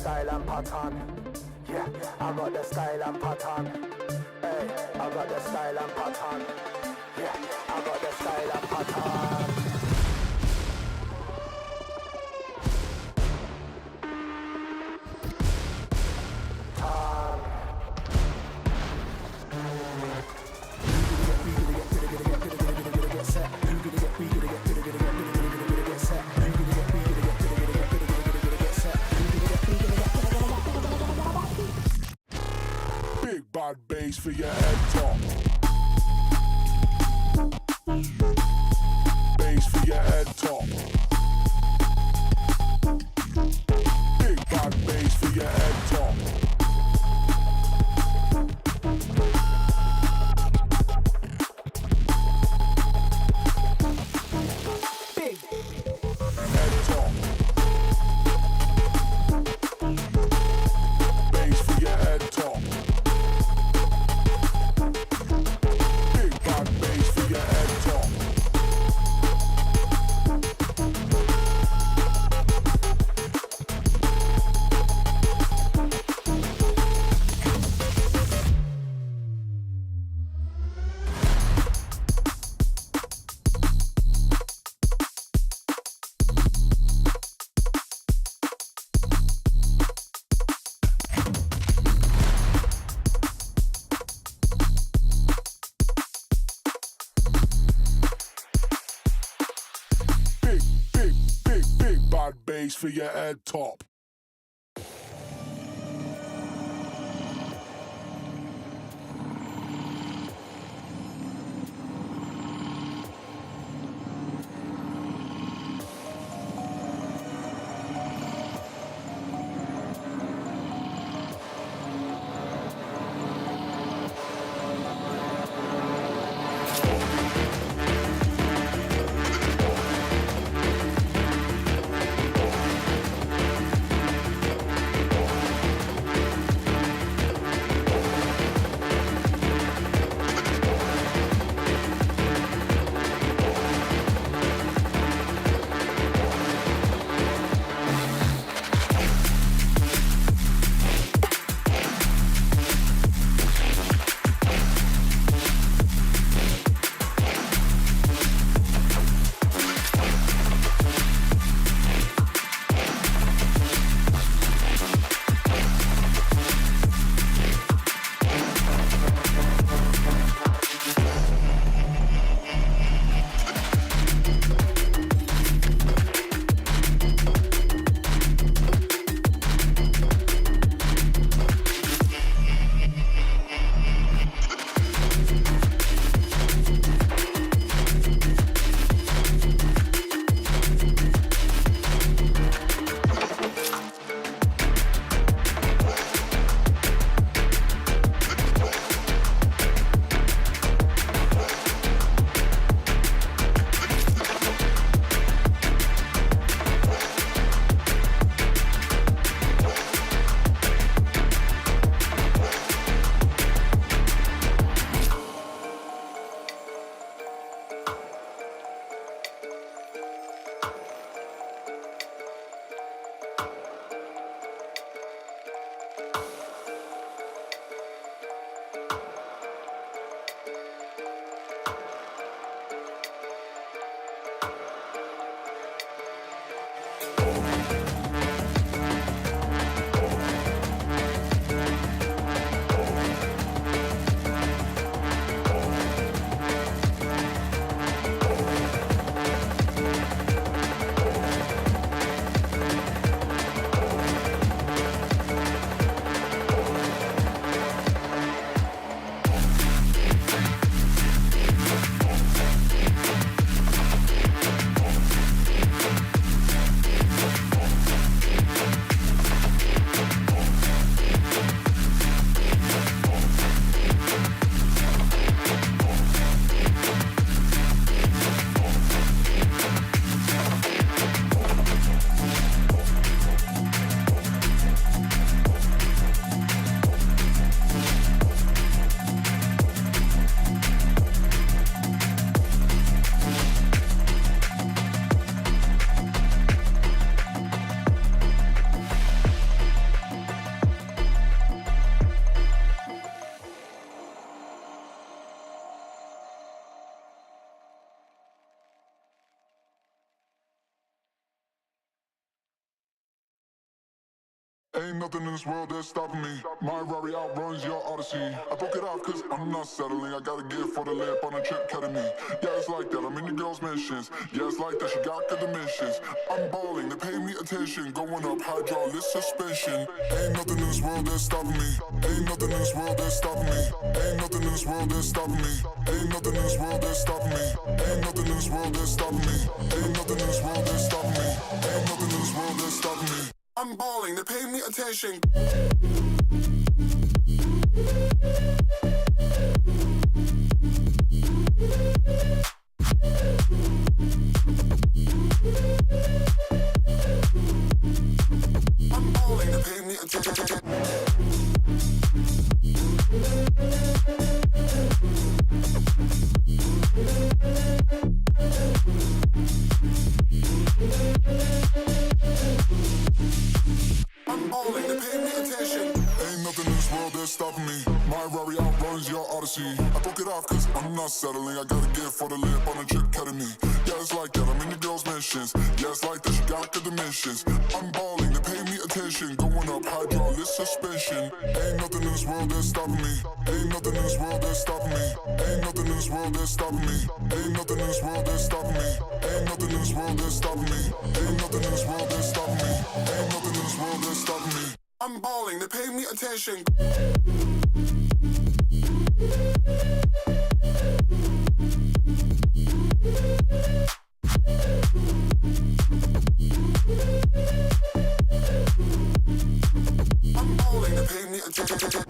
A: style and pattern. Yeah, I got the style and pattern. Hey, I got the style and pattern. Yeah, I got the style and pattern.
B: Big bad bass for your head top. Bass for your head top. Big bad bass for your head top.
A: Big
B: Head top. Bass for your head top. Big bad bass for your head top. Big bad bass for your head top. Ain't nothing in this world that's stopping me. My Rari outruns your Odyssey. I broke it off cause I'm not settling. I gotta give for the lip on a trip ketamine. Yeah, it's like that, I'm in the girls' mentions. Yeah, it's like that, she got good dimensions. I'm balling, they pay me attention. Going up, hydraulic suspension. Ain't nothing in this world that's stopping me. Ain't nothing in this world that's stopping me. Ain't nothing in this world that's stopping me. Ain't nothing in this world that's stopping me. Ain't nothing in this world that's stopping me. Ain't nothing in this world that's stopping me. Ain't nothing in this world that's stopping me. I'm balling, they pay me attention. I'm balling, they pay me attention. I'm balling, they pay me attention. Ain't nothing in this world that's stopping me. My Rari outruns your Odyssey. I broke it off cause I'm not settling. I gotta give for the lip on a trip ketamine. Yeah, it's like that, I'm in the girls' mentions. Yeah, it's like that, she got the dimensions. I'm balling, they pay me attention. Going up, hydraulic suspension. Ain't nothing in this world that's stopping me. Ain't nothing in this world that's stopping me. Ain't nothing in this world that's stopping me. Ain't nothing in this world that's stopping me. Ain't nothing in this world that's stopping me. Ain't nothing in this world that's stopping me. Ain't nothing in this world that's stopping me. I'm balling, they pay me attention. I'm balling, they pay me attention.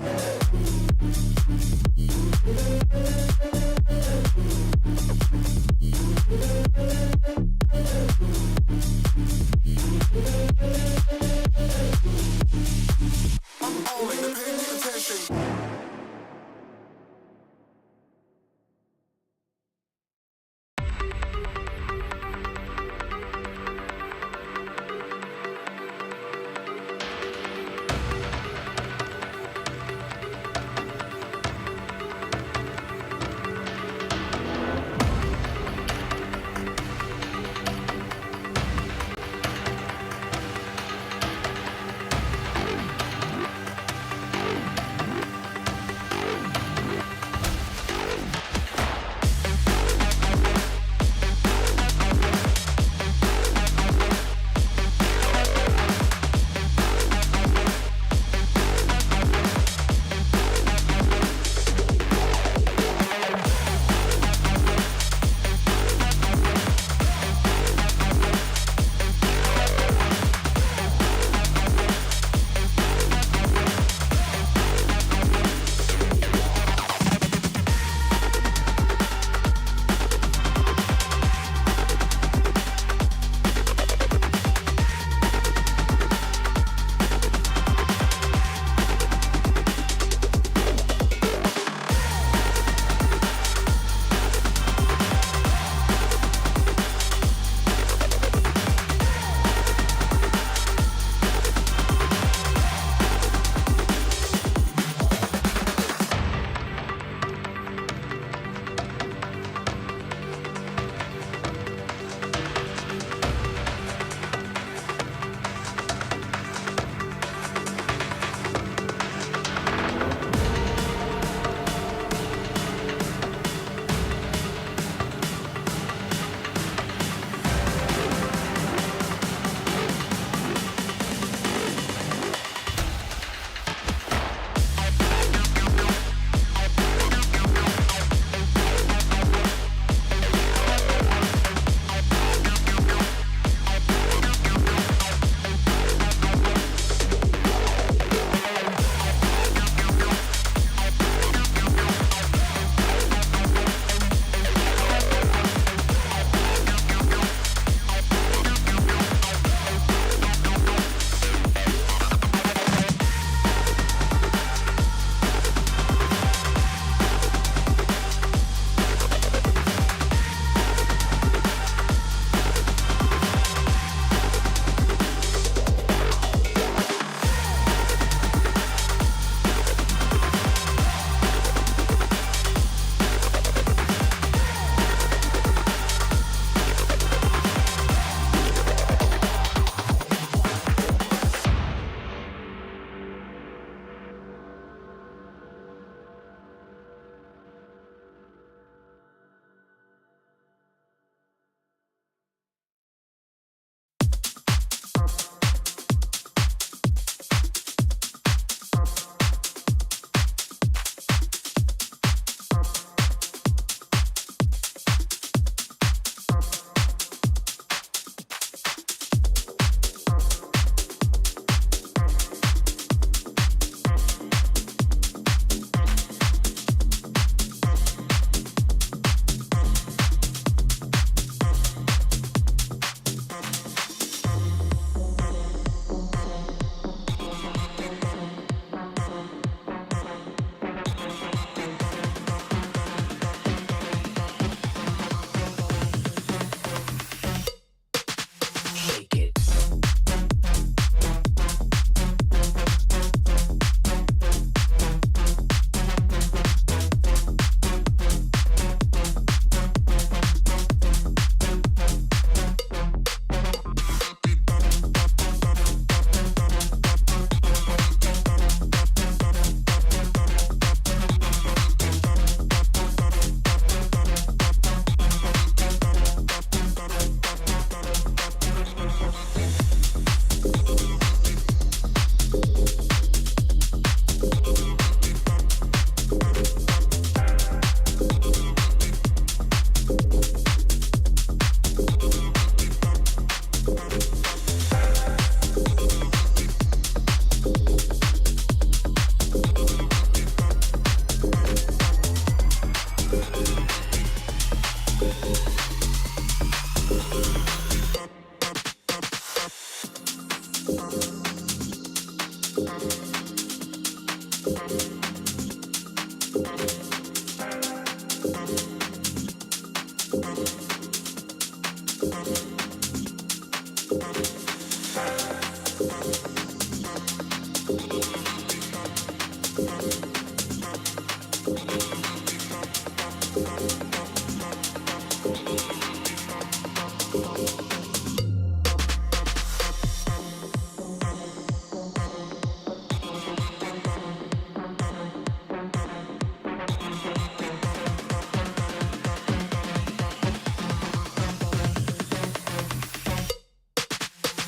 B: I'm balling, they pay me attention.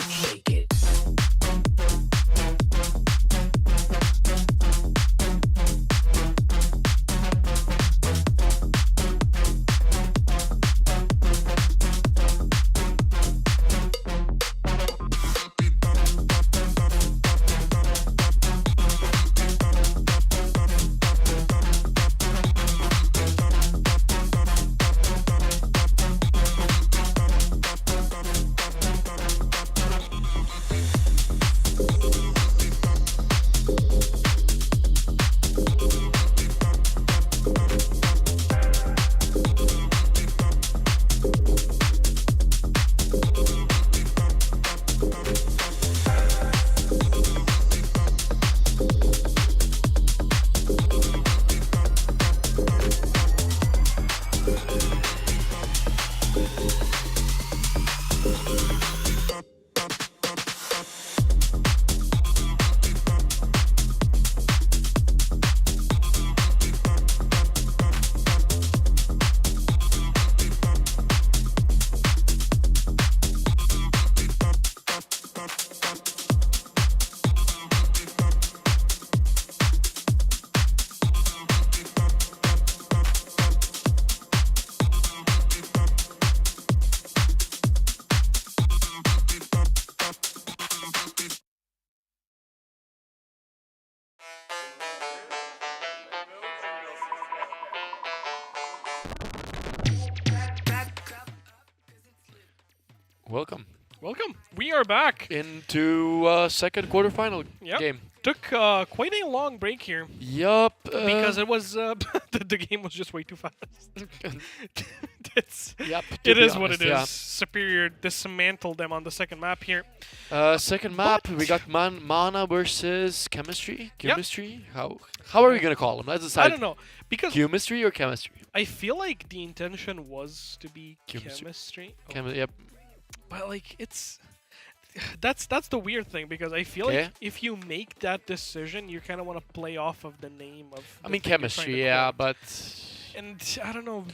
F: Shake it.
D: Welcome
E: Welcome. We are back.
D: into second quarterfinal
E: Yep.
D: game.
E: Took quite a long break here
D: Yup.
E: because it was the game was just way too fast.
D: Yep, to
E: It
D: be
E: is what
D: honest,
E: it is.
D: yeah.
E: Superior dismantled them on the second map here.
D: Second map,
E: But-
D: we got mana versus chemistry. Chemistry? How are we gonna call them? Let's decide.
E: I don't know because
D: Chemistry or chemistry?
E: I feel like the intention was to be
D: Chemistry.
E: chemistry.
D: Yep.
E: But like it's that's the weird thing because I feel
D: Yeah.
E: like if you make that decision, you kind of want to play off of the name of.
D: I
E: the
D: mean
E: thing you're trying
D: chemistry,
E: to
D: yeah,
E: quote.
D: but
E: And I don't know.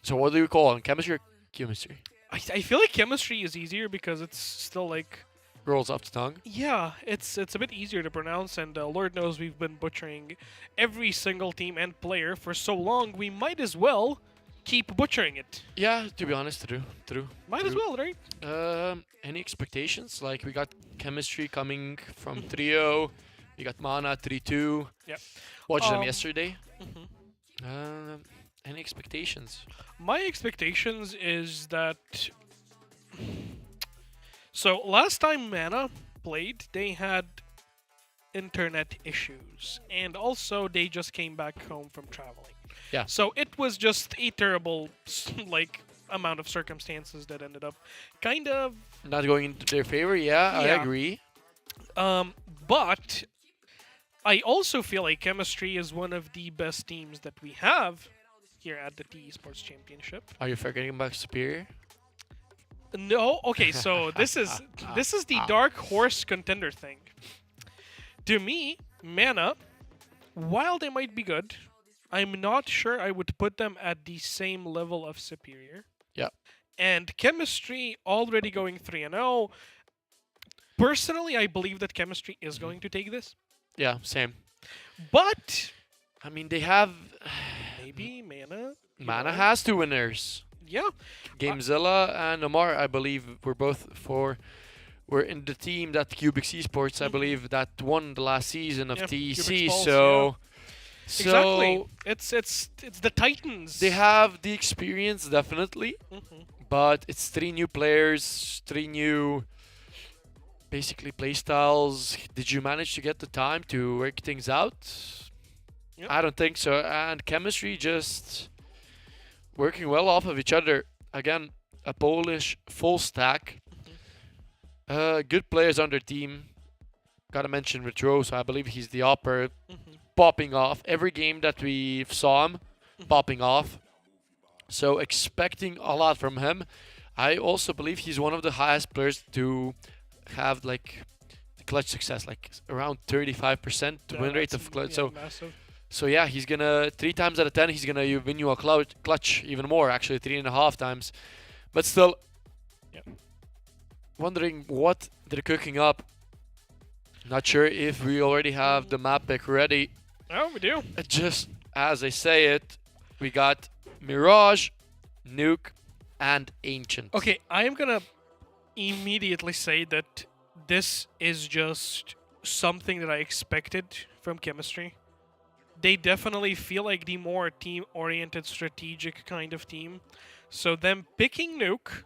D: so what do you call them? Chemistry or chemistry?
E: I feel like chemistry is easier because it's still like
D: Rolls off the tongue.
E: yeah, it's a bit easier to pronounce, and Lord knows we've been butchering every single team and player for so long. We might as well keep butchering it.
D: Yeah, to be honest, true.
E: Might as well, right?
D: Any expectations? Like we got chemistry coming from trio. We got mana 3-2.
E: Yep.
D: Watched them
E: Um,
D: yesterday.
E: mhm.
D: Any expectations?
E: My expectations is that. So last time Mana played, they had internet issues, and also they just came back home from traveling.
D: Yeah.
E: So it was just a terrible, like, amount of circumstances that ended up kind of.
D: Not going into their favor. Yeah, I
E: Yeah.
D: agree.
E: But I also feel like Chemistry is one of the best teams that we have here at the T-esports Championship.
D: Are you forgetting about Superior?
E: No, okay, so this is the dark horse contender thing. To me, Mana, while they might be good, I'm not sure I would put them at the same level of Superior.
D: Yeah.
E: And Chemistry already going 3-0. Personally, I believe that Chemistry is going to take this.
D: Yeah, same.
E: But
D: I mean, they have
E: maybe Mana. you
D: Mana
E: know?
D: has two winners.
E: Yeah.
D: Gamezilla and Omar, I believe, were in the team that Cubics Esports, I believe, that won the last season of
E: Yeah,
D: TEC.
E: Cubics Pulse,
D: So
E: Exactly. It's the Titans.
D: they have the experience, definitely,
E: Mhm.
D: but it's three new players, three new basically playstyles. Did you manage to get the time to work things out?
E: Yep.
D: I don't think so. And chemistry just working well off of each other. Again, a Polish full stack. Good players on their team. Gotta mention Retro, so I believe he's the upper, popping off every game that we saw him, popping off. So expecting a lot from him. I also believe he's one of the highest players to have like the clutch success, like around 35% win rate of clutch. So
E: massive.
D: so yeah, he's gonna 3 times out of 10 he's gonna win you a clutch, even more actually 3.5 times. But still,
E: Yep.
D: wondering what they're cooking up. Not sure if we already have the map pick ready.
E: Oh, we do.
D: Just as I say it, we got Mirage, Nuke, and Ancient.
E: Okay, I am gonna immediately say that this is just something that I expected from Chemistry. They definitely feel like the more team-oriented, strategic kind of team. So them picking Nuke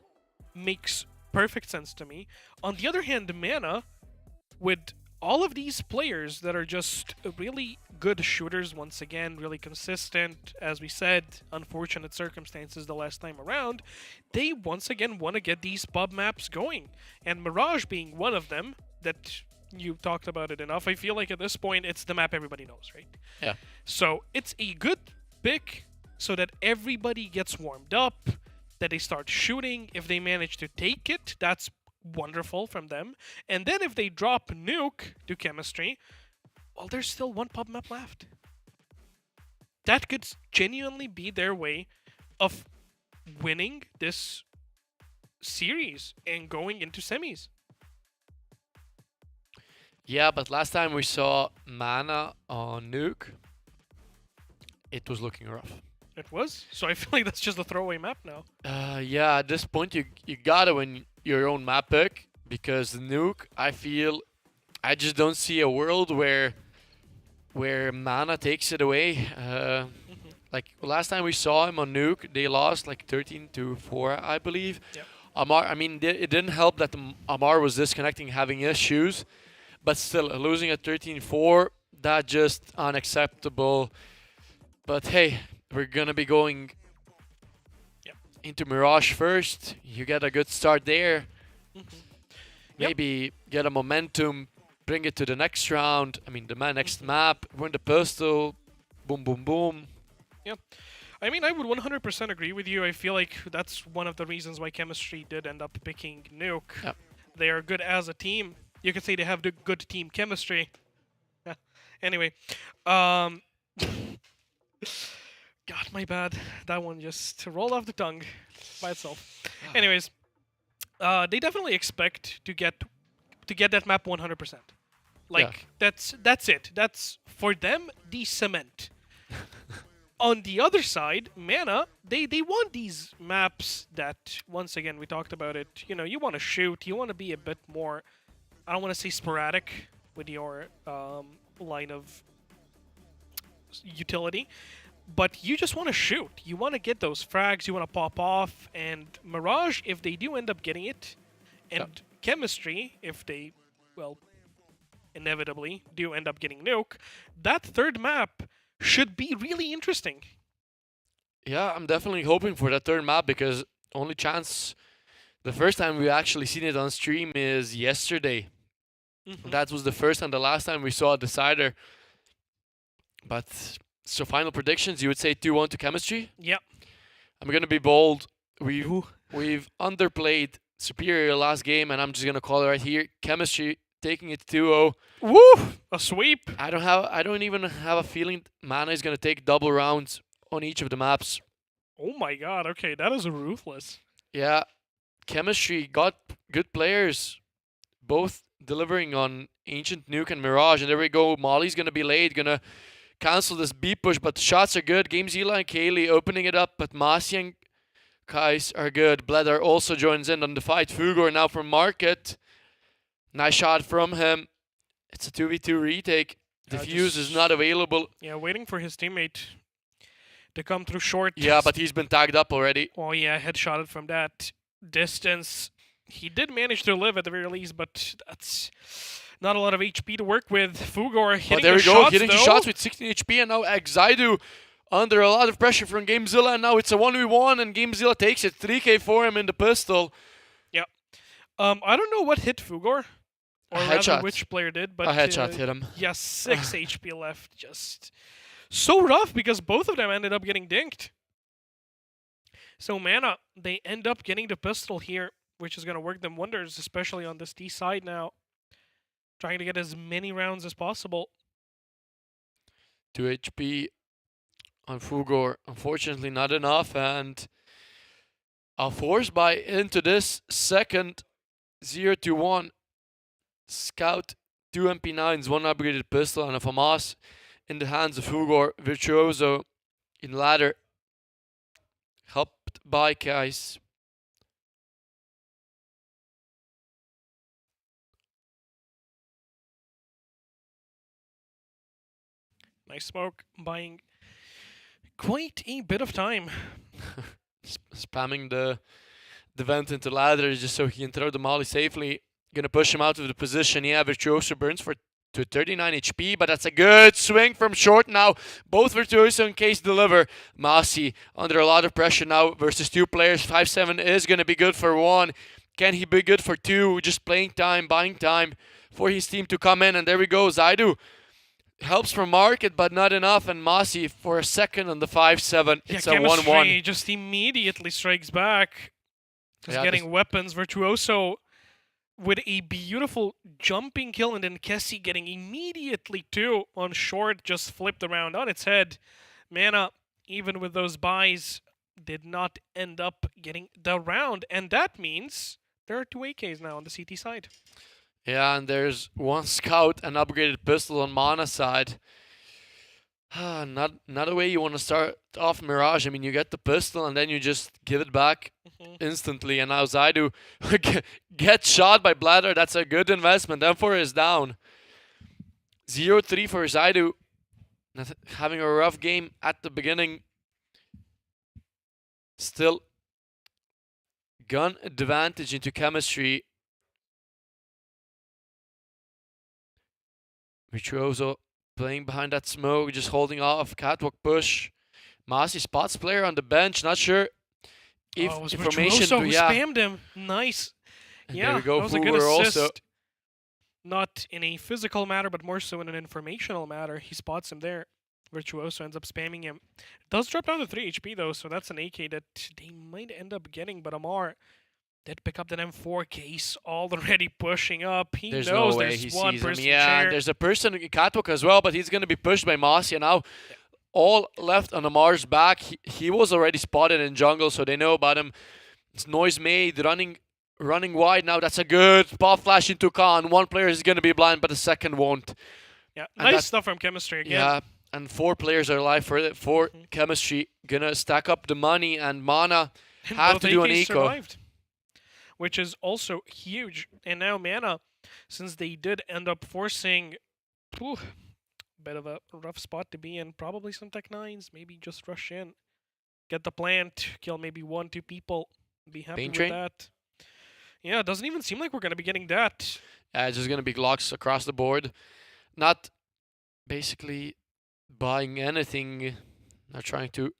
E: makes perfect sense to me. On the other hand, Mana, with all of these players that are just really good shooters, once again, really consistent, as we said, unfortunate circumstances the last time around, they once again want to get these pub maps going. And Mirage being one of them, that you talked about it enough, I feel like at this point it's the map everybody knows, right?
D: Yeah.
E: So it's a good pick so that everybody gets warmed up, that they start shooting. If they manage to take it, that's wonderful from them. And then if they drop Nuke to Chemistry, well, there's still one pub map left. That could genuinely be their way of winning this series and going into semis.
D: Yeah, but last time we saw Mana on Nuke, it was looking rough.
E: It was? So I feel like that's just a throwaway map now.
D: Yeah, at this point you gotta win your own map pick, because Nuke, I just don't see a world where Mana takes it away. Like last time we saw him on Nuke, they lost like 13-4, I believe.
E: Yep.
D: Amar, I mean, it didn't help that Amar was disconnecting, having issues, but still losing at 13-4, that just unacceptable. But hey, we're gonna be going
E: Yep.
D: into Mirage first. You get a good start there.
E: Yep.
D: Maybe get a momentum, bring it to the next round. I mean, the next map, win the pistol, boom, boom, boom.
E: Yeah. I mean, I would 100% agree with you. I feel like that's one of the reasons why Chemistry did end up picking Nuke.
D: Yep.
E: They are good as a team. You could say they have the good team chemistry. Anyway. God, my bad. That one just rolled off the tongue by itself. Anyways, they definitely expect to get that map 100%. Like, that's it. That's, for them, the cement. On the other side, Mana, they want these maps that, once again, we talked about it, you know, you want to shoot, you want to be a bit more, I don't want to say sporadic with your line of utility, but you just want to shoot. You want to get those frags, you want to pop off, and Mirage, if they do end up getting it, and Chemistry, if they, well, inevitably do end up getting Nuke, that third map should be really interesting.
D: Yeah, I'm definitely hoping for that third map, because only chance, the first time we actually seen it on stream is yesterday. That was the first and the last time we saw a decider. But so final predictions, you would say 2-1 to Chemistry?
E: Yeah.
D: I'm gonna be bold. We've underplayed Superior last game, and I'm just gonna call it right here. Chemistry taking it 2-0.
E: Woo! A sweep.
D: I don't even have a feeling Mana is gonna take double rounds on each of the maps.
E: Oh my god, okay, that is ruthless.
D: Yeah, Chemistry got good players, both delivering on Ancient, Nuke, and Mirage. And there we go. Molly's gonna be late, gonna cancel this B push, but the shots are good. GameZilla and Kaylee opening it up, but Masi and Kais are good. Bledar also joins in on the fight. Fugor now from Market. Nice shot from him. It's a 2v2 retake. The fuse is not available.
E: Yeah, waiting for his teammate to come through short.
D: Yeah, but he's been tagged up already.
E: Oh yeah, headshotted from that distance. He did manage to live at the very least, but that's not a lot of HP to work with. Fugor hitting
D: But there
E: the
D: we go,
E: shots,
D: hitting the
E: though.
D: shots with 16 HP, and now Xaidu under a lot of pressure from Gamezilla, and now it's a 1v1, and Gamezilla takes it. 3k for him in the pistol.
E: Yeah. I don't know what hit Fugor, or rather
D: headshot.
E: which player did, but
D: A headshot hit him.
E: yeah, 6 HP left. Just so rough because both of them ended up getting dinked. So Mana, they end up getting the pistol here, which is going to work them wonders, especially on this T side now. Trying to get as many rounds as possible.
D: 2 HP on Fugor. Unfortunately, not enough, and a force buy into this second 0-1 Scout, 2 MP9s, 1 upgraded pistol, and a FAMAS in the hands of Fugor. Virtuoso in ladder, helped by Kais.
E: Nice smoke, buying quite a bit of time.
D: Spamming the vent into ladder just so he can throw the molly safely. Gonna push him out of the position. Yeah, Virtuoso burns to 39 HP, but that's a good swing from short now. Both Virtuoso and Case deliver. Masi under a lot of pressure now versus 2 players. 5-7 is gonna be good for 1. Can he be good for 2? Just playing time, buying time for his team to come in, and there we go. Zaidu helps from market, but not enough, and Masi for a second on the 5-7. It's a 1-1.
E: Just immediately strikes back. Just
D: Yeah,
E: getting weapons. Virtuoso with a beautiful jumping kill, and then Kessie getting immediately 2 on short, just flipped around on its head. Mana, even with those buys, did not end up getting the round, and that means there are 2 AKs now on the CT side.
D: Yeah, and there's 1 scout and upgraded pistol on Mana side. Not a way you want to start off Mirage. I mean, you get the pistol and then you just give it back instantly. And now Zaidu gets shot by Bladder. That's a good investment. M4 is down. 0-3 for Zaidu. Having a rough game at the beginning. Still gun advantage into chemistry. Virtuoso playing behind that smoke, just holding off. Catwalk push. Masi spots player on the bench. Not sure if
E: it was
D: information.
E: Virtuoso who spammed him. Nice.
D: And
E: Yeah,
D: there we go.
E: that was a good
D: Fugor
E: assist.
D: also.
E: Not in a physical matter, but more so in an informational matter. He spots him there. Virtuoso ends up spamming him. Does drop down to 3 HP though, so that's an AK that they might end up getting, but Amar did pick up that M4 Case, already pushing up. He
D: There's
E: knows
D: no way
E: there's
D: he
E: one
D: sees him.
E: person
D: Yeah,
E: chair.
D: and there's a person in Catwalk as well, but he's going to be pushed by Masi. And now all left on Amar's back. He was already spotted in jungle, so they know about him. It's Noise Made running wide now. That's a good spot flash into Khan. 1 player is going to be blind, but the second won't.
E: Yeah,
D: And
E: nice
D: that-
E: stuff from Chemistry again.
D: Yeah, and 4 players are alive for it. 4 chemistry. Gonna stack up the money, and Mana
E: And
D: have
E: both
D: to do an
E: AKs
D: eco.
E: survived, which is also huge. And now Mana, since they did end up forcing a bit of a rough spot to be in, probably some Tech 9s, maybe just rush in, get the plant, kill maybe 1-2 people, be happy
D: Pain
E: with
D: train?
E: that. Yeah, it doesn't even seem like we're going to be getting that.
D: It's just gonna be Glocks across the board. Not basically buying anything. Not trying to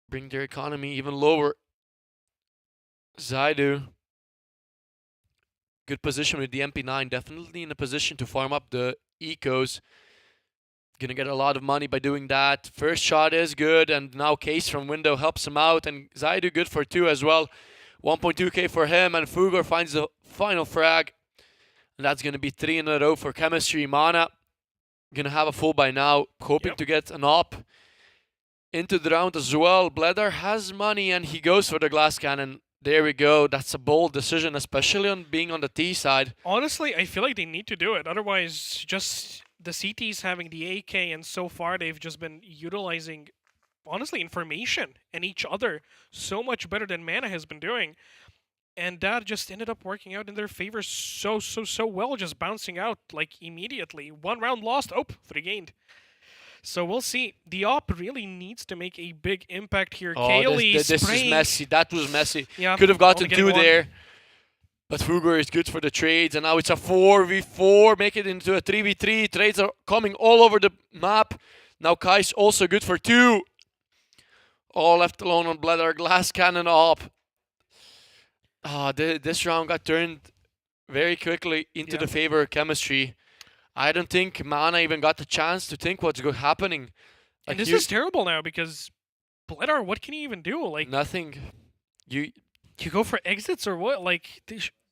D: bring their economy even lower. Zaidu. Good position with the MP9. Definitely in a position to farm up the ecos. Gonna get a lot of money by doing that. First shot is good, and now Case from window helps him out, and Zaidu good for 2 as well. 1.2k for him, and Fugor finds the final frag. And that's gonna be 3 in a row for Chemistry. Mana gonna have a full by now, hoping to get an op into the round as well. Bladder has money, and he goes for the glass cannon. There we go. That's a bold decision, especially on being on the T side.
E: Honestly, I feel like they need to do it. Otherwise, just the CTs having the AK, and so far they've just been utilizing, honestly, information and each other so much better than Mana has been doing. And that just ended up working out in their favor so well, just bouncing out like immediately. 1 round lost. 3 gained. So we'll see. The op really needs to make a big impact here.
D: Oh,
E: Kaylee
D: this is
E: spraying.
D: messy. That was messy.
E: Yeah,
D: Could have gotten
E: only getting
D: 2
E: one.
D: there. But Fugor is good for the trades, and now it's a 4v4. Make it into a 3v3. Trades are coming all over the map. Now Kai's also good for 2. All left alone on Bladder. Glass cannon up. This round got turned very quickly into the favor of Chemistry. I don't think Mana even got the chance to think what's happening.
E: And this is terrible now because Bledar, what can he even do? Like,
D: nothing. You
E: go for exits or what? Like,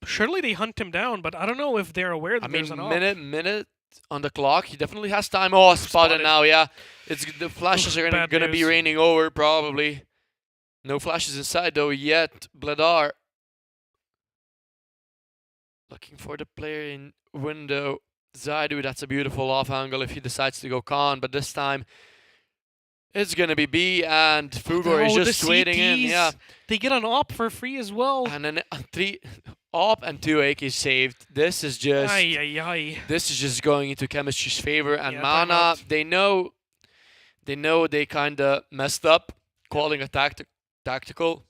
E: surely they hunt him down, but I don't know if they're aware that
D: I mean,
E: there's an op.
D: minute on the clock. He definitely has time. Oh, spotted now. Yeah, the flashes are
E: Bad
D: gonna be
E: news.
D: raining over probably. No flashes inside though yet. Bladar looking for the player in window. Zaidu, that's a beautiful off angle if he decides to go con, but this time it's gonna be B, and Fugor is
E: Oh,
D: just
E: the
D: waiting in.
E: CTs,
D: Yeah,
E: They get an op for free as well.
D: and then 3 op and 2 AK saved. This is just.
E: Ay, ay, ay.
D: This is just going into Chemistry's favor, and
E: Yeah,
D: Mana,
E: timeout.
D: they know they kind of messed up, calling a tactical.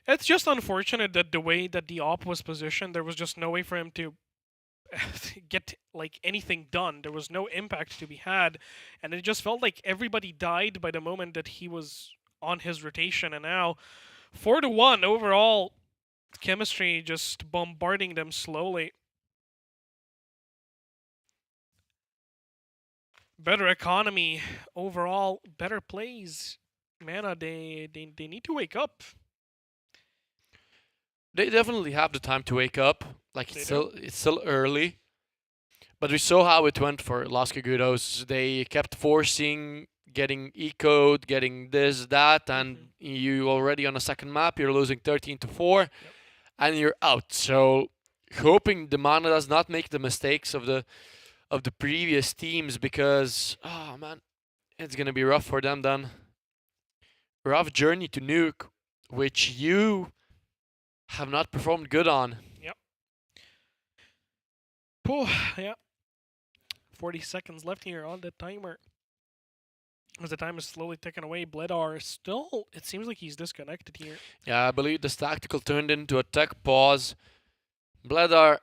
E: It's just unfortunate that the way that the op was positioned, there was just no way for him to get like anything done. There was no impact to be had, and it just felt like everybody died by the moment that he was on his rotation. And now, 4-1 overall, Chemistry just bombarding them slowly. Better economy overall, better plays. Mana, they need to wake up.
D: They definitely have the time to wake up. Like
E: They
D: it's still early, but we saw how it went for Las Cagudos. They kept forcing, getting ecoed, getting this, that, and you already on a second map. You're losing 13-4, and you're out. So hoping the Mana does not make the mistakes of the previous teams, because oh man, it's gonna be rough for them then. Rough journey to nuke, which you have not performed good on.
E: Oh, yeah. 40 seconds left here on the timer. As the time is slowly ticking away, Bledar still, it seems like he's disconnected here.
D: Yeah, I believe this tactical turned into a tech pause. Bledar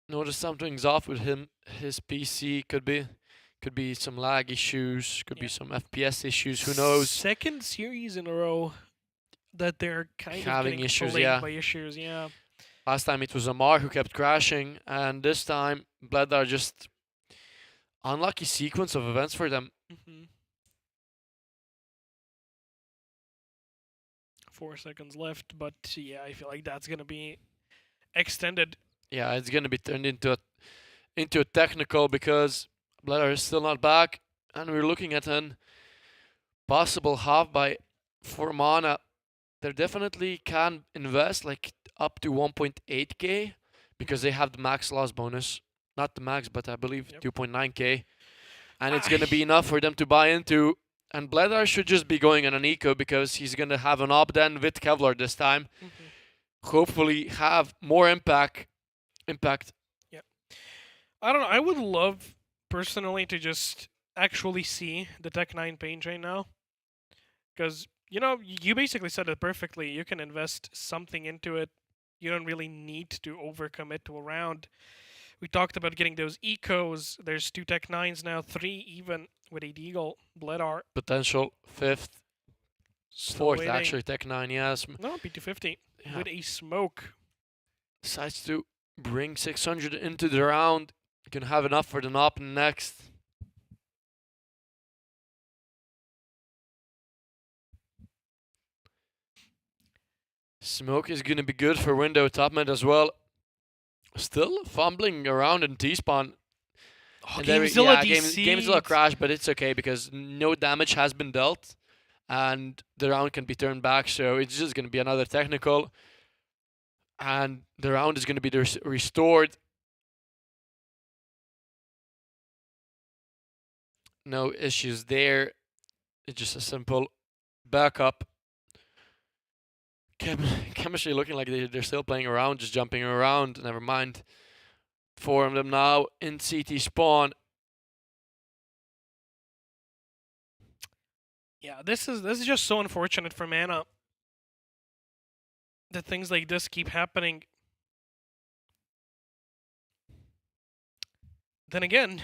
D: noticed something's off with him. His PC could be some lag issues, could be some FPS issues. Who knows?
E: Second series in a row that they're kind
D: Having
E: of getting
D: issues,
E: plagued
D: yeah.
E: by issues. Yeah.
D: Last time it was Amar who kept crashing, and this time Bledar just unlucky sequence of events for them.
E: 4 seconds left, but yeah, I feel like that's gonna be extended.
D: Yeah, it's gonna be turned into a technical because Bledar is still not back, and we're looking at an possible half by for Mana. They definitely can invest like up to 1.8k because they have the max loss bonus. Not the max, but I believe 2.9k. And it's going to be enough for them to buy into. And Bledar should just be going on an eco because he's going to have an op then with Kevlar this time. Hopefully have more impact.
E: I don't know. I would love personally to just actually see the Tech 9 page right now. Because, you know, you basically said it perfectly. You can invest something into it. You don't really need to overcommit to a round. We talked about getting those ecos. There's 2 Tech 9s now, 3 even with a Deagle, Bledar.
D: Potential 5th,
E: Still
D: 4th
E: waiting.
D: actually, Tech 9, yes.
E: No, P250
D: Yeah.
E: with a smoke.
D: Decides to bring 600 into the round. You can have enough for the NOP next. Smoke is going to be good for window top mid as well. Still fumbling around in T-spawn.
E: Oh,
D: And there
E: Gamezilla
D: Gamezilla crashed, but it's okay because no damage has been dealt. And the round can be turned back, so it's just going to be another technical. And the round is going to be restored. No issues there. It's just a simple backup. Chemistry looking like they're still playing around, just jumping around. Never mind. 4 of them now in CT spawn.
E: Yeah, this is just so unfortunate for Mana that things like this keep happening. Then again,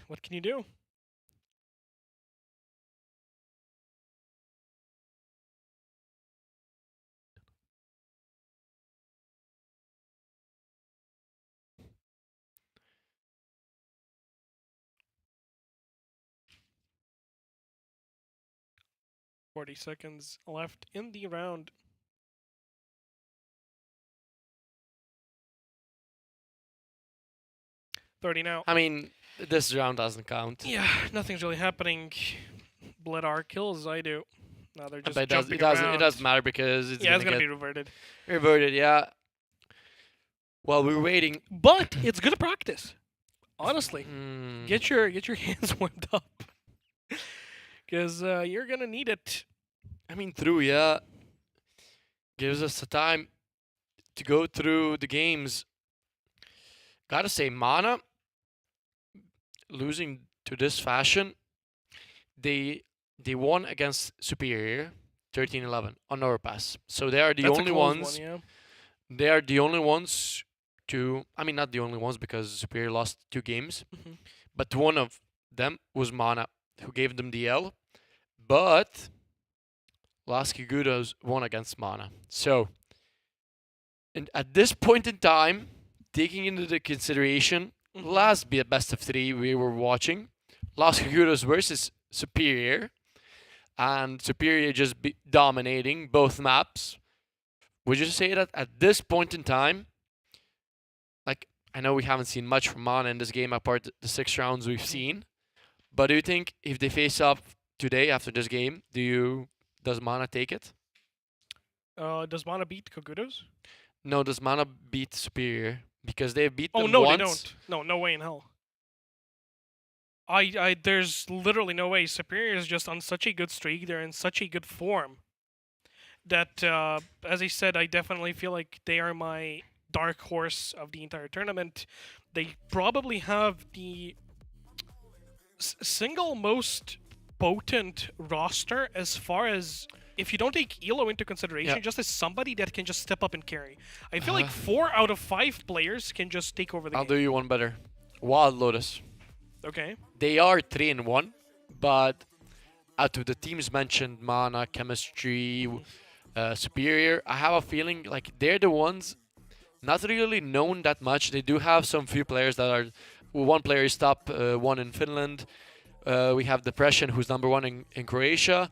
E: what can you do? "40 seconds left in the round. "30 now.
D: I mean, this round doesn't count.
E: Yeah, nothing's really happening. Blood R kills I do. Now they're just
D: But
E: jumping
D: it doesn't
E: around.
D: matter because it's
E: Yeah, it's
D: gonna
E: gonna
D: get
E: be reverted.
D: reverted. Yeah. While we're waiting.
E: But it's good practice. Honestly,
D: Hmm.
E: get your hands warmed up, because you're gonna need it.
D: I mean, through, yeah, gives us the time to go through the games. Gotta say, Mana losing to this fashion, they won against Superior 13-11 on Overpass. So they are the
E: That's a
D: only
E: close
D: ones.
E: one, yeah.
D: They are the only ones to. I mean, not the only ones because Superior lost 2 games,
E: Mhm.
D: but one of them was Mana, who gave them the L. But Las Kigudos won against Mana. So, and at this point in time, taking into the consideration
E: Mhm.
D: last best of 3 we were watching, Las Kigudos versus Superior, and Superior just dominating both maps. Would you say that at this point in time, like, I know we haven't seen much from Mana in this game apart the 6 rounds we've seen, but do you think if they face up today after this game, does Mana take it?
E: Does Mana beat Kogudos?
D: No, does Mana beat Superior? Because they've beat
E: Oh
D: them
E: no,
D: once.
E: they don't. No, no way in hell. There's literally no way. Superior is just on such a good streak. They're in such a good form that, as I said, I definitely feel like they are my dark horse of the entire tournament. They probably have the single most potent roster as far as, if you don't take Elo into consideration,
D: Yeah.
E: just as somebody that can just step up and carry. I feel like
D: Uh-huh.
E: 4 out of 5 players can just take over the
D: I'll
E: game.
D: do you one better. Wild Lotus.
E: Okay.
D: They are 3-1, but out of the teams mentioned, Mana, Chemistry, Superior, I have a feeling like they're the ones not really known that much. They do have some few players that are. One player is top 1 in Finland. We have Depression, who's number 1 in Croatia,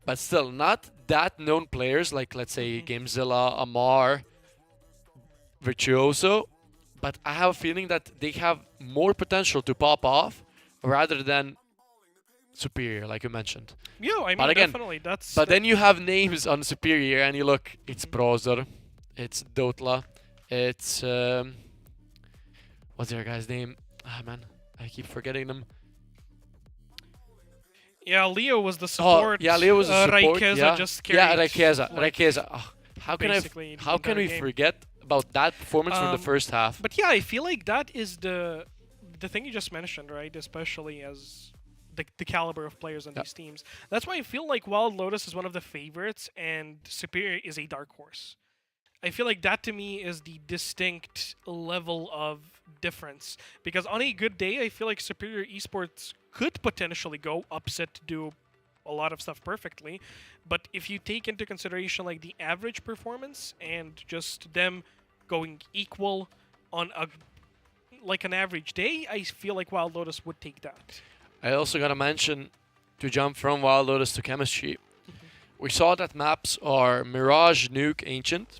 D: but still not that known players like, let's say, Gamezilla, Amar, Virtuoso. But I have a feeling that they have more potential to pop off rather than Superior, like you mentioned.
E: Yeah, I mean,
D: But again,
E: definitely.
D: But then you have names on Superior, and you look, it's Browser, it's Dotla, it's what's their guy's name? Ah man, I keep forgetting them.
E: Yeah, Leo was the support.
D: Oh, yeah, Leo was the support.
E: Raikeza
D: Yeah,
E: just
D: yeah,
E: carried,
D: Raikeza,
E: like,
D: Raikeza. Oh,
E: basically the
D: how can
E: entire
D: we
E: game.
D: forget about that performance from the
E: Um,
D: first half?
E: But yeah, I feel like that is the thing you just mentioned, right? Especially as the caliber of players on
D: Yeah.
E: these teams. That's why I feel like Wild Lotus is one of the favorites and Superior is a dark horse. I feel like that to me is the distinct level of difference. Because on a good day, I feel like Superior Esports could potentially go upset, do a lot of stuff perfectly. But if you take into consideration like the average performance and just them going equal on an average day, I feel like Wild Lotus would take that.
D: I also gotta mention, to jump from Wild Lotus to Chemistry, we saw that maps are Mirage, Nuke, Ancient,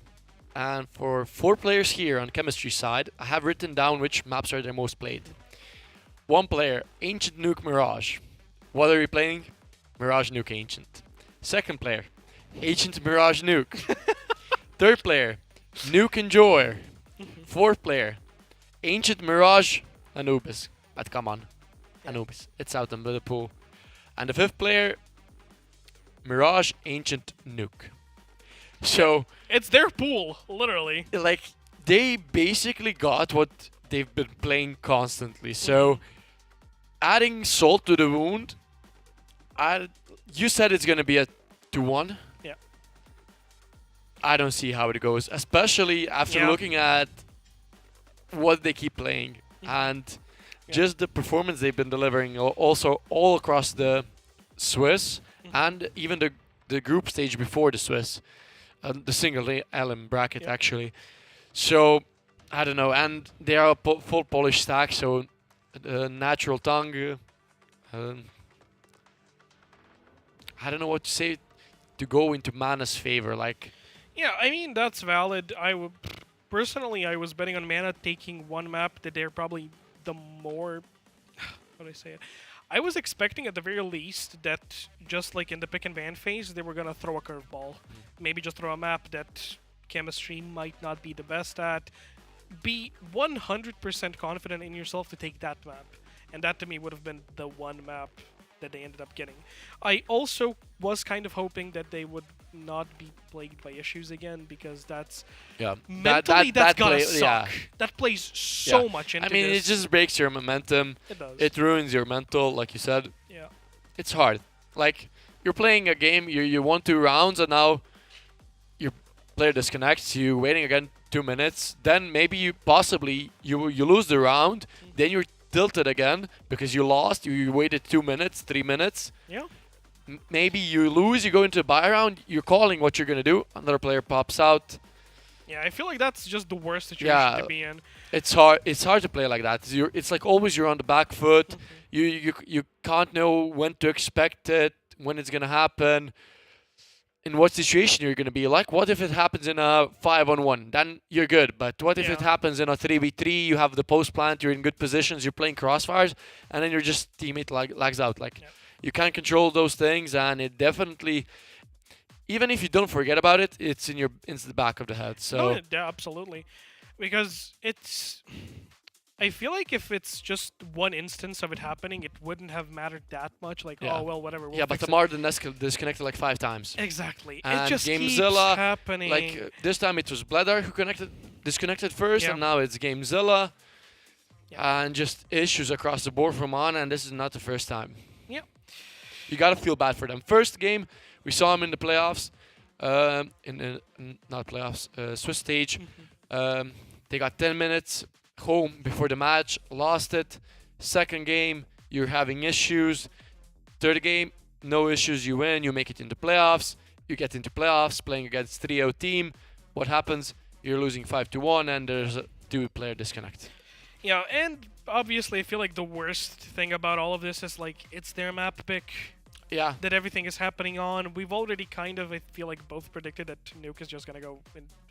D: and for 4 players here on Chemistry side, I have written down which maps are their most played. 1 player, Ancient, Nuke, Mirage. What are you playing? Mirage, Nuke, Ancient. 2nd player, Ancient, Mirage, Nuke. 3rd player, Nuke, Enjoyer. 4th player, Ancient, Mirage, Anubis. But come on, Anubis. It's out in the pool. And the 5th player, Mirage, Ancient, Nuke. So,
E: It's their pool, literally.
D: like, they basically got what they've been playing constantly. So, adding salt to the wound, You said it's going to be a 2-1.
E: Yeah.
D: I don't see how it goes, especially after
E: Yeah.
D: looking at what they keep playing and just the performance they've been delivering also all across the Swiss and even the group stage before the Swiss, the single element bracket actually. So I don't know, and they are a full Polish stack, so natural tongue. I don't know what to say to go into Mana's favor. Like,
E: Yeah, I mean, that's valid. Personally, I was betting on Mana taking one map that they're probably the more... How do I say it? I was expecting at the very least that just like in the pick and ban phase, they were going to throw a curveball. Maybe just throw a map that chemistry might not be the best at. Be 100% confident in yourself to take that map. And that to me would have been the one map that they ended up getting. I also was kind of hoping that they would not be plagued by issues again, because that's mentally that's gotta suck.
D: Yeah.
E: That plays so much into
D: I mean,
E: this.
D: it just breaks your momentum.
E: It does.
D: It ruins your mental, like you said.
E: Yeah.
D: It's hard. Like, you're playing a game, you won 2 rounds, and now your player disconnects, you waiting again 2 minutes, then maybe you lose the round, then you're tilted again because you lost, you waited 2 minutes, 3 minutes.
E: Yeah.
D: Maybe you lose, you go into a buy round, you're calling what you're going to do, another player pops out.
E: Yeah, I feel like that's just the worst situation to be in.
D: It's hard to play like that. It's like always you're on the back foot. You can't know when to expect it, when it's going to happen, in what situation you're going to be. Like, what if it happens in a 5-on-1? Then you're good. But what if it happens in a 3v3? You have the post plant, you're in good positions, you're playing crossfires, and then your just teammate lags out. Like, you can't control those things, and it definitely, even if you don't forget about it, it's in the back of the head. So
E: Yeah, absolutely. Because it's... I feel like if it's just one instance of it happening, it wouldn't have mattered that much. Like, oh, well, whatever. We'll
D: but
E: fix
D: Tamar disconnected like 5 times.
E: Exactly.
D: And
E: it just
D: Gamezilla,
E: keeps happening.
D: Like, this time it was Bledar who disconnected first, and now it's Gamezilla. And just issues across the board from On, and this is not the first time.
E: Yeah.
D: You gotta feel bad for them. First game, we saw him in the playoffs, not playoffs, Swiss stage. They got 10 minutes home before the match, lost it. Second game, you're having issues. Third game, no issues, you win, you make it into playoffs. You get into playoffs, playing against 3-0 team. What happens? You're losing 5-1, and there's a 2-player disconnect.
E: Yeah, and obviously I feel like the worst thing about all of this is like it's their map pick.
D: Yeah.
E: That everything is happening on. We've already kind of, I feel like, both predicted that Nuke is just going to go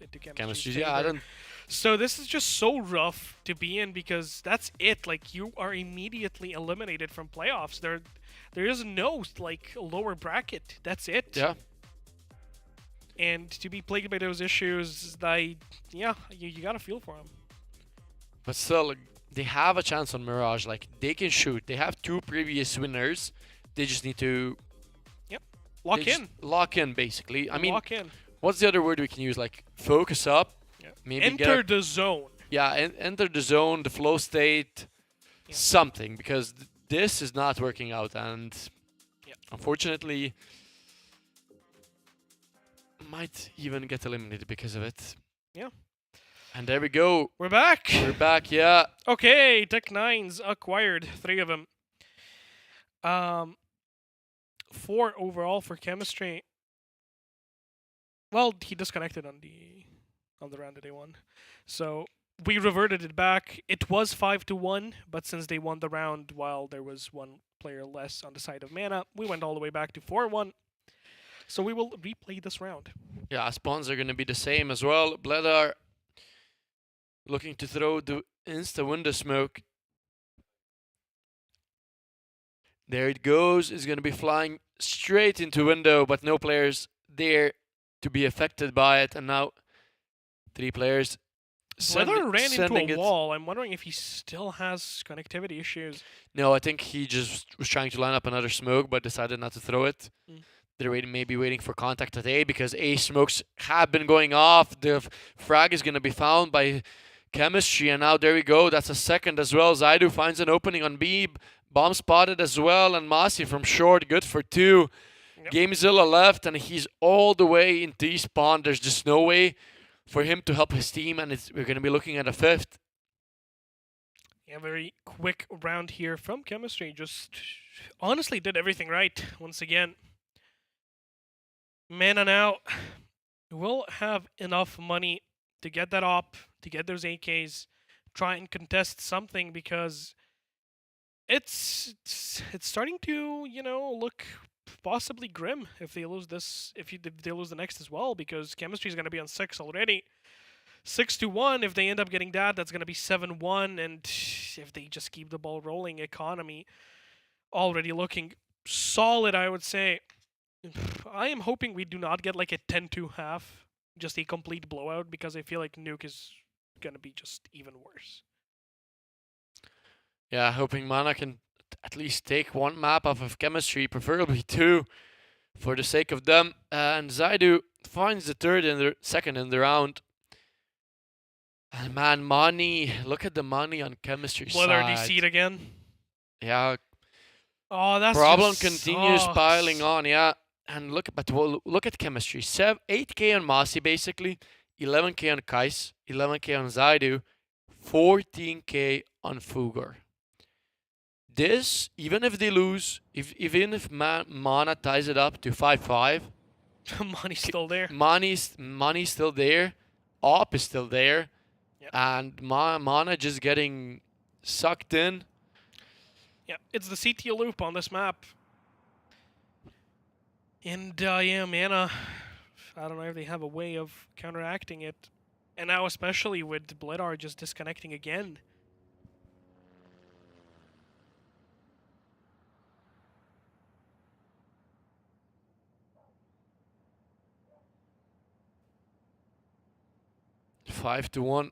E: into chemistry.
D: Yeah, I don't...
E: So this is just so rough to be in, because that's it. Like, you are immediately eliminated from playoffs. There is no, like, lower bracket. That's it.
D: Yeah.
E: And to be plagued by those issues, you got to feel for them.
D: But still, they have a chance on Mirage. Like, they can shoot. They have 2 previous winners. They just need to...
E: Lock in,
D: basically. I mean,
E: lock in.
D: What's the other word we can use? Like, focus up.
E: Yeah.
D: Maybe
E: enter the zone.
D: Yeah, enter the zone, the flow state, something. Because this is not working out. And unfortunately, might even get eliminated because of it. Yeah. And there we go.
E: We're back.
D: We're back, yeah.
E: Okay, Tech9's acquired 3 of them. 4 overall for chemistry. Well, he disconnected on the round that they won. So we reverted it back. It was 5-1, but since they won the round while there was 1 player less on the side of Mana, we went all the way back to 4-1. So we will replay this round.
D: Yeah, spawns are going to be the same as well. Bledar looking to throw the insta-window smoke. There it goes. It's going to be flying straight into window, but no players there to be affected by it. And now 3 players.
E: Bledar ran into a wall. I'm wondering if he still has connectivity issues.
D: No, I think he just was trying to line up another smoke, but decided not to throw it. They're maybe waiting for contact at A, because A smokes have been going off. The frag is going to be found by chemistry, and now there we go. That's a second as well. Zaidu finds an opening on B, Bomb spotted as well, and Masi from short, good for 2.
E: Yep.
D: Gamezilla left, and he's all the way in T-spawn. There's just no way for him to help his team, and we're going to be looking at a 5th.
E: Yeah, very quick round here from Chemistry. Just honestly did everything right once again. Mana now will have enough money to get that op, to get those AKs, try and contest something, because it's starting to, you know, look possibly grim if they lose this, if they lose the next as well, because Chemistry is going to be on 6 already. 6-1. If they end up getting that, that's going to be 7-1. And if they just keep the ball rolling, Economy already looking solid, I would say. I am hoping we do not get like a 10-2 half, just a complete blowout, because I feel like Nuke is going to be just even worse.
D: Yeah, hoping Mana can at least take 1 map off of Chemistry, preferably 2, for the sake of them. And Zaidu finds the 2nd in the round. And man, money. Look at the money on Chemistry
E: Blood
D: side.
E: RDC'd again.
D: Yeah.
E: Oh, that's
D: Problem
E: just
D: continues
E: sucks.
D: piling on. Yeah. And look at Chemistry. 8k on Masi basically, 11k on Kais, 11k on Zaidu, 14k on Fugor. This, even if they lose, even if Mana ties it up to 5-5,
E: Money's still there.
D: money's still there, op is still there.
E: Yep.
D: And Mana just getting sucked in.
E: Yeah, it's the CT loop on this map. And yeah, Mana, I don't know if they have a way of counteracting it. And now especially with Bledar just disconnecting again.
D: Five to 1.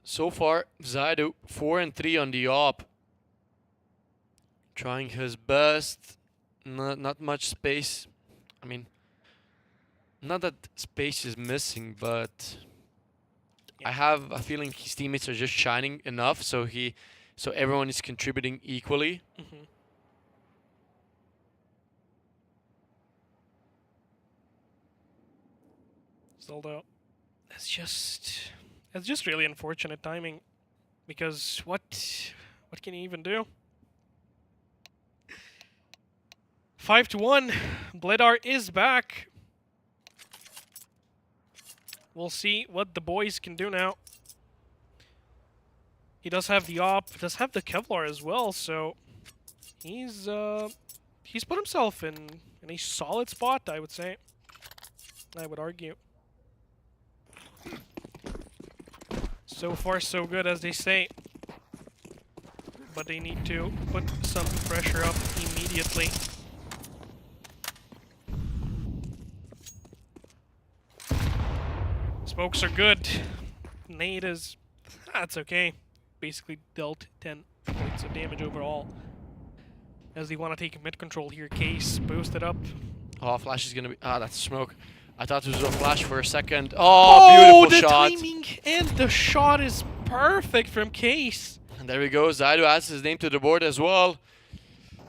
D: So far, Zaidu 4-3 on the op. Trying his best. Not much space. I mean, not that space is missing, but I have a feeling his teammates are just shining enough, so everyone is contributing equally.
E: Mm-hmm. Although it's just really unfortunate timing, because what can you even do? 5-1. Bledar is back. We'll see what the boys can do now. He does have the op, does have the Kevlar as well, so he's put himself in a solid spot, I would say. I would argue. So far, so good, as they say. But they need to put some pressure up immediately. Smokes are good. Nade is... that's okay. Basically dealt 10 points of damage overall. As they want to take mid control here. Case boosted up.
D: Oh, flash is gonna be... ah, that's smoke. I thought it was a flash for a second. Oh, beautiful shot.
E: The timing and the shot is perfect from Case.
D: And there we go. Zaidu adds his name to the board as well.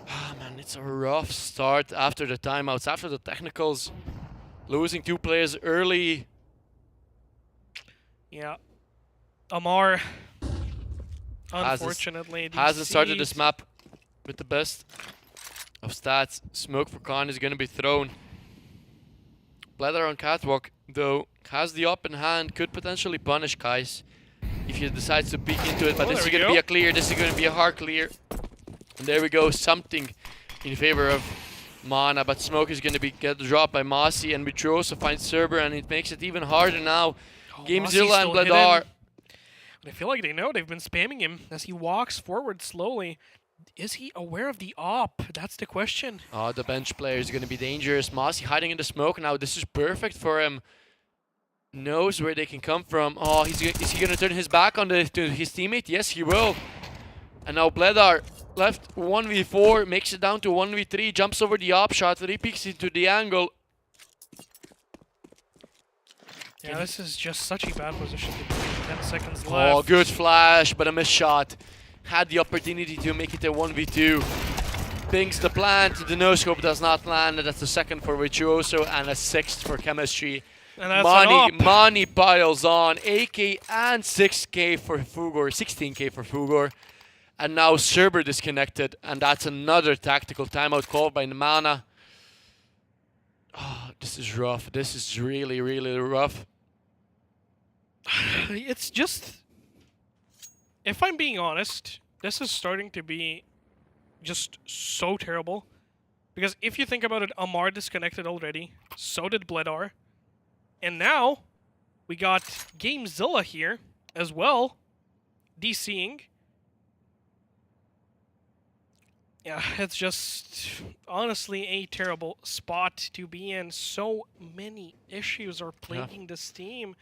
D: Ah, man, it's a rough start after the timeouts, after the technicals. Losing 2 players early.
E: Yeah. Amar, unfortunately,
D: hasn't started this
E: DC'd.
D: map with the best of stats. Smoke for Khan is going to be thrown. Bledar on catwalk, though, has the up in hand, could potentially punish Kais if he decides to peek into it, but this is going to be a clear, this is going to be a hard clear. And there we go, something in favor of Mana, but Smoke is going to get dropped by Masi, and Vitrosa finds Cerber, and it makes it even harder now.
E: Oh,
D: Gamezilla and
E: Masi's still
D: Bledar.
E: hidden. I feel like they know. They've been spamming him as he walks forward slowly. Is he aware of the op? That's the question.
D: Oh, the bench player is going to be dangerous. Masi hiding in the smoke now. This is perfect for him. Knows where they can come from. Oh, is he going to turn his back on to his teammate? Yes, he will. And now Bledar left 1v4, makes it down to 1v3, jumps over the op shot, 3 peeks into the angle.
E: Yeah, this is just such a bad position to be in. 10 seconds left.
D: Oh, good flash, but a missed shot. Had the opportunity to make it a 1v2. Thinks the plant, the no-scope does not land. That's the second for Virtuoso and a sixth for Chemistry.
E: And that's an op.
D: Money piles on. 8k and 6k for Fugor, 16k for Fugor. And now Cerber disconnected, and that's another tactical timeout called by Mana. Oh, this is rough. This is really, really rough.
E: It's just, if I'm being honest, this is starting to be just so terrible. Because if you think about it, Amar disconnected already, so did Bledar. And now, we got Gamezilla here as well, DCing. Yeah, it's just honestly a terrible spot to be in. So many issues are plaguing this team.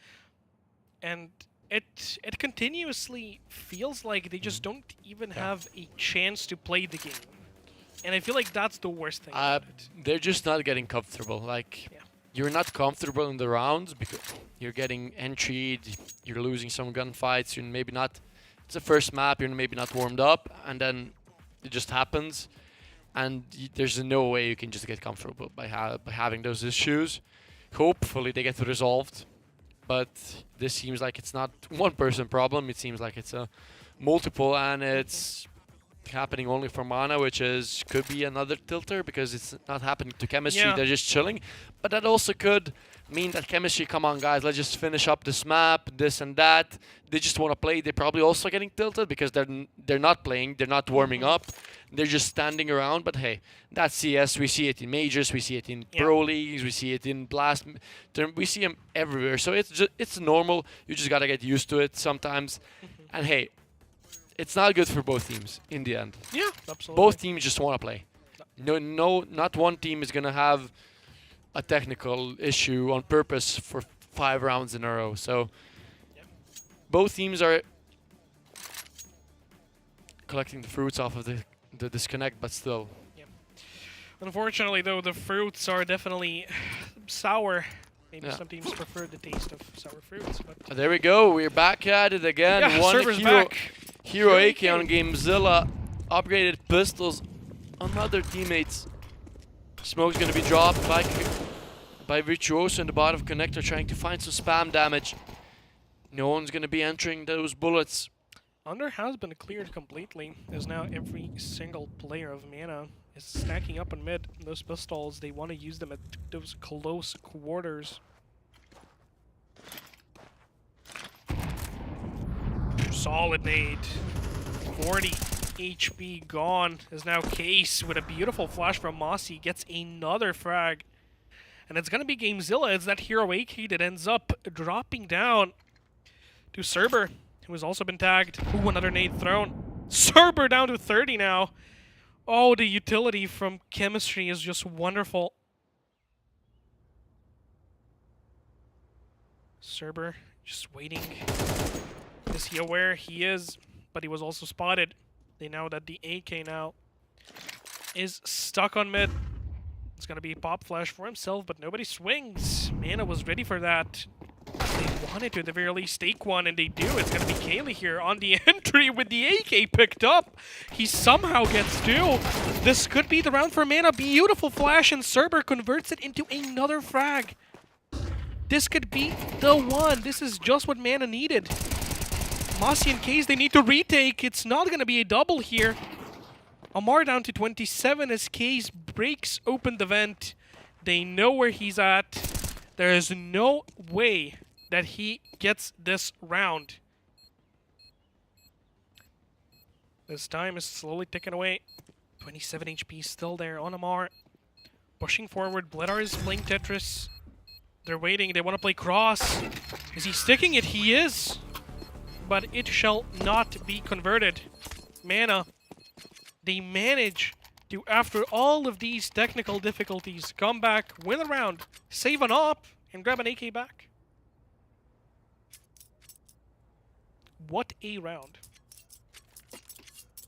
E: And it continuously feels like they just don't even have a chance to play the game. And I feel like that's the worst thing about it.
D: They're just not getting comfortable. Like, you're not comfortable in the rounds because you're getting entry, you're losing some gunfights, you're maybe not, it's the first map, you're maybe not warmed up, and then it just happens. And there's no way you can just get comfortable by having those issues. Hopefully they get resolved. But this seems like it's not one person problem. It seems like it's a multiple, and it's happening only for Mana, which could be another tilter because it's not happening to Chemistry.
E: Yeah.
D: They're just chilling. But that also could mean that Chemistry, come on guys, let's just finish up this map, this and that. They just want to play. They're probably also getting tilted because they're not playing, they're not warming up. They're just standing around. But hey, that's CS. We see it in majors, we see it in pro leagues, we see it in blast. We see them everywhere. So it's normal. You just gotta get used to it sometimes. And hey, it's not good for both teams in the end.
E: Yeah, absolutely.
D: Both teams just want to play. No, not one team is gonna have a technical issue on purpose for 5 rounds in a row. So both teams are collecting the fruits off of the disconnect, but still.
E: Unfortunately, though, the fruits are definitely sour. Maybe
D: Yeah.
E: some teams prefer the taste of sour fruits. But
D: There we go. We're back at it again.
E: yeah,
D: One
E: server's
D: hero,
E: back.
D: Hero AK on Gamezilla. Upgraded pistols on other teammates. Smoke's gonna be dropped by Virtuoso in the bottom connector, trying to find some spam damage. No one's gonna be entering those bullets.
E: Under has been cleared completely, as now every single player of Mana is stacking up in mid. Those pistols, they want to use them at those close quarters. Solid nade. 40 HP gone. Is now Case with a beautiful flash from Mossy. Gets another frag. And it's going to be Gamezilla. It's that Hero AK that ends up dropping down to Cerber, who has also been tagged. Ooh, another nade thrown. Cerber down to 30 now. Oh, the utility from Chemistry is just wonderful. Cerber just waiting. Is he aware? He is, but he was also spotted. They know that the AK now is stuck on mid. It's gonna be pop flash for himself, but nobody swings. Mana was ready for that. They wanted to at the very least take one, and they do. It's gonna be Kaylee here on the entry with the AK picked up. He somehow gets two. This could be the round for Mana. Beautiful flash, and Cerber converts it into another frag. This could be the one. This is just what Mana needed. Mossy and Case, they need to retake. It's not gonna be a double here. Amar down to 27 as Case breaks open the vent. They know where he's at. There is no way that he gets this round. This time is slowly ticking away. 27 HP still there on Amar. Pushing forward, Bledar is playing Tetris. They're waiting, they want to play cross. Is he sticking it? He is. But it shall not be converted. Mana, they manage to, after all of these technical difficulties, come back, win a round, save an op, and grab an AK back. What a round.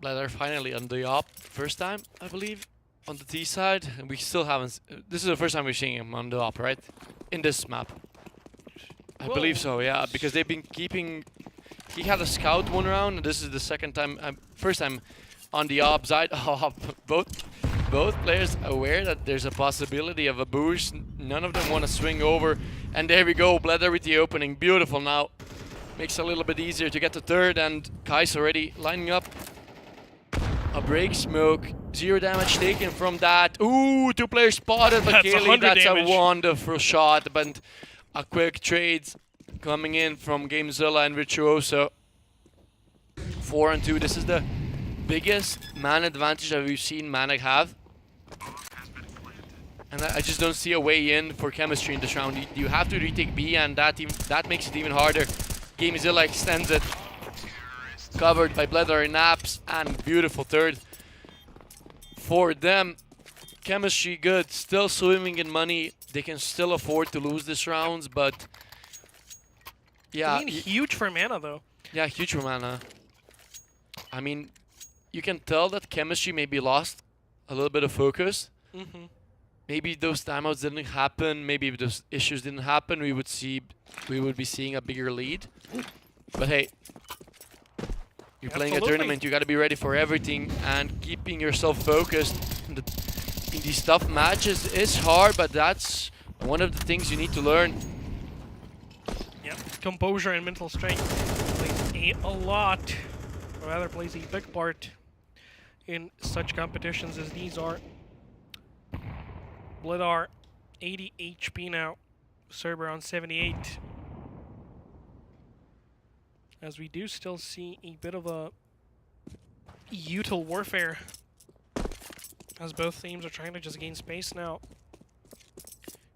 D: Bledar finally on the op first time, I believe, on the T side, and we still haven't. This is the first time we're seeing him on the op, right? In this map. I believe so, yeah, because they've been keeping. He had a scout one round, and this is the second time, first time on the op side. Oh, both players aware that there's a possibility of a boost. None of them want to swing over, and there we go. Bledder with the opening, beautiful. Now makes it a little bit easier to get to third, and Kai's already lining up a break smoke. 0 damage taken from that. Ooh, 2 players spotted, but Kaylee, that's
E: damage.
D: a wonderful shot, but a quick trade coming in from Gamezilla and Virtuoso. 4 and 2. This is the biggest man advantage that we've seen Manic have. And I just don't see a way in for Chemistry in this round. You have to retake B, and that makes it even harder. Gamezilla extends it. Covered by Bledder and Naps, and beautiful third for them. Chemistry good, still swimming in money. They can still afford to lose this rounds, but yeah.
E: I mean, huge for Mana though.
D: Yeah, huge for Mana. I mean, you can tell that Chemistry maybe lost a little bit of focus. Maybe those timeouts didn't happen. Maybe if those issues didn't happen, we would be seeing a bigger lead. But hey, you're playing a tournament. You got to be ready for everything, and keeping yourself focused in these tough matches is hard. But that's one of the things you need to learn.
E: Yeah, composure and mental strength plays a lot, or rather plays a big part in such competitions as these are. Bledar 80 HP now, Cerber on 78. As we do still see a bit of a util warfare, as both teams are trying to just gain space now.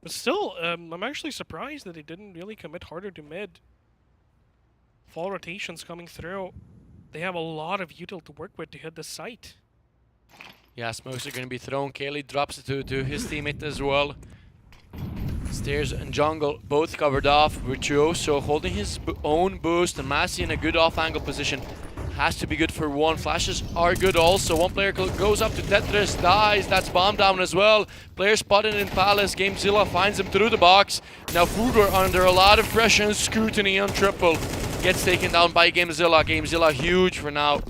E: But still, I'm actually surprised that they didn't really commit harder to mid. Fall rotations coming through. They have a lot of util to work with to hit the site.
D: Yeah, smokes are going to be thrown. Kaylee drops it to his teammate as well. Stairs and jungle both covered off. Virtuoso holding his own boost, and Massey in a good off-angle position. Has to be good for one. Flashes are good also. One player goes up to Tetris, dies. That's bomb down as well. Player spotted in Palace. Gamezilla finds him through the box. Now Fugor under a lot of pressure and scrutiny on triple. Gets taken down by Gamezilla. Gamezilla huge for now.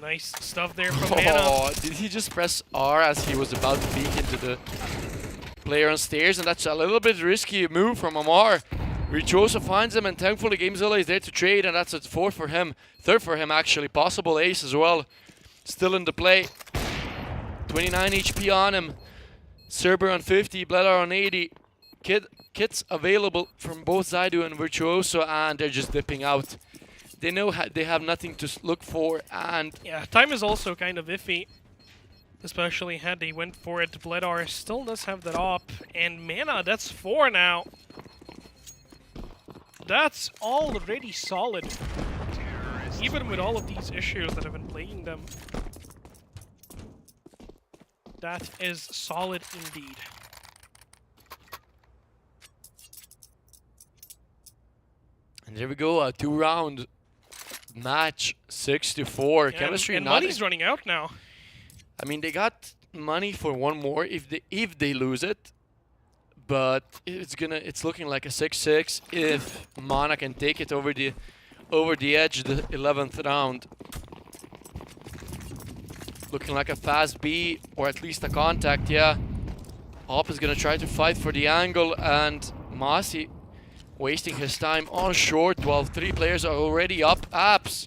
E: Nice stuff there from Mana.
D: Oh, did he just press R as he was about to peek into the player on stairs? And that's a little bit risky move from Amar. Virtuoso finds him, and thankfully Gamezilla is there to trade, and that's a fourth for him. Third for him, actually. Possible ace as well. Still in the play. 29 HP on him. Cerber on 50, Bledar on 80. Kits available from both Zaidu and Virtuoso, and they're just dipping out. They know they have nothing to look for, and
E: yeah, time is also kind of iffy, especially had they went for it. Bledar still does have that op, and Mana, that's 4 now. That's already solid, even with all of these issues that have been plaguing them. That is solid indeed.
D: And there we go, a 2-round match, 6-4.
E: Yeah,
D: Chemistry
E: and
D: not
E: money's running out now.
D: I mean, they got money for one more if they lose it, but it's looking like a 6-6 if Mana can take it over the edge the 11th round. Looking like a fast B, or at least a contact. Yeah, Op is gonna try to fight for the angle, and Masi wasting his time on short while 3 players are already up. Apps.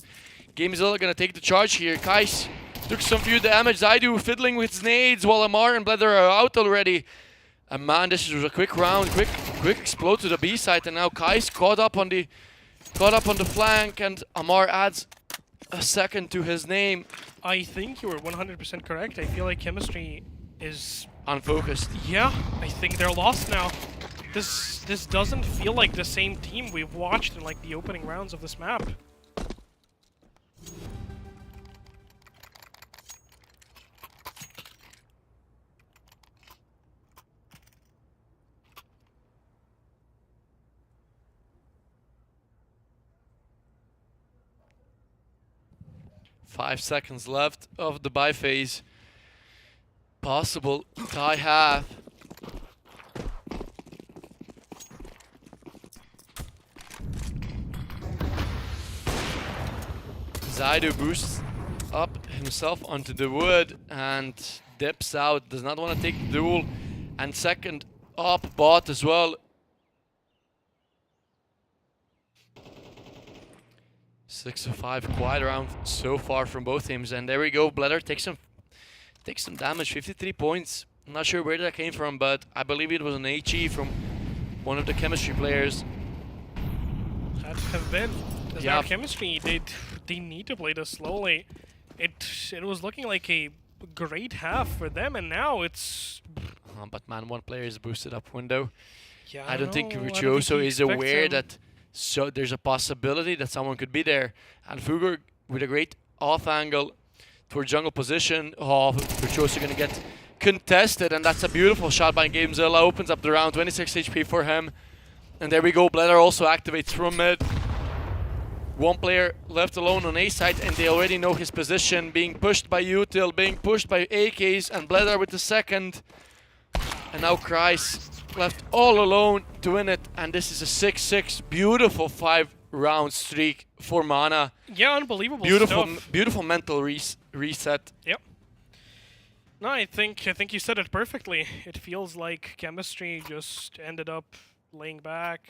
D: Gamezilla gonna take the charge here. Kais took some few damage. Zaidu fiddling with his nades while Amar and Bledder are out already. And man, this was a quick round, quick explode to the B side, and now Kais caught up on the flank, and Amar adds a second to his name.
E: I think you were 100% correct. I feel like Chemistry is
D: Unfocused.
E: yeah, I think they're lost now. This doesn't feel like the same team we've watched in like the opening rounds of this map.
D: Five seconds left of the buy phase. Possible tie half. Zaidu boosts up himself onto the wood and dips out. Does not want to take the duel. And second up bot as well. 6-5, quite around so far from both teams. And there we go. Bledder takes some damage, 53 points. I'm not sure where that came from, but I believe it was an HE from one of the chemistry players.
E: That have been. Because
D: Yeah.
E: now chemistry, they need to play this slowly. It was looking like a great half for them, and now it's.
D: But man, one player is boosted up window.
E: Yeah,
D: I don't think
E: know, I don't
D: Virtuoso
E: think he
D: is
E: expects
D: aware
E: him.
D: that there's a possibility that someone could be there. And Fugor with a great off angle for jungle position. Oh, Virtuoso gonna get contested, and that's a beautiful shot by Gamezilla. Opens up the round, 26 HP for him. And there we go, Bledder also activates from mid. One player left alone on A side, and they already know his position. Being pushed by Util, being pushed by AKs, and Bledder with the second. And now Kreis left all alone to win it. And this is a 6-6, beautiful 5-round streak for Mana.
E: Yeah, unbelievable
D: Beautiful,
E: stuff.
D: beautiful mental reset.
E: Yep. No, I think you said it perfectly. It feels like chemistry just ended up laying back,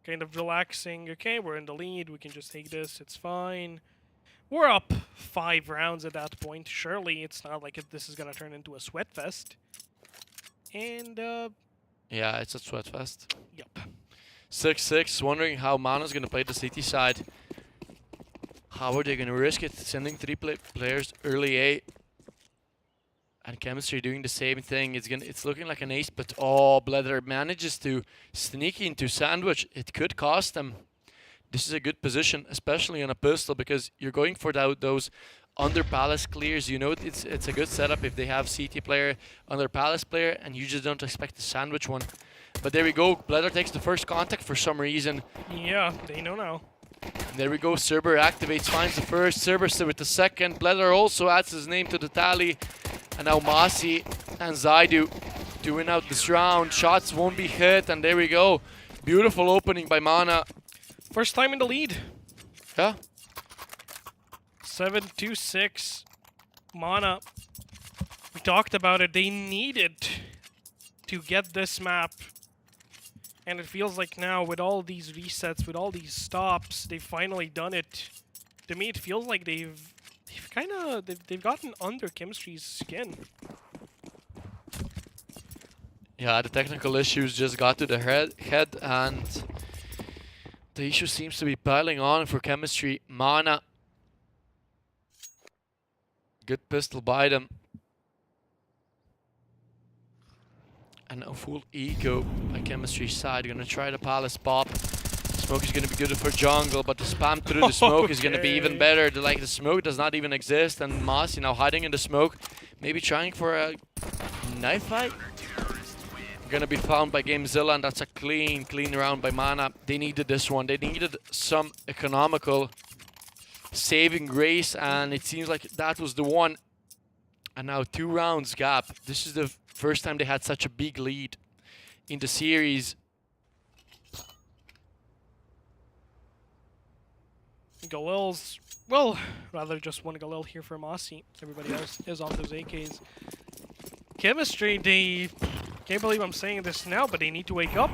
E: kind of relaxing. Okay, we're in the lead. We can just take this. It's fine. We're up 5 rounds at that point. Surely it's not like this is gonna turn into a sweat fest. And
D: Yeah, it's a sweat fest.
E: yep.
D: 6-6, wondering how Mana's going to play the CT side. How are they going to risk it? Sending 3 players early A. And Chemistry doing the same thing. It's looking like an ace, but oh, Bledder manages to sneak into Sandwich. It could cost them. This is a good position, especially on a pistol, because you're going for those under palace clears. You know it's a good setup if they have CT player, under palace player, and you just don't expect the Sandwich one. But there we go. Bledder takes the first contact for some reason.
E: Yeah, they know now.
D: And there we go. Cerber activates, finds the first. Cerber with the second. Bledder also adds his name to the tally. And now Masi and Zaidu to win out this round. Shots won't be hit, and there we go. Beautiful opening by Mana.
E: First time in the lead.
D: Yeah.
E: 7-2-6. Mana. We talked about it. They needed to get this map. And it feels like now, with all these resets, with all these stops, they've finally done it. To me, it feels like they've gotten under Chemistry's skin.
D: Yeah, the technical issues just got to the head, and the issue seems to be piling on for Chemistry. Mana. Good pistol by them. And a full eco by Chemistry side. Gonna try the Palace pop. Smoke is gonna be good for jungle, but the spam through the smoke is gonna be even better. The smoke does not even exist, and Masi now hiding in the smoke, maybe trying for a knife fight. Gonna be found by Gamezilla, and that's a clean round by Mana. They needed this one. They needed some economical saving grace, and it seems like that was the one. And now 2 rounds gap. This is the first time they had such a big lead in the series.
E: Galil's, well, rather just one Galil here for Masi. Everybody else is on those AKs. Chemistry, they can't believe I'm saying this now, but they need to wake up.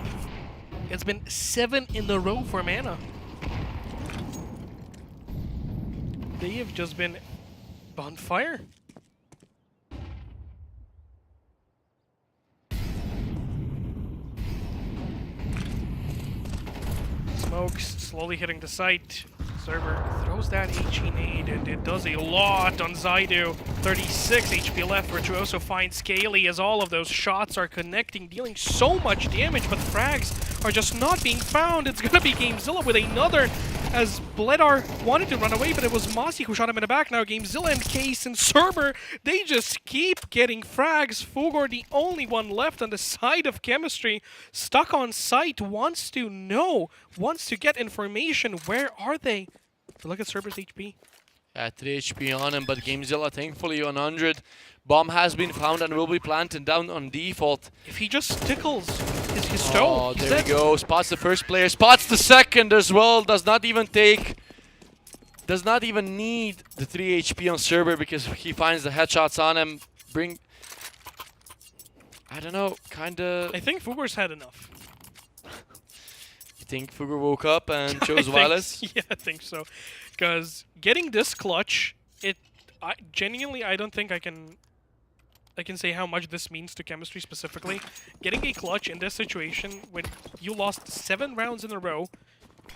E: It's been 7 in a row for Mana. They have just been on fire. Smokes slowly hitting the site. Server throws that HE nade, and it does a lot on Zaidu. 36 HP left. Virtuoso finds Scaly as all of those shots are connecting, dealing so much damage, but frags are just not being found. It's gonna be Gamezilla with another, as Bledar wanted to run away, but it was Masi who shot him in the back. Now Gamezilla and Case and Server, they just keep getting frags. Fugor, the only one left on the side of Chemistry, stuck on site, wants to know, wants to get information. Where are they? Look at Server's HP.
D: Yeah, 3 HP on him, but Gamezilla thankfully 100. Bomb has been found and will be planted down on default.
E: If he just tickles his toe,
D: Oh,
E: he's
D: there we
E: dead.
D: go. Spots the first player, spots the second as well. Does not even take does not even need the 3 HP on Cerber because he finds the headshots on him. I don't know, kinda.
E: I think Fugor's had enough.
D: You think Fugor woke up and chose
E: I
D: Wallace?
E: think, yeah, I think so. Because getting this clutch, genuinely, I don't think I can say how much this means to Chemistry specifically. Getting a clutch in this situation when you lost 7 rounds in a row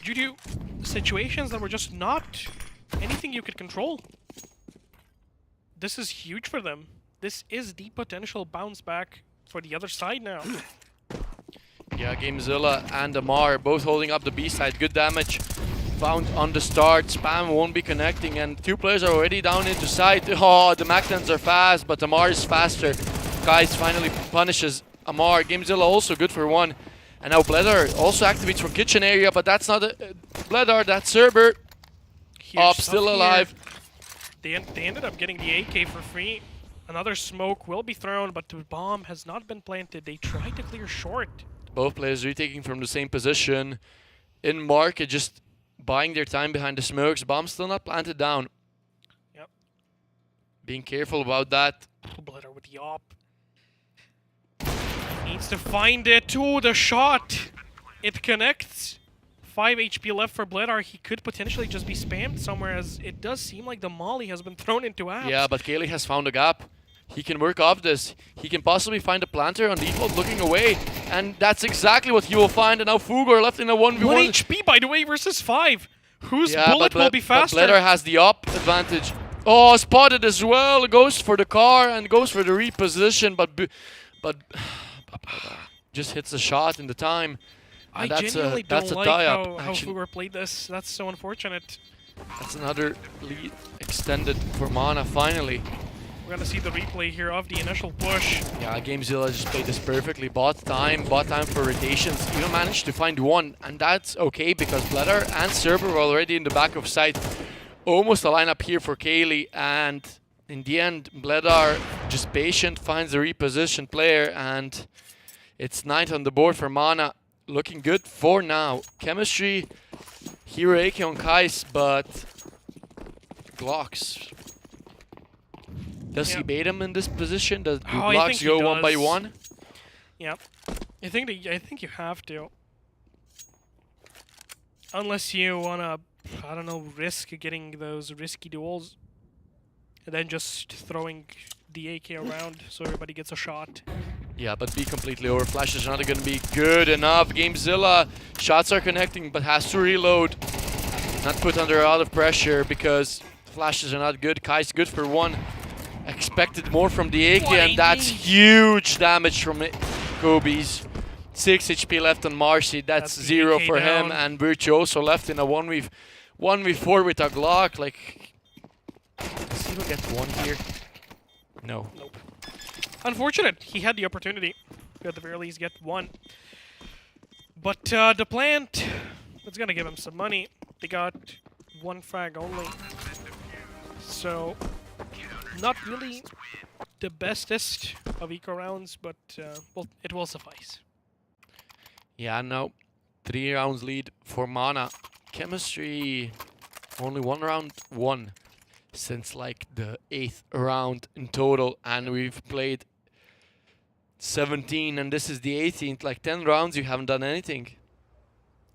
E: due to situations that were just not anything you could control. This is huge for them. This is the potential bounce back for the other side now.
D: Yeah, Gamezilla and Amar both holding up the B side. Good damage found on the start. Spam won't be connecting, and 2 players are already down into side. Oh, the Mactans are fast, but Amar is faster. Guys finally punishes Amar. Gamezilla also good for 1. And now Bledar also activates from kitchen area, but that's not Bledar, that's Cerber. Up, still alive.
E: They ended up getting the AK for free. Another smoke will be thrown, but the bomb has not been planted. They tried to clear short.
D: Both players retaking from the same position. In market, just buying their time behind the smokes. Bomb still not planted down.
E: Yep.
D: Being careful about that.
E: Bledar with the op. Needs to find it. Ooh, the shot. It connects. 5 HP left for Bledar. He could potentially just be spammed somewhere, as it does seem like the molly has been thrown into apps.
D: Yeah, but Kaylee has found a gap. He can work off this. He can possibly find a planter on default looking away. And that's exactly what he will find. And now Fugor left in a 1v1.
E: 1 HP, by the way, versus 5. Whose bullet will be faster?
D: But Bledar has the op advantage. Oh, spotted as well. Goes for the car and goes for the reposition. But just hits a shot in the time.
E: I
D: And
E: genuinely
D: that's
E: don't
D: a
E: like
D: tie-up.
E: how Fugor played this. That's so unfortunate.
D: That's another lead extended for Mana finally.
E: We're gonna see the replay here of the initial push.
D: Yeah, Gamezilla just played this perfectly. Bought time for rotations. Even managed to find 1, and that's okay because Bledar and Cerber were already in the back of sight. Almost a lineup here for Kaylee, and in the end, Bledar just patient, finds a repositioned player, and it's 9th on the board for Mana. Looking good for now. Chemistry, Hero AK on Kais, but Glocks. Does he bait him in this position? Does Glocks go 1 by 1?
E: Yeah, I think you have to, unless you wanna, I don't know, risk getting those risky duels, and then just throwing the AK around so everybody gets a shot.
D: Yeah, but be completely over. Flash is not gonna be good enough. Gamezilla, shots are connecting, but has to reload. Not put under a lot of pressure because flashes are not good. Kai's good for 1. Expected more from the AK, and that's huge damage from it. Kobe's 6 HP left on Marcy. That's 0 for him, and Virtuoso left in a 1v4 with a Glock. Like, does he get 1 here? No.
E: Nope. Unfortunate. He had the opportunity to at the very least get 1. But the plant, it's gonna give him some money. They got 1 frag only. So, not really the bestest of eco rounds, but well, it will suffice.
D: Yeah, no. 3 rounds lead for Mana. Chemistry, only 1 round won since like the 8th round in total, and we've played 17, and this is the 18th. Like 10 rounds, you haven't done anything.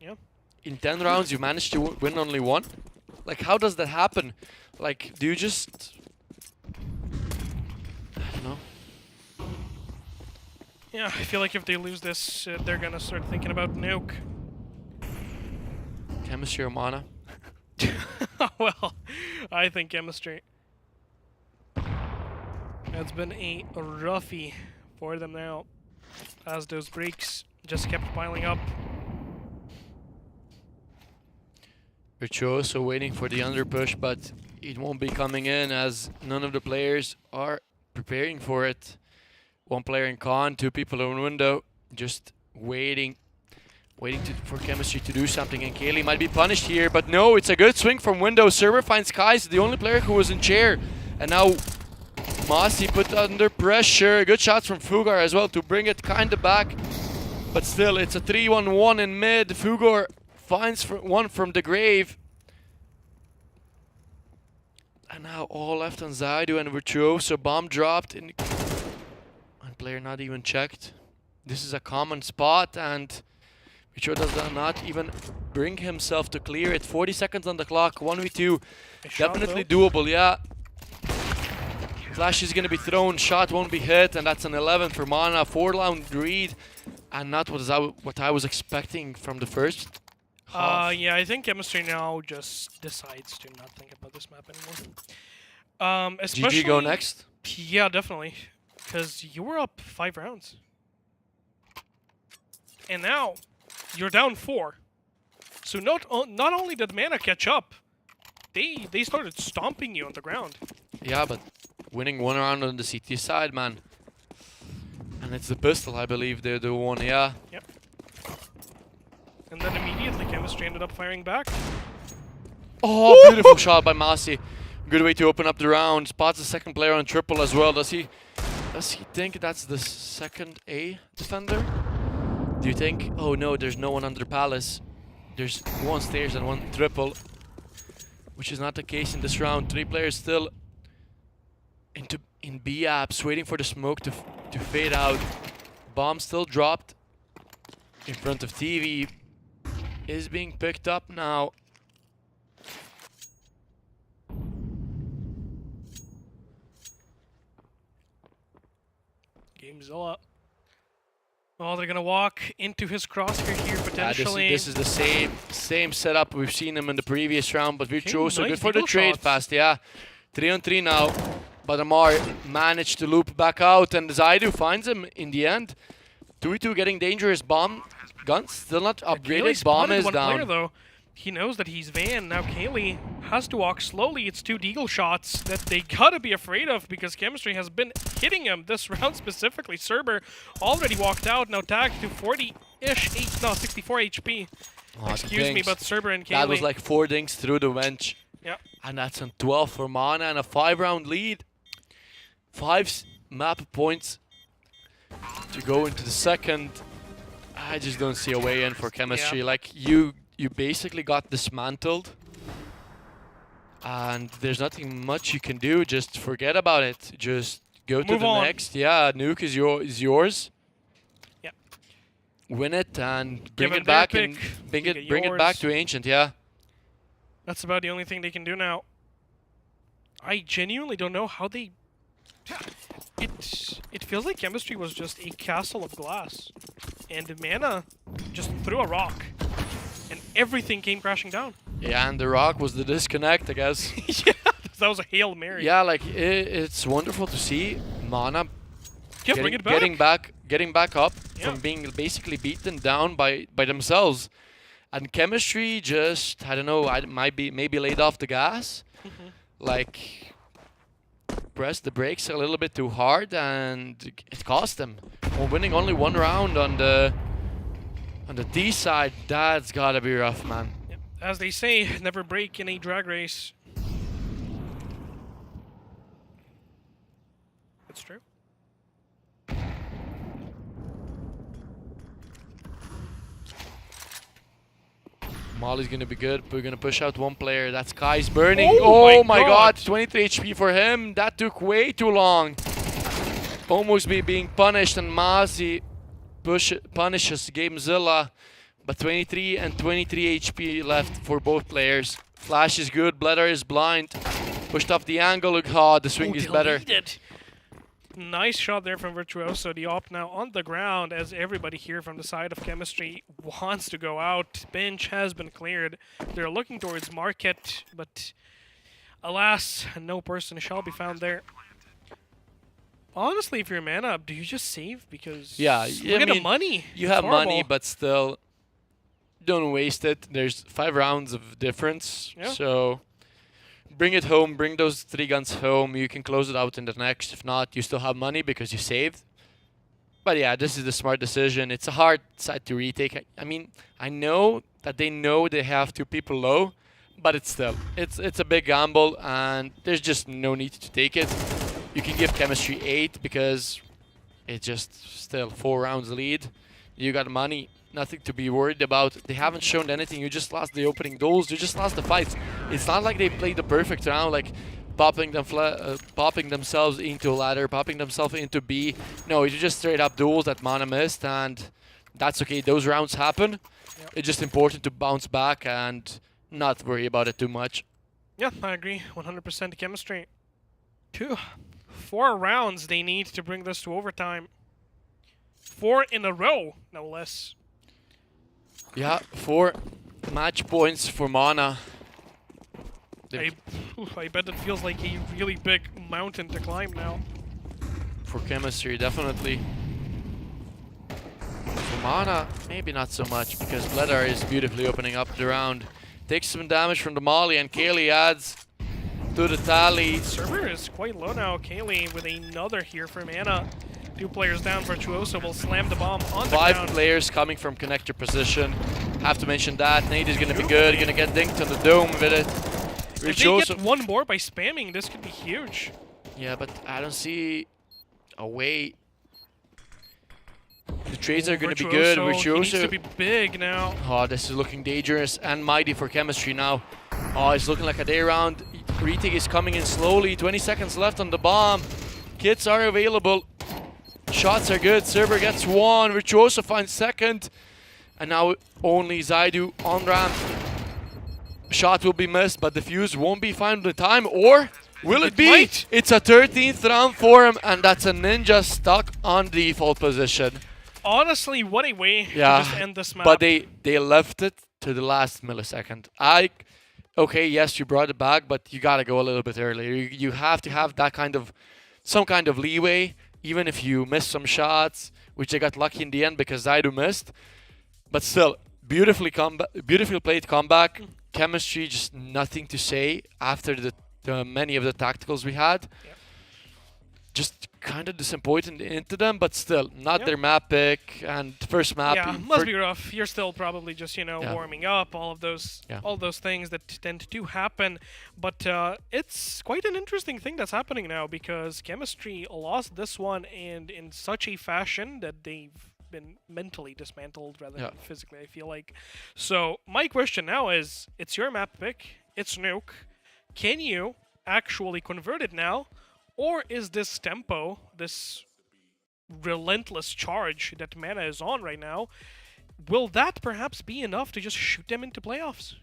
E: Yeah.
D: In 10 rounds, you managed to win only 1. Like, how does that happen? Like, do you just... I don't know.
E: Yeah, I feel like if they lose this, they're gonna start thinking about nuke.
D: Chemistry or Mana?
E: Well, I think chemistry. It's been a roughie for them now, as those breaks just kept piling up.
D: Virtuoso waiting for the under push, but it won't be coming in as none of the players are preparing for it. 1 player in con, 2 people in window, just waiting for Chemistry to do something, and Kaylee might be punished here, but no, it's a good swing from window. Cerber finds Kais, the only player who was in chair, and now Mossy put under pressure. Good shots from Fugor as well to bring it kinda back, but still it's a 3-1-1 in mid. Fugor finds 1 from the grave. And now all left on Zaidu and Virtuoso. Bomb dropped and player not even checked. This is a common spot and Virtuoso does not even bring himself to clear it. 40 seconds on the clock, 1v2. Definitely doable, yeah. Flash is gonna be thrown, shot won't be hit, and that's an 11 for Mana. 4-round lead, and not what I was expecting from the first half.
E: Yeah, I think Chemistry now just decides to not think about this map anymore. Especially,
D: GG go next?
E: Yeah, definitely. Because you were up 5 rounds. And now, you're down 4. So not only did Mana catch up, they started stomping you on the ground.
D: Yeah, but winning 1 round on the CT side, man. And it's the pistol, I believe, they're the one, yeah.
E: Yep. And then immediately Chemistry ended up firing back.
D: Oh, beautiful shot by Masi. Good way to open up the round. Spots the second player on triple as well. Does he think that's the second A defender? Do you think? Oh no, there's no one under Palace. There's 1 stairs and 1 triple, which is not the case in this round. 3 players still in B apps, waiting for the smoke to fade out. Bomb still dropped in front of TV. Is being picked up now.
E: Gamezilla. Oh, they're gonna walk into his crosshair here potentially.
D: This is the same setup we've seen him in the previous round, but Virtuoso
E: nice
D: good for the
E: eagle
D: trade
E: shots.
D: fast, yeah. 3 on 3 now, but Amar managed to loop back out, and Zaidu finds him in the end. 2v2 getting dangerous. Bomb guns still not upgraded. Bomb is down.
E: Player, though. He knows that he's Van. Now Kaylee has to walk slowly. It's 2 deagle shots that they gotta be afraid of because Chemistry has been hitting him this round specifically. Cerber already walked out, now tagged to 40-ish, 64 HP.
D: Oh,
E: Excuse me, but Cerber and Kaylee.
D: That was like 4 dinks through the bench.
E: Yeah.
D: And that's on 12 for Mana and a 5-round lead. 5 map points to go into the second. I just don't see a way in for Chemistry.
E: Yeah.
D: Like you basically got dismantled, and there's nothing much you can do. Just forget about it. Just go to the next. Yeah, nuke is yours.
E: Yeah.
D: Win it and
E: Give
D: bring
E: it
D: it back
E: their
D: and
E: pick.
D: bring it back to Ancient. Yeah.
E: That's about the only thing they can do now. I genuinely don't know how they... It feels like Chemistry was just a castle of glass. And Mana just threw a rock. And everything came crashing down.
D: Yeah, and the rock was the disconnect, I guess.
E: Yeah, that was a Hail Mary.
D: Yeah, like it's wonderful to see Mana
E: Bring it back.
D: getting back up
E: Yeah.
D: from being basically beaten down by themselves. And Chemistry just, I don't know, maybe laid off the gas. Like pressed the brakes a little bit too hard, and it cost them. Well, winning only 1 round on the D side, that's gotta be rough, man.
E: Yep. As they say, never break in a drag race. That's true.
D: Molly's gonna be good. We're gonna push out 1 player. That Sky's burning.
E: Oh
D: my
E: my
D: god.
E: God.
D: 23 HP for him. That took way too long. Almost being punished, and Mazi punishes Gamezilla. But 23 and 23 HP left for both players. Flash is good. Bladder is blind. Pushed off the angle. Look, the swing is better.
E: Nice shot there from Virtuoso. The op now on the ground as everybody here from the side of Chemistry wants to go out. Bench has been cleared. They're looking towards Market, but alas, no person shall be found there. Honestly, if you're Mana up, do you just save? Because look at the money.
D: You
E: It's
D: have money,
E: horrible.
D: but still, don't waste it. There's 5 rounds of difference,
E: Yeah.
D: so bring it home. Bring those 3 guns home. You can close it out in the next. If not, you still have money because you saved. But yeah, this is the smart decision. It's a hard side to retake. I mean, I know that they know they have 2 people low, but it's a big gamble, and there's just no need to take it. You can give Chemistry 8 because it's just still 4 rounds lead. You got money, nothing to be worried about. They haven't shown anything. You just lost the opening duels. You just lost the fights. It's not like they played the perfect round. Like popping themselves into ladder, popping themselves into B. No, it's just straight up duels that Mana missed, and that's okay. Those rounds happen.
E: Yep.
D: It's just important to bounce back and not worry about it too much.
E: Yeah, I agree. 100% chemistry. 4 rounds they need to bring this to overtime. 4 in a row, no less.
D: Yeah, 4 match points for Mana.
E: I bet it feels like a really big mountain to climb now.
D: For chemistry, definitely. For Mana, maybe not so much, because Bledar is beautifully opening up the round. Takes some damage from the Molly, and Kaylee adds to the tally.
E: Server is quite low now. Kaylee with another here from Anna. 2 players down. Virtuoso will slam the bomb on the
D: 5
E: ground.
D: players coming from connector position. Have to mention that. Nate is going to be good. Going to get dinked on the dome with it.
E: If they get 1 more by spamming, this could be huge.
D: Yeah, but I don't see a way. The trades are going to be good.
E: He needs to be big now.
D: Oh, this is looking dangerous and mighty for chemistry now. Oh, it's looking like a day round. Retake is coming in slowly. 20 seconds left on the bomb. Kits are available. Shots are good. Server gets 1. Virtuoso finds 2nd. And now only Zaidu on ramp. Shot will be missed, but the fuse won't be found in time. Or will it be?
E: Might.
D: It's a 13th round for him, and that's a Ninja stuck on default position.
E: Honestly, what a way to
D: Yeah,
E: just end this map.
D: but they left it to the last millisecond. Okay, yes, you brought it back, but you gotta go a little bit earlier. You have to have that some kind of leeway, even if you miss some shots, which they got lucky in the end because Zaidu missed. But still, beautifully played comeback. Chemistry, just nothing to say after the many of the tacticals we had.
E: Yep.
D: Just kind of disappointed into them, but still not
E: Yep.
D: their map pick and first map.
E: Yeah, must be rough. You're still probably just,
D: Yeah.
E: warming up, all of those things that tend to happen. But it's quite an interesting thing that's happening now because Chemistry lost this one and in such a fashion that they've been mentally dismantled rather than physically, I feel like. So my question now is, it's your map pick, it's Nuke. Can you actually convert it now? Or is this tempo, this relentless charge that Mana is on right now, will that perhaps be enough to just shoot them into playoffs?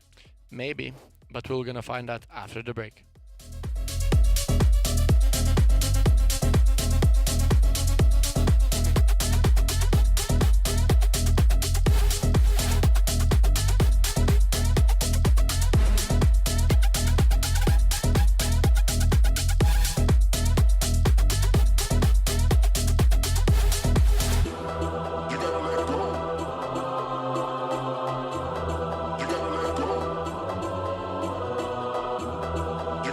D: Maybe, but we're gonna find out after the break.
B: You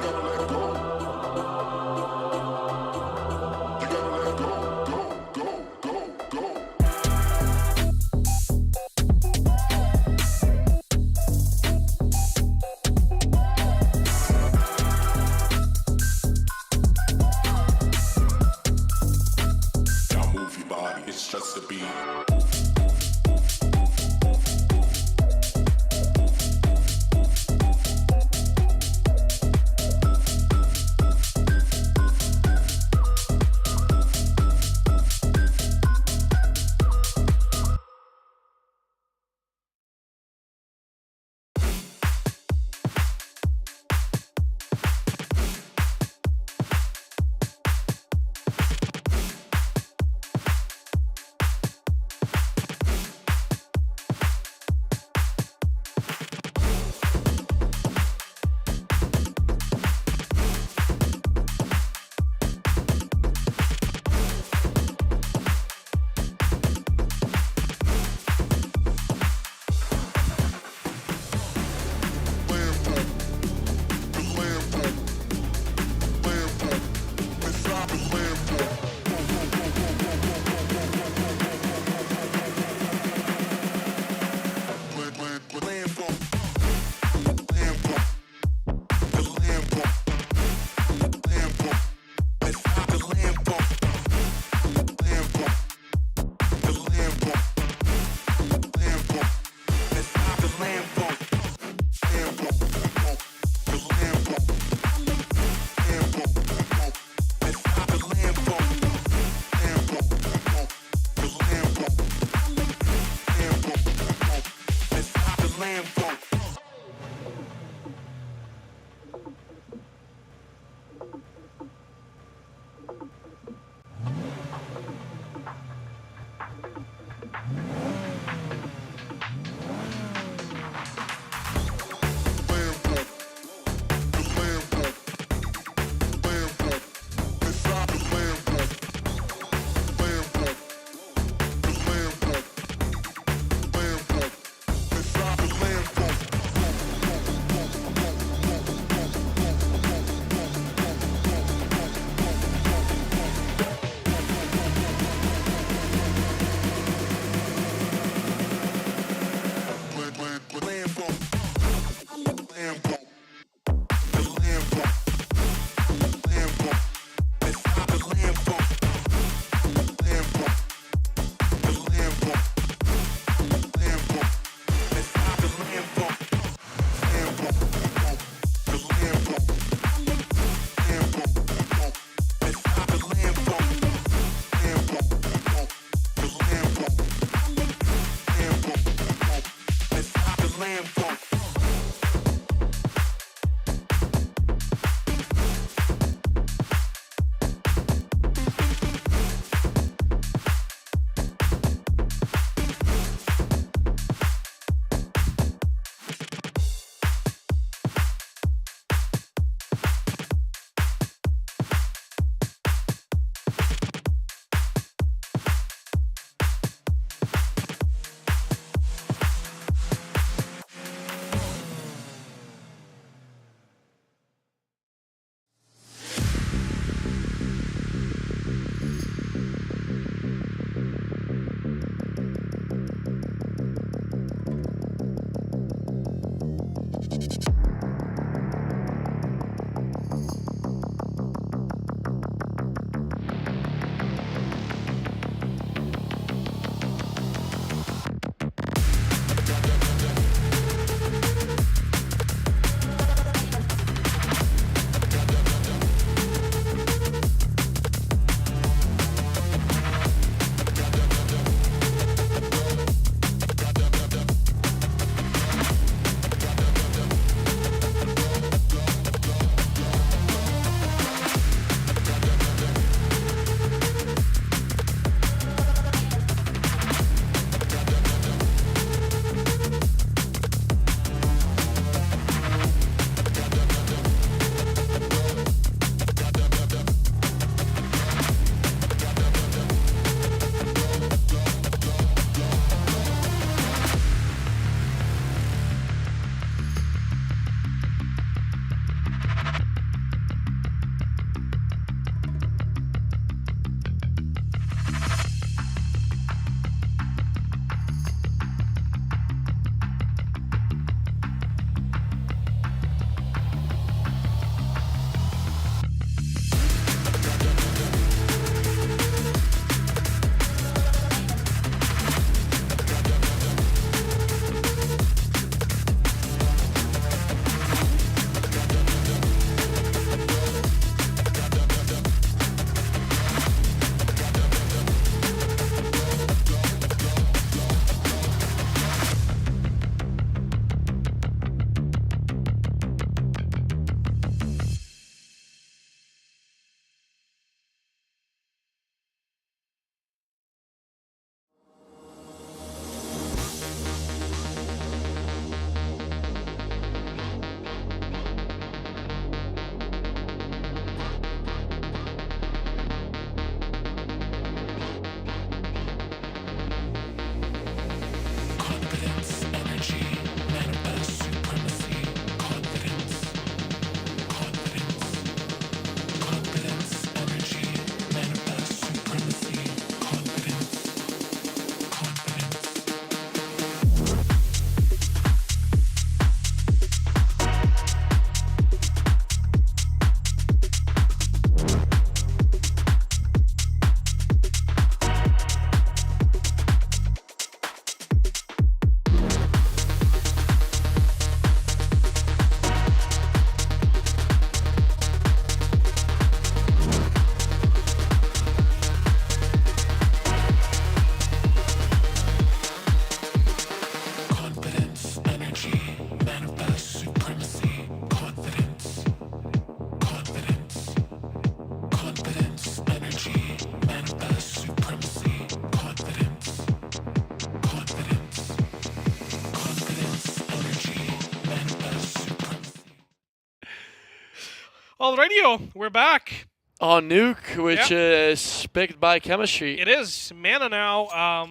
E: Alrighty, we're back.
D: On Nuke, which is picked by Chemistry.
E: It is Mana now,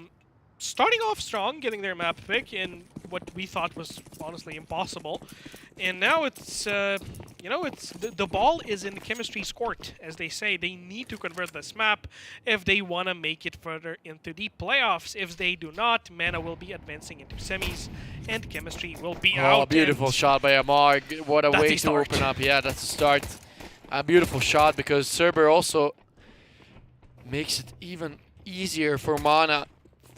E: starting off strong, getting their map pick in what we thought was honestly impossible, and now it's it's the ball is in Chemistry's court, as they say. They need to convert this map if they want to make it further into the playoffs. If they do not, Mana will be advancing into semis, and Chemistry will be out.
D: Oh, beautiful shot by Amar. What a
E: That's
D: way
E: a
D: to
E: start.
D: open up. Yeah, that's a start. A beautiful shot because Cerber also makes it even easier for Mana.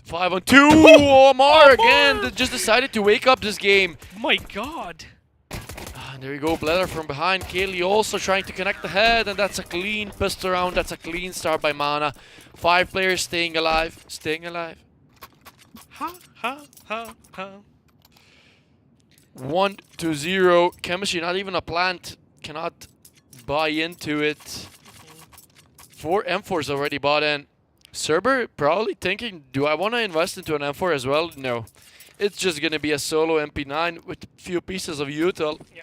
D: 5-on-2. Oh, Amar again just decided to wake up this game.
E: My God.
D: And there you go, Blether from behind. Kaylee also trying to connect the head, and that's a clean pistol round. That's a clean start by Mana. 5 players staying alive. Staying alive.
E: Ha ha ha ha.
D: 1-0. Chemistry, not even a plant. Cannot buy into it. 4 M4s already bought in. Cerber probably thinking, do I want to invest into an M4 as well? No. It's just going to be a solo MP9 with a few pieces of util.
E: Yeah.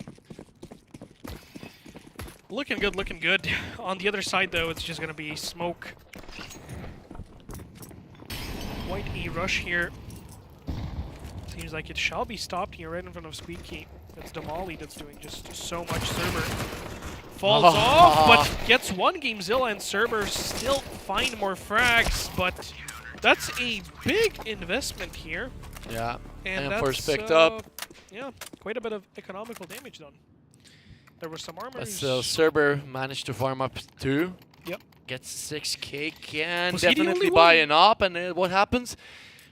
E: Looking good, looking good. On the other side, though, it's just going to be smoke. Quite a rush here. Seems like it shall be stopped here right in front of Speed Key. It's Damali that's doing just so much. Cerber falls off, but gets one. Gamezilla and Cerber still find more frags, but that's a big investment here.
D: Yeah,
E: And
D: M4's
E: that's,
D: picked up.
E: Yeah, quite a bit of economical damage done. There was some armor.
D: So Cerber managed to farm up 2.
E: Yep.
D: Gets 6k, can
E: Was he the
D: definitely
E: only
D: buy
E: one?
D: an op, and what happens?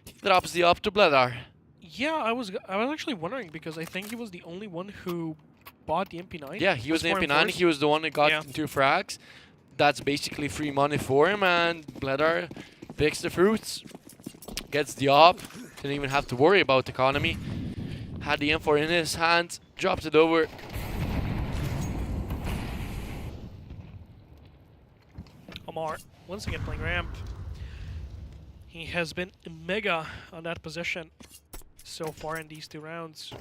D: He drops the op to Bledar.
E: Yeah, I was actually wondering because I think he was the only one who bought the MP9.
D: Yeah, he was the
E: for him
D: MP9,
E: first.
D: he was the one that got
E: Yeah.
D: 2 frags. That's basically free money for him, and Bledar picks the fruits. Gets the op, didn't even have to worry about economy. Had the M4 in his hand, dropped it over.
E: Amar once again playing ramp. He has been mega on that position so far in these 2 rounds.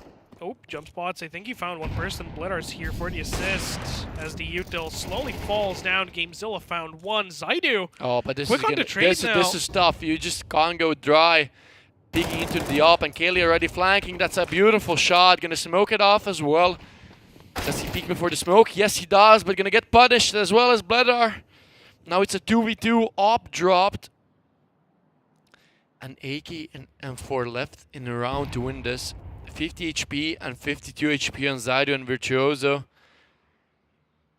E: Oh, jump spots. I think he found one person. Blitter's here for the assist as the util slowly falls down. Gamezilla found one. Zaidu.
D: Oh, but this
E: Quick
D: is
E: on the
D: gonna,
E: trade
D: this
E: now.
D: is tough. You just can't go dry. Peeking into the op, and Kaylee already flanking. That's a beautiful shot. Gonna smoke it off as well. Does he peek before the smoke? Yes, he does, but gonna get punished as well as Bledar. Now it's a 2v2. Op dropped. An AK and M4 left in the round to win this. 50 HP and 52 HP on Zaidu and Virtuoso.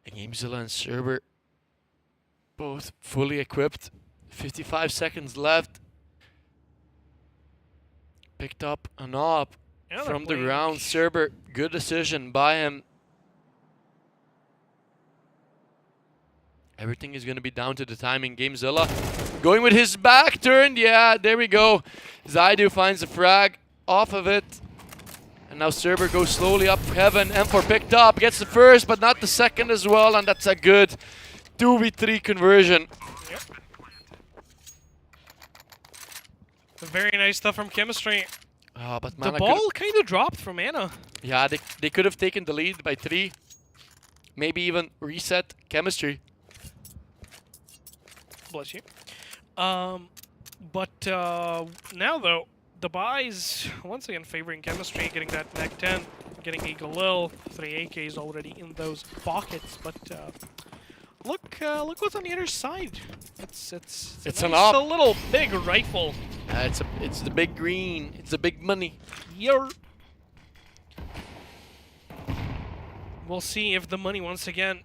D: And Gamezilla and Cerber both fully equipped. 55 seconds left. Picked up an op
E: Yeah, they're
D: from the
E: playing-
D: ground. Cerber, good decision by him. Everything is going to be down to the timing. Gamezilla going with his back turn. Yeah, there we go. Zaidu finds a frag off of it. And now Cerber goes slowly up heaven. M4 picked up, gets the first, but not the second as well. And that's a good 2v3 conversion.
E: Yep. Very nice stuff from Chemistry.
D: But
E: The
D: Mana
E: ball kind of dropped from Mana.
D: yeah, they could have taken the lead by 3. Maybe even reset Chemistry.
E: Bless you. But now though, the buys once again favoring Chemistry, getting that neck 10, getting a Galil, 3 AKs already in those pockets. But look what's on the other side. It's
D: It's
E: a
D: an
E: nice,
D: op.
E: a little big rifle.
D: It's the big green. It's the big money.
E: Yer. We'll see if the money once again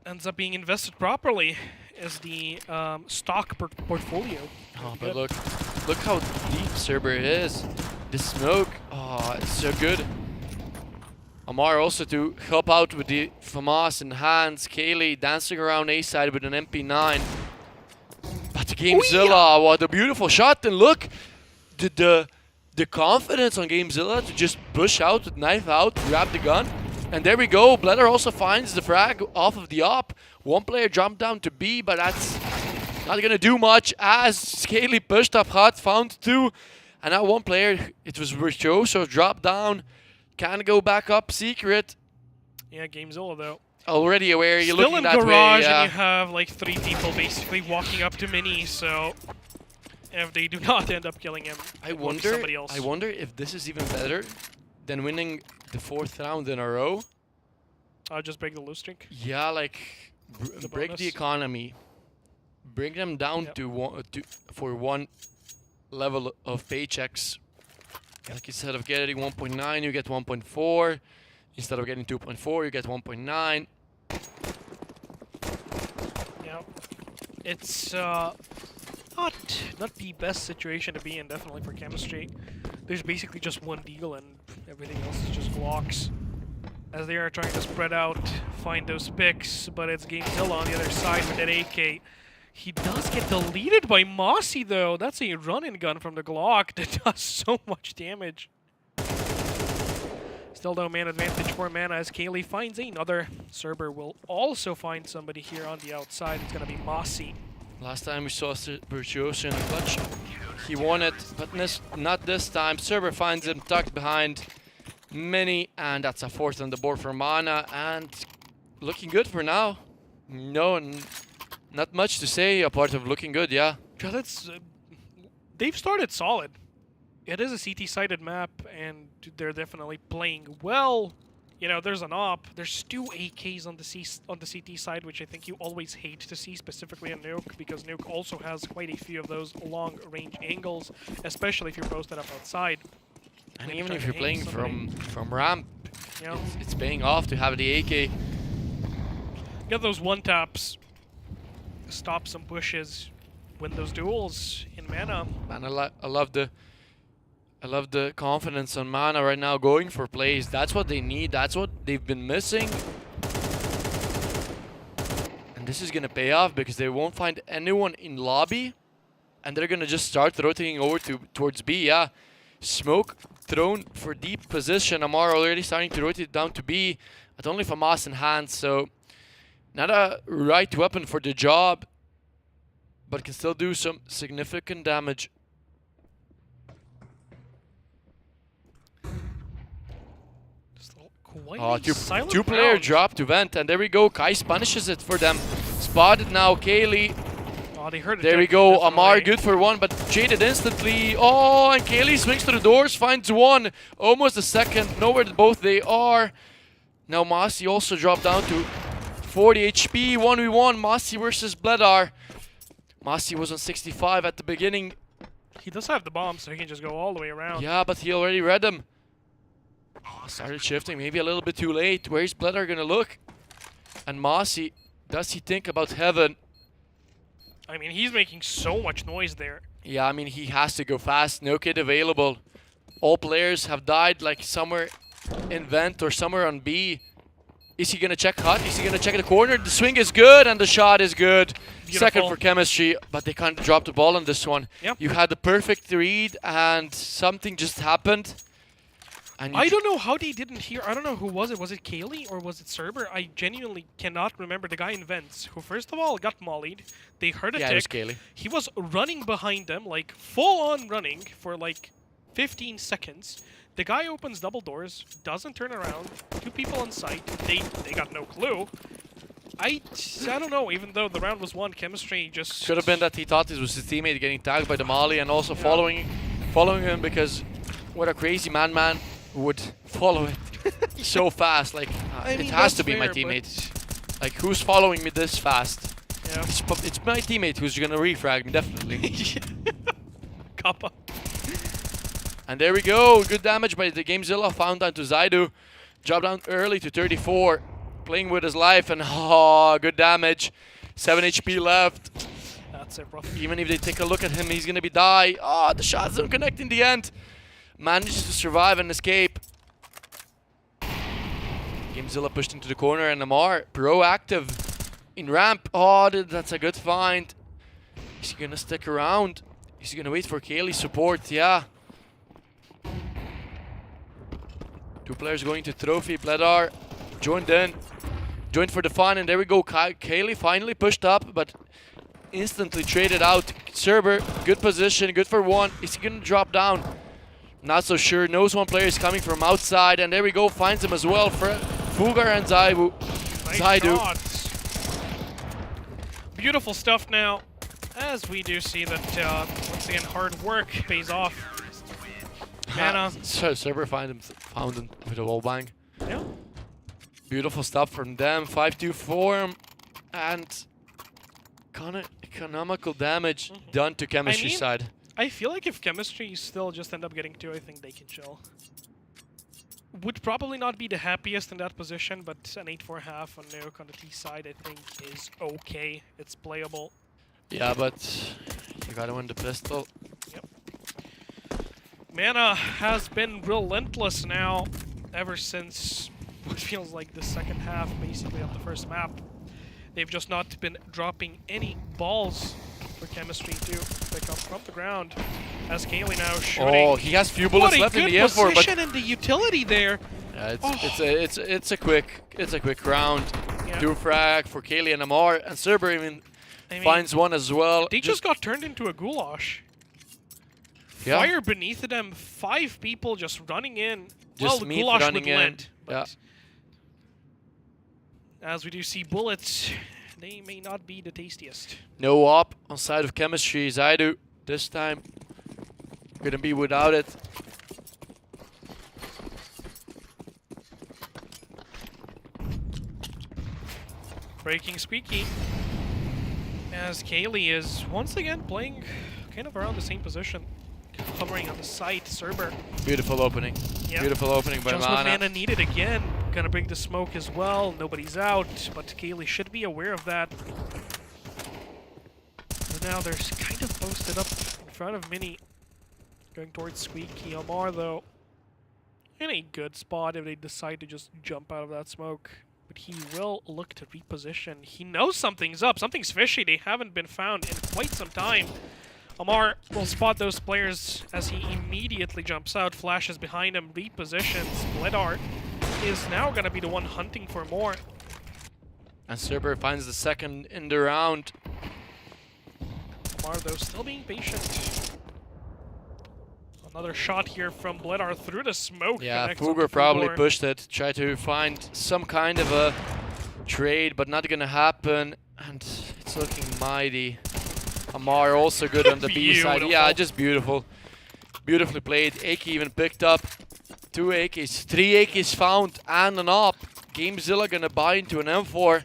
E: ends up being invested properly as the stock portfolio.
D: Oh,
E: Good.
D: but look how deep Cerber is. The smoke, oh, it's so good. Amar also to help out with the FAMAS in hands. Kaylee dancing around A side with an MP9. But the Gamezilla, what a beautiful shot! And look, the confidence on Gamezilla to just push out with knife out, grab the gun, and there we go. Bledder also finds the frag off of the op. One player jumped down to B, but that's not gonna do much as Kaylee pushed up hot, found 2, and now one player, it was Virtuoso, dropped down, can't go back up secret.
E: Yeah, Gamezilla though.
D: already aware. You're
E: Still
D: looking
E: in
D: that
E: garage,
D: way. Yeah.
E: and you have like 3 people basically walking up to Mini. So if they do not end up killing him,
D: I
E: it will be
D: wonder.
E: somebody else.
D: I wonder if this is even better than winning the 4th round in a row.
E: I'll just break the lose streak.
D: Yeah, like
E: The
D: break
E: bonus.
D: the economy, bring them down
E: Yep.
D: for one level of paychecks. Like instead of getting 1.9, you get 1.4. Instead of getting 2.4, you get 1.9.
E: Yeah, it's not the best situation to be in, definitely for Chemistry. There's basically just one deal, and everything else is just blocks. As they are trying to spread out, find those picks, but it's Gamezilla on the other side with that AK. He does get deleted by Mossy, though. That's a run-and gun from the Glock that does so much damage. Still no man advantage for Mana as Kaylee finds another. Cerber will also find somebody here on the outside. It's going to be Mossy.
D: Last time we saw Virtuoso in a clutch, he won it, but not this time. Cerber finds him tucked behind Mini, and that's a 4th on the board for Mana, and looking good for now. No, not much to say apart of looking good, yeah.
E: Yeah, that's they've started solid. It is a CT-sided map, and they're definitely playing well. You know, there's an op. There's 2 AKs on the CT side, which I think you always hate to see, specifically in Nuke, because Nuke also has quite a few of those long-range angles, especially if you're posted up outside.
D: And
E: Maybe
D: even
E: try
D: if
E: to
D: you're
E: aim
D: playing
E: somebody.
D: from ramp,
E: You know,
D: it's paying off to have the AK.
E: get those one-taps, stop some pushes, win those duels in Mana.
D: Man, I love the confidence on Mana right now, going for plays. That's what they need. That's what they've been missing. And this is gonna pay off because they won't find anyone in lobby, and they're gonna just start rotating over towards B. Yeah, smoke thrown for deep position. Amar already starting to rotate down to B, but only Famas in hand. So not a right weapon for the job, but can still do some significant damage.
E: Quite a silent
D: Two-player
E: round.
D: drop to vent, and there we go. Kais punishes it for them. Spotted now, Kaylee.
E: Oh, they heard it.
D: There we go. Amar good for one, but jaded instantly. Oh, and Kaylee swings to the doors, finds one. Almost a second. Know where both they are. Now Mossy also dropped down to 40 HP. 1v1. Mossy versus Bledar. Mossy was on 65 at the beginning.
E: He does have the bomb, so he can just go all the way around.
D: Yeah, but he already read them. Oh, started shifting, maybe a little bit too late. Where's Bledar gonna look? And Mossy, does he think about heaven?
E: I mean, he's making so much noise there.
D: Yeah, I mean, he has to go fast. No kid available. All players have died, like somewhere in vent or somewhere on B. Is he gonna check hut? Is he gonna check the corner? The swing is good and the shot is good.
E: Beautiful.
D: Second for Chemistry, but they can't drop the ball on this one.
E: Yep.
D: You had the perfect read and something just happened. And
E: I don't know how they didn't hear. I don't know who was it. Was it Kaylee or was it Cerber? I genuinely cannot remember the guy in vents who, first of all, got mollied. They heard a
D: Yeah, it was
E: tick.
D: Kaylee.
E: He was running behind them, like full-on running for like 15 seconds. The guy opens double doors, doesn't turn around. 2 people on site. They got no clue. I don't know. Even though the round was won, Chemistry just
D: Could have been that he thought it was his teammate getting tagged by the molly and also following him, because what a crazy man would follow it so fast. Like
E: I mean,
D: it has to
E: that's
D: be my
E: fair,
D: teammate. Like, who's following me this fast?
E: Yeah.
D: It's my teammate who's gonna refrag me, definitely.
E: Kappa.
D: And there we go. Good damage by the Gamezilla. Found down to Zaidu. Dropped down early to 34. Playing with his life, and good damage. 7 HP left.
E: That's it, bro.
D: Even if they take a look at him, he's gonna be die. Oh, the shots don't connect in the end. Manages to survive and escape. Gamezilla pushed into the corner, and Amar proactive in ramp. Oh, that's a good find. Is he gonna stick around? Is he gonna wait for Kaylee's support? Yeah. 2 players going to trophy. Bledar joined in. Joined for the fun, and there we go. Kaylee finally pushed up, but instantly traded out. Cerber, good position, good for one. Is he gonna drop down? Not so sure. Knows one player is coming from outside, and there we go. Finds him as well. For Fugar and Zaibu.
E: Nice
D: Zaidu.
E: shots. Beautiful stuff now, as we do see that, once again, hard work pays off. Mana.
D: So Cerber found him with a wall bang.
E: Yeah.
D: Beautiful stuff from them. 5-2 form and kind of economical damage done to Chemistry
E: mean,
D: side.
E: I feel like if Chemistry still just end up getting 2, I think they can chill. Would probably not be the happiest in that position, but an 8-4 half on Nuke on the T side, I think, is okay. It's playable.
D: Yeah, but you gotta win the pistol.
E: Yep. Mana has been relentless now, ever since what feels like the second half, basically, of the first map. They've just not been dropping any balls for Chemistry to pick up from the ground. As Kaylee now shooting.
D: Oh, he has few bullets left in the
E: What a
D: M4,
E: good
D: but
E: position in the utility there.
D: yeah,
E: Oh.
D: it's a quick round.
E: Yeah.
D: 2 frag for Kaylee and Amar, and Cerber even
E: I mean,
D: finds one as well.
E: they just got turned into a goulash.
D: yeah,
E: Fire beneath them, 5 people just running in.
D: Just
E: well, the
D: Meat
E: goulash
D: running
E: with
D: in.
E: lead, but as we do see bullets, they may not be the tastiest.
D: no op on side of Chemistry. Zaidu this time gonna be without it.
E: Breaking squeaky. As Kaylee is once again playing kind of around the same position. Hovering on the site, Cerber.
D: Beautiful opening.
E: Yeah.
D: Beautiful opening by
E: Just what
D: Mana.
E: Mana needed again. Gonna bring the smoke as well. Nobody's out, but Kaylee should be aware of that. And now they're kind of posted up in front of Mini. Going towards Squeaky. Omar, though, in a good spot if they decide to just jump out of that smoke. But he will look to reposition. He knows something's up. Something's fishy. They haven't been found in quite some time. Omar will spot those players as he immediately jumps out, flashes behind him, repositions. Bledart is now going to be the one hunting for more.
D: And Cerber finds the second in the round.
E: Omar, though, still being patient. Another shot here from Bledart through the smoke.
D: Yeah,
E: connects on
D: Fugger
E: the
D: probably
E: floor.
D: pushed it, tried to find some kind of a trade, but not gonna happen. And it's looking mighty. Amar also good on the B side. Yeah,
E: Beautiful.
D: just beautiful. Beautifully played. AK even picked up 2 AKs, 3 AKs found, and an op. Gamezilla gonna buy into an M4.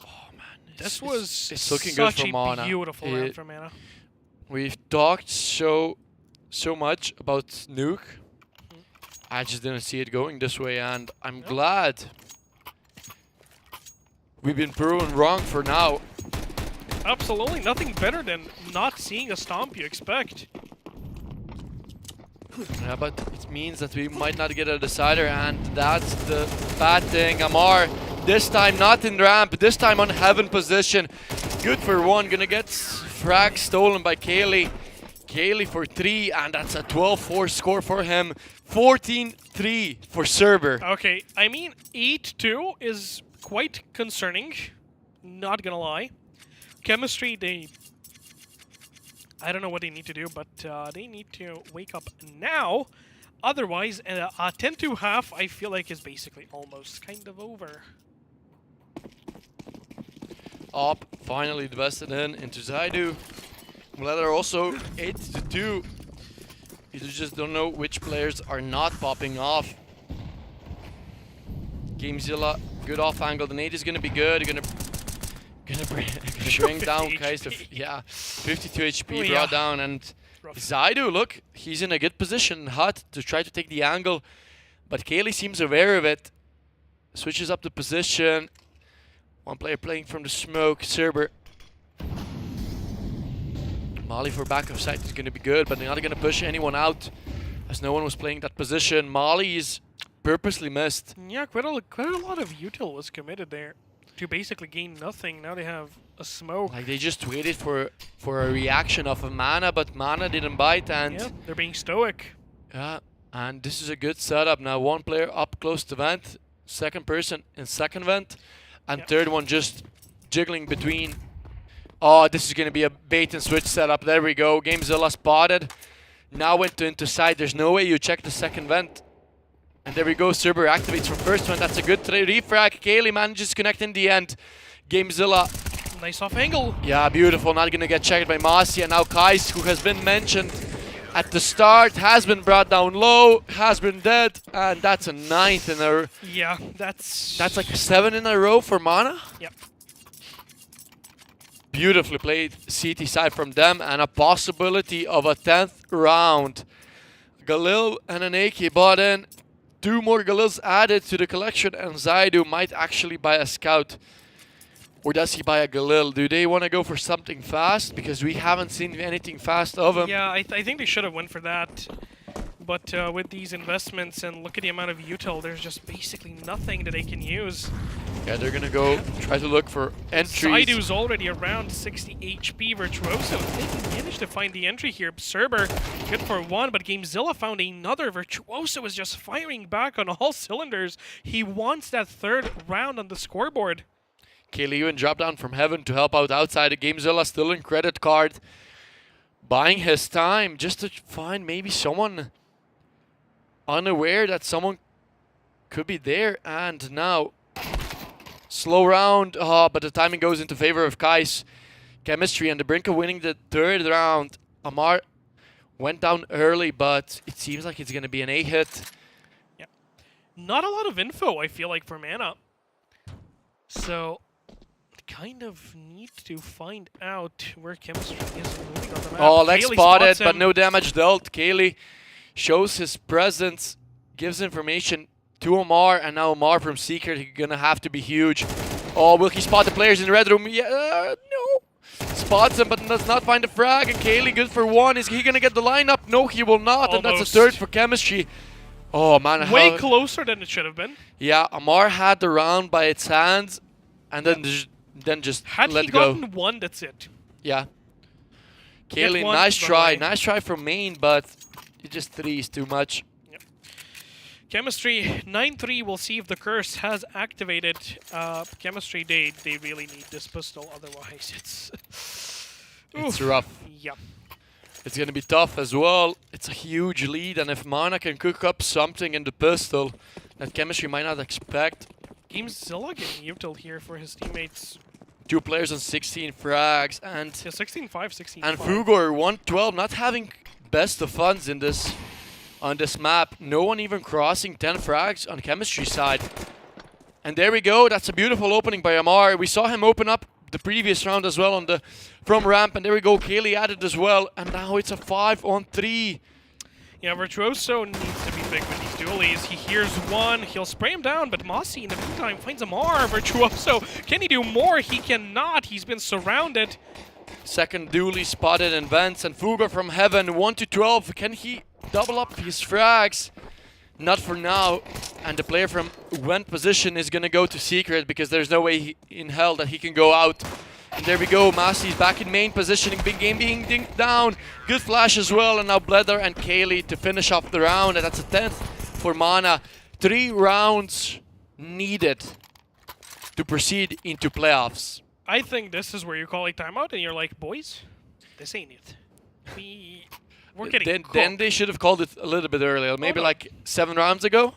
D: Oh man,
E: This was
D: it's looking good
E: such
D: for
E: a
D: Mana.
E: beautiful round for Mana.
D: We've talked so much about Nuke. I just didn't see it going this way, and I'm glad we've been proven wrong for now.
E: Absolutely, nothing better than not seeing a stomp you expect.
D: Yeah, but it means that we might not get a decider, and that's the bad thing. Amar, this time not in ramp, this time on heaven position. Good for 1, gonna get frag stolen by Kaylee. Kaylee for 3, and that's a 12-4 score for him. 14-3 for Cerber.
E: Okay, I mean, 8-2 is quite concerning. Not gonna lie. Chemistry, I don't know what they need to do, but they need to wake up now. Otherwise, a 10-2 half, I feel like, is basically almost kind of over.
D: Op finally invested into Zaidu. Leather also 8-2. You just don't know which players are not popping off. Gamezilla, good off angle. The nade is gonna be good. Gonna bring down
E: 50
D: Kais to
E: HP.
D: 52 HP
E: Oh, yeah.
D: brought down, and
E: Rough.
D: Zaidu, look, he's in a good position, hot to try to take the angle, but Kaylee seems aware of it. Switches up the position. One player playing from the smoke. Cerber. Molly for back of sight is going to be good, but they're not going to push anyone out as no one was playing that position. Molly is purposely missed.
E: Yeah, quite a lot of util was committed there to basically gain nothing. Now they have a smoke.
D: Like they just waited for a reaction of a Mana, but Mana didn't bite, and
E: Yeah, they're being stoic.
D: yeah, and this is a good setup. Now one player up close to vent, second person in second vent, and
E: Yep.
D: third one just jiggling between. Oh, this is going to be a bait and switch setup. There we go. Gamezilla spotted. Now went into side. There's no way you check the second vent. And there we go, Cerber activates for first one. That's a good refrag. Kaylee manages to connect in the end. Gamezilla.
E: Nice off angle.
D: Yeah, beautiful. Not gonna get checked by Masi. And now Kais, who has been mentioned at the start, has been brought down low, has been dead. And that's a 9th in a...
E: Yeah, that's
D: That's like 7 in a row for Mana.
E: Yep.
D: Beautifully played CT side from them, and a possibility of a 10th round. Galil and an AK bought in. 2 more Galils added to the collection, and Zaidu might actually buy a scout. Or does he buy a Galil? Do they want to go for something fast? Because we haven't seen anything fast of him.
E: Yeah, I think they should have went for that. But with these investments and look at the amount of util, there's just basically nothing that they can use.
D: Yeah, they're going to go try to look for entries.
E: Zaidu's already around 60 HP. Virtuoso, they can manage to find the entry here. Cerber, good for 1, but Gamezilla found another. Virtuoso is just firing back on all cylinders. He wants that 3rd round on the scoreboard.
D: Kaylee dropped down from heaven to help out outside. Gamezilla still in credit card. Buying his time just to find maybe someone unaware that someone could be there. And now, slow round, but the timing goes into favor of Kais. Chemistry and the brink of winning the 3rd round. Amar went down early, but it seems like it's going to be an A hit.
E: Yeah. Not a lot of info, I feel like, for Mana. So, kind of need to find out where Chemistry is moving on the map.
D: Oh, leg
E: Kaylee
D: spotted,
E: spots
D: but
E: him.
D: no damage dealt. Kaylee shows his presence, gives information to Omar, and now Omar from Secret, he's gonna have to be huge. Oh, will he spot the players in the red room? Yeah, no. Spots him, but does not find the frag, and Kaylee good for 1. Is he gonna get the lineup? No, he will not, and that's a 3rd for Chemistry. Oh, man.
E: Way closer than it should have been.
D: Yeah, Amar had the round by its hands, and then just
E: Had
D: let
E: he
D: go.
E: gotten 1, that's it.
D: Yeah.
E: Get
D: Kaylee,
E: one,
D: nice try.
E: bye-bye.
D: Nice try from main, but it just 3 is too much.
E: Chemistry 9-3. We'll see if the curse has activated. Chemistry, they really need this pistol, otherwise it's
D: It's
E: Oof.
D: rough.
E: Yeah.
D: It's gonna be tough as well. It's a huge lead, and if Mana can cook up something in the pistol that Chemistry might not expect.
E: Gamezilla getting util here for his teammates.
D: 2 players on 16 frags, and
E: Yeah, 16-5, 16-5.
D: and Fugor 112, not having best of funds in this on this map. No one even crossing 10 frags on Chemistry side. And there we go. That's a beautiful opening by Amar. We saw him open up the previous round as well on the from ramp, and there we go. Kaylee added as well, and now it's a 5-on-3.
E: Yeah, Virtuoso needs to be big with these dualies. He hears 1, he'll spray him down, but Mossy in the meantime finds Amar. Virtuoso, can he do more? He cannot. He's been surrounded.
D: Second dually spotted in vents, and Fugor from heaven 1-12. Can he double up his frags? Not for now. And the player from vent position is gonna go to Secret because there's no way in hell that he can go out. And there we go, Massey's back in main positioning, big game being dinked down. Good flash as well, and now Bledder and Kaylee to finish off the round, and that's a 10th for Mana. 3 rounds needed to proceed into playoffs.
E: I think this is where you call a timeout and you're like, boys, this ain't it. We're getting
D: Then they should have called it a little bit earlier, maybe
E: no.
D: like 7 rounds ago.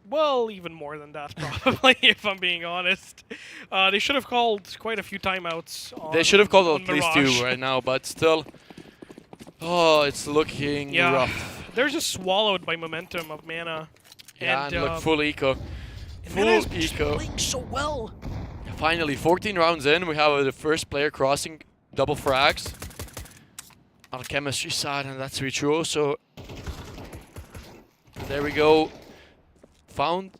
E: Well, even more than that, probably, if I'm being honest. They should have called quite a few timeouts.
D: They should have called
E: on
D: at least
E: Mirage.
D: 2 right now, but still. Oh, it's looking
E: Yeah,
D: rough.
E: they're just swallowed by momentum of Mana.
D: Yeah, and look, full eco.
E: and
D: Full
E: Mana's just
D: eco.
E: playing so well.
D: Finally, 14 rounds in, we have the first player crossing double frags on the Chemistry side, and that's Virtuoso. There we go. Found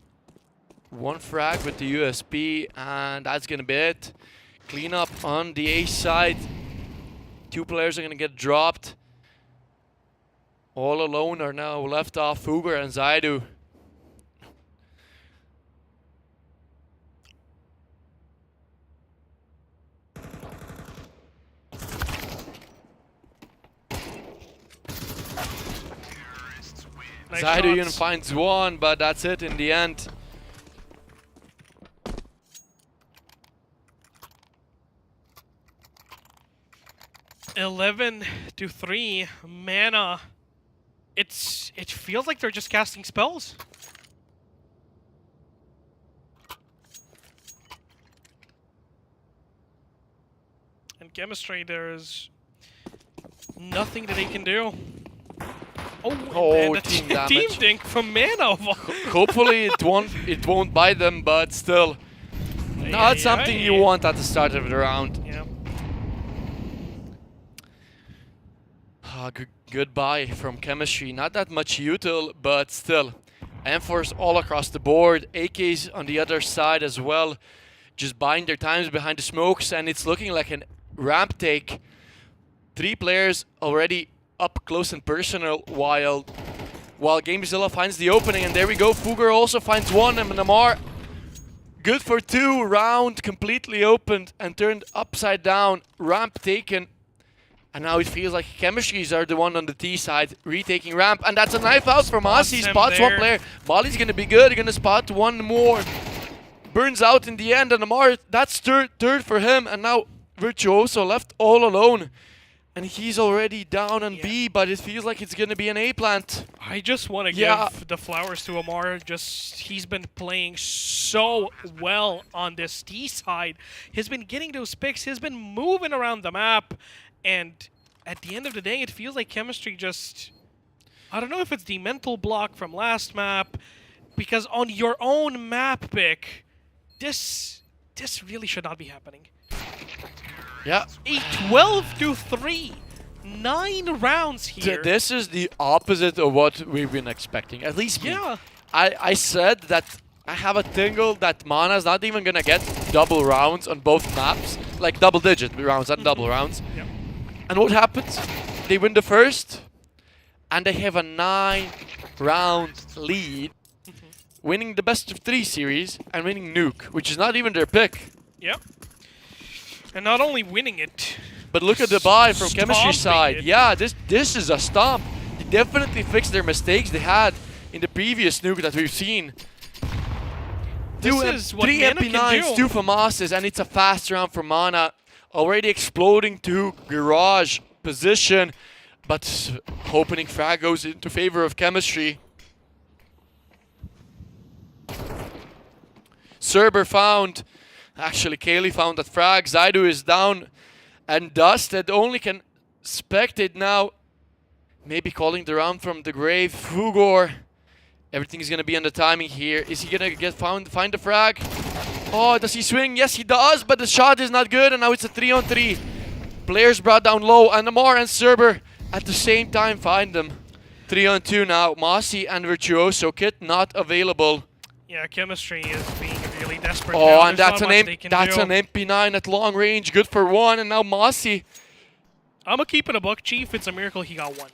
D: 1 frag with the USP, and that's gonna be it. Clean up on the A side. 2 players are gonna get dropped. All alone are now left off Fugor and Zaidu.
E: Nice
D: Zaidu even
E: shots.
D: finds 1, but that's it in the end.
E: (11-3) Mana. It feels like they're just casting spells. Chemistry, there's nothing that they can do.
D: Oh,
E: and the
D: team
E: team
D: damage.
E: dink from Mana.
D: Hopefully it won't bite them, but still, not something you want at the start of the round.
E: Yeah.
D: Goodbye from Chemistry. Not that much util, but still. M4s all across the board. AKs on the other side as well. Just buying their times behind the smokes, and it's looking like an ramp take. 3 players already up close and personal while Gamezilla finds the opening, and there we go. Fugger also finds one, and Namar good for 2. Round completely opened and turned upside down. Ramp taken. And now it feels like Chemistries are the one on the T side retaking ramp. And that's a knife out from us. He spots one player. Bali's going to be good. He's going to spot one more. Burns out in the end. And Amar, that's third for him. And now Virtuoso left all alone. And he's already down on B, but it feels like it's going to be an A plant.
E: I just want to give the flowers to Amar. He's been playing so well on this T side. He's been getting those picks. He's been moving around the map. And at the end of the day, it feels like Chemistry just... I don't know if it's the mental block from last map, because on your own map pick, this really should not be happening.
D: Yeah.
E: A 12-3. 9 rounds here.
D: This is the opposite of what we've been expecting. At least me.
E: Yeah.
D: I said that I have a tingle that Mana's not even going to get double rounds on both maps. Like double-digit rounds, not double rounds.
E: Yep.
D: And what happens? They win the first, and they have a 9-round lead, winning the best of 3 series and winning Nuke, which is not even their pick.
E: Yep. And not only winning it,
D: but look at the buy from Chemistry side.
E: It.
D: Yeah, this is a stomp. They definitely fixed their mistakes they had in the previous Nuke that we've seen.
E: This is what
D: 3
E: Mana can
D: MP9s,
E: do.
D: 2 FAMASes, and it's a fast round for Mana. Already exploding to garage position, but opening frag goes into favor of Chemistry. Cerber found, actually Kaylee found that frag. Zaidu is down and dusted. Only can spectate now. Maybe calling the round from the grave. Fugor. Everything is going to be on the timing here. Is he going to find the frag? Oh, does he swing? Yes, he does, but the shot is not good, and now it's a 3-on-3. Players brought down low, and Amar and Cerber at the same time find them. 3-on-2 now. Mossy and Virtuoso. Kit not available.
E: Yeah, Chemistry is being really desperate.
D: Oh,
E: now.
D: and
E: There's
D: that's
E: not
D: an
E: much they can do.
D: MP9 at long range. Good for 1, and now Mossy.
E: I'm gonna keep it a buck, Chief. It's a miracle he got 1.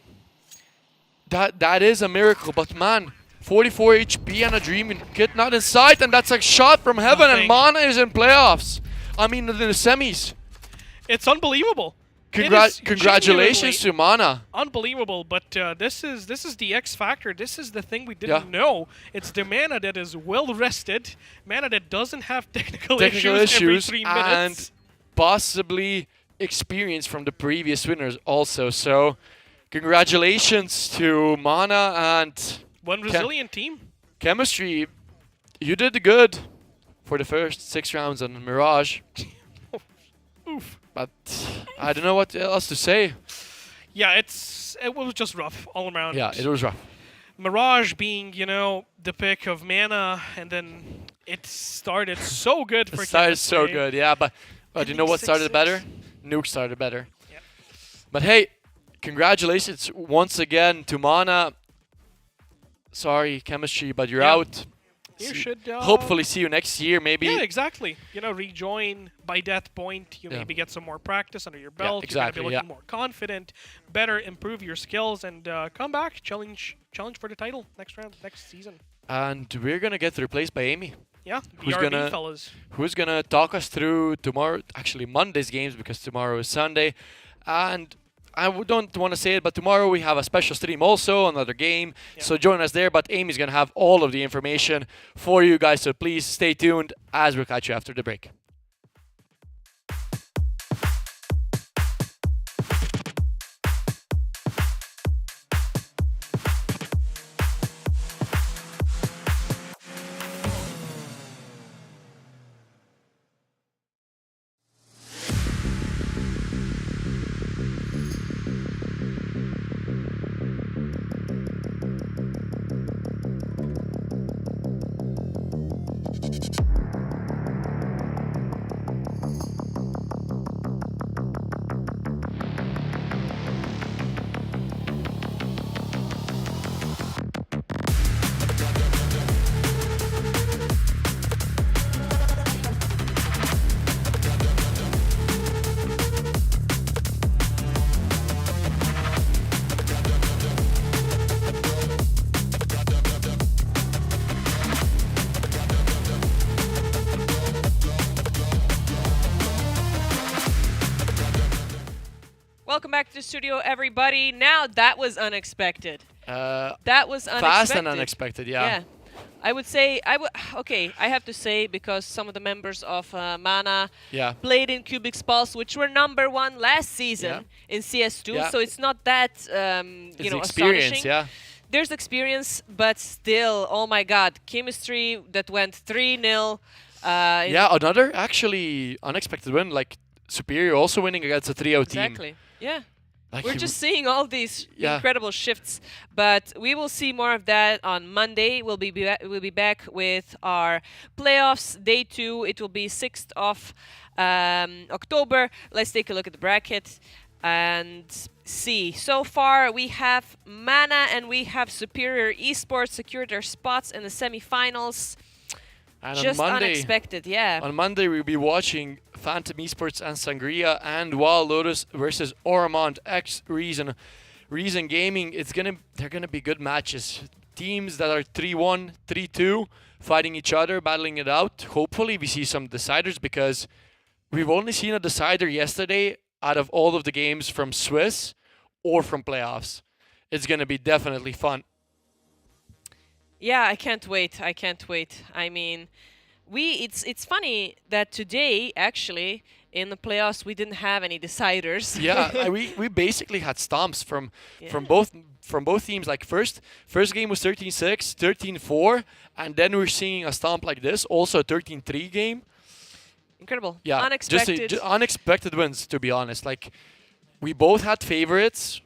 D: That is a miracle, but man, 44 HP and a dream Kit not in sight, and that's a shot from heaven, and Mana is in playoffs. I mean, in the semis.
E: It's unbelievable.
D: Congratulations to Mana.
E: Unbelievable, but this is the X factor. This is the thing we didn't know. It's the Mana that is well rested, Mana that doesn't have technical issues every 3 minutes,
D: and possibly experience from the previous winners also. So, congratulations to Mana and
E: one resilient team.
D: Chemistry. You did good for the first 6 rounds on Mirage.
E: Oof.
D: But I don't know what else to say.
E: Yeah, it was just rough all around.
D: Yeah, it was rough.
E: Mirage being, the pick of Mana, and then it started so good for
D: It started
E: Chemistry.
D: so good, yeah. But you know what started
E: 6-6.
D: better? Nuke started better.
E: Yep.
D: But hey, congratulations once again to Mana. Sorry, Chemistry, but you're out.
E: You should
D: hopefully see you next year, maybe.
E: Yeah, exactly. Rejoin by that point. You maybe get some more practice under your belt.
D: exactly,
E: You're gonna be looking more confident, better improve your skills, and come back, challenge for the title next round, next season.
D: And we're gonna get replaced by Amy.
E: Yeah,
D: Who's
E: BRB fellas.
D: Who's gonna talk us through tomorrow? Actually, Monday's games, because tomorrow is Sunday, and don't want to say it, but tomorrow we have a special stream also, another game.
E: Yeah.
D: So join us there, but Amy's going to have all of the information for you guys. So please stay tuned as we'll catch you after the break.
C: back to the studio, everybody. Now that was unexpected. That was unexpected.
D: Fast and unexpected, yeah.
C: Yeah. I would say okay. I have to say because some of the members of Mana
D: Yeah.
C: played in Cubic's Pulse, which were #1 last season
D: Yeah.
C: in CS2.
D: Yeah.
C: So it's not that
D: It's experience,
C: astonishing.
D: yeah.
C: There's experience, but still, oh my God, chemistry that went 3-0.
D: Yeah, another actually unexpected win, like Superior also winning against a 3-0 team.
C: Exactly. Yeah.
D: Like
C: We're
D: he-
C: just seeing all these
D: Yeah.
C: incredible shifts, but we will see more of that on Monday. We'll be back with our playoffs day 2. It will be 6th of October. Let's take a look at the bracket and see. So far, we have Mana and we have Superior Esports secured their spots in the semifinals.
D: and
C: Just
D: on Monday,
C: unexpected, yeah.
D: On Monday, we'll be watching Phantom Esports and Sangria and Wild Lotus versus Ormond X Reason. Reason Gaming, they're gonna be good matches. Teams that are 3-1, 3-2, fighting each other, battling it out. Hopefully we see some deciders because we've only seen a decider yesterday out of all of the games from Swiss or from playoffs. It's gonna be definitely fun.
C: Yeah, I can't wait. I can't wait. I mean, it's funny that today actually in the playoffs we didn't have any deciders.
D: Yeah, we basically had stomps from both teams. Like first game was 13-6, 13-4, and then we're seeing a stomp like this, also a 13-3 game.
C: Incredible.
D: Yeah,
C: Unexpected.
D: just unexpected wins, to be honest. Like we both had favorites,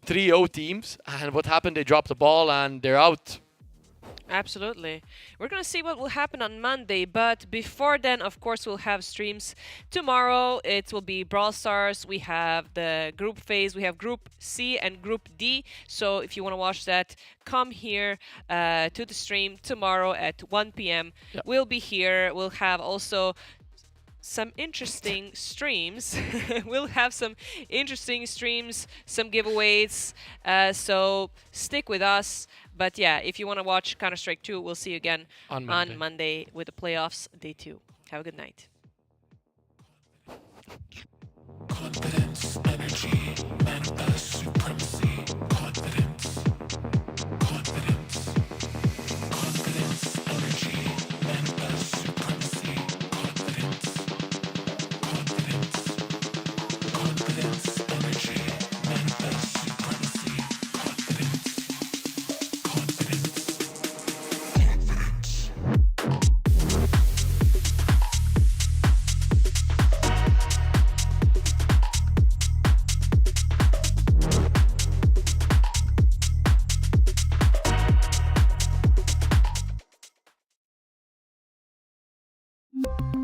D: 3-0 teams, and what happened? They dropped the ball and they're out.
C: Absolutely. We're going to see what will happen on Monday, but before then, of course, we'll have streams. Tomorrow, it will be Brawl Stars. We have the group phase. We have Group C and Group D. So if you want to watch that, come here to the stream tomorrow at 1 p.m.
D: Yep.
C: We'll be here. We'll have also some interesting streams. We'll have some interesting streams, some giveaways. So stick with us. But yeah, if you want to watch Counter-Strike 2, we'll see you again
D: On
C: on
D: Monday.
C: Monday with the playoffs day 2. Have a good night.
B: Confidence, energy, manifest supremacy. Confidence, confidence, confidence, energy, manifest supremacy. Confidence, confidence, confidence, energy, manifest supremacy. Confidence, confidence, confidence.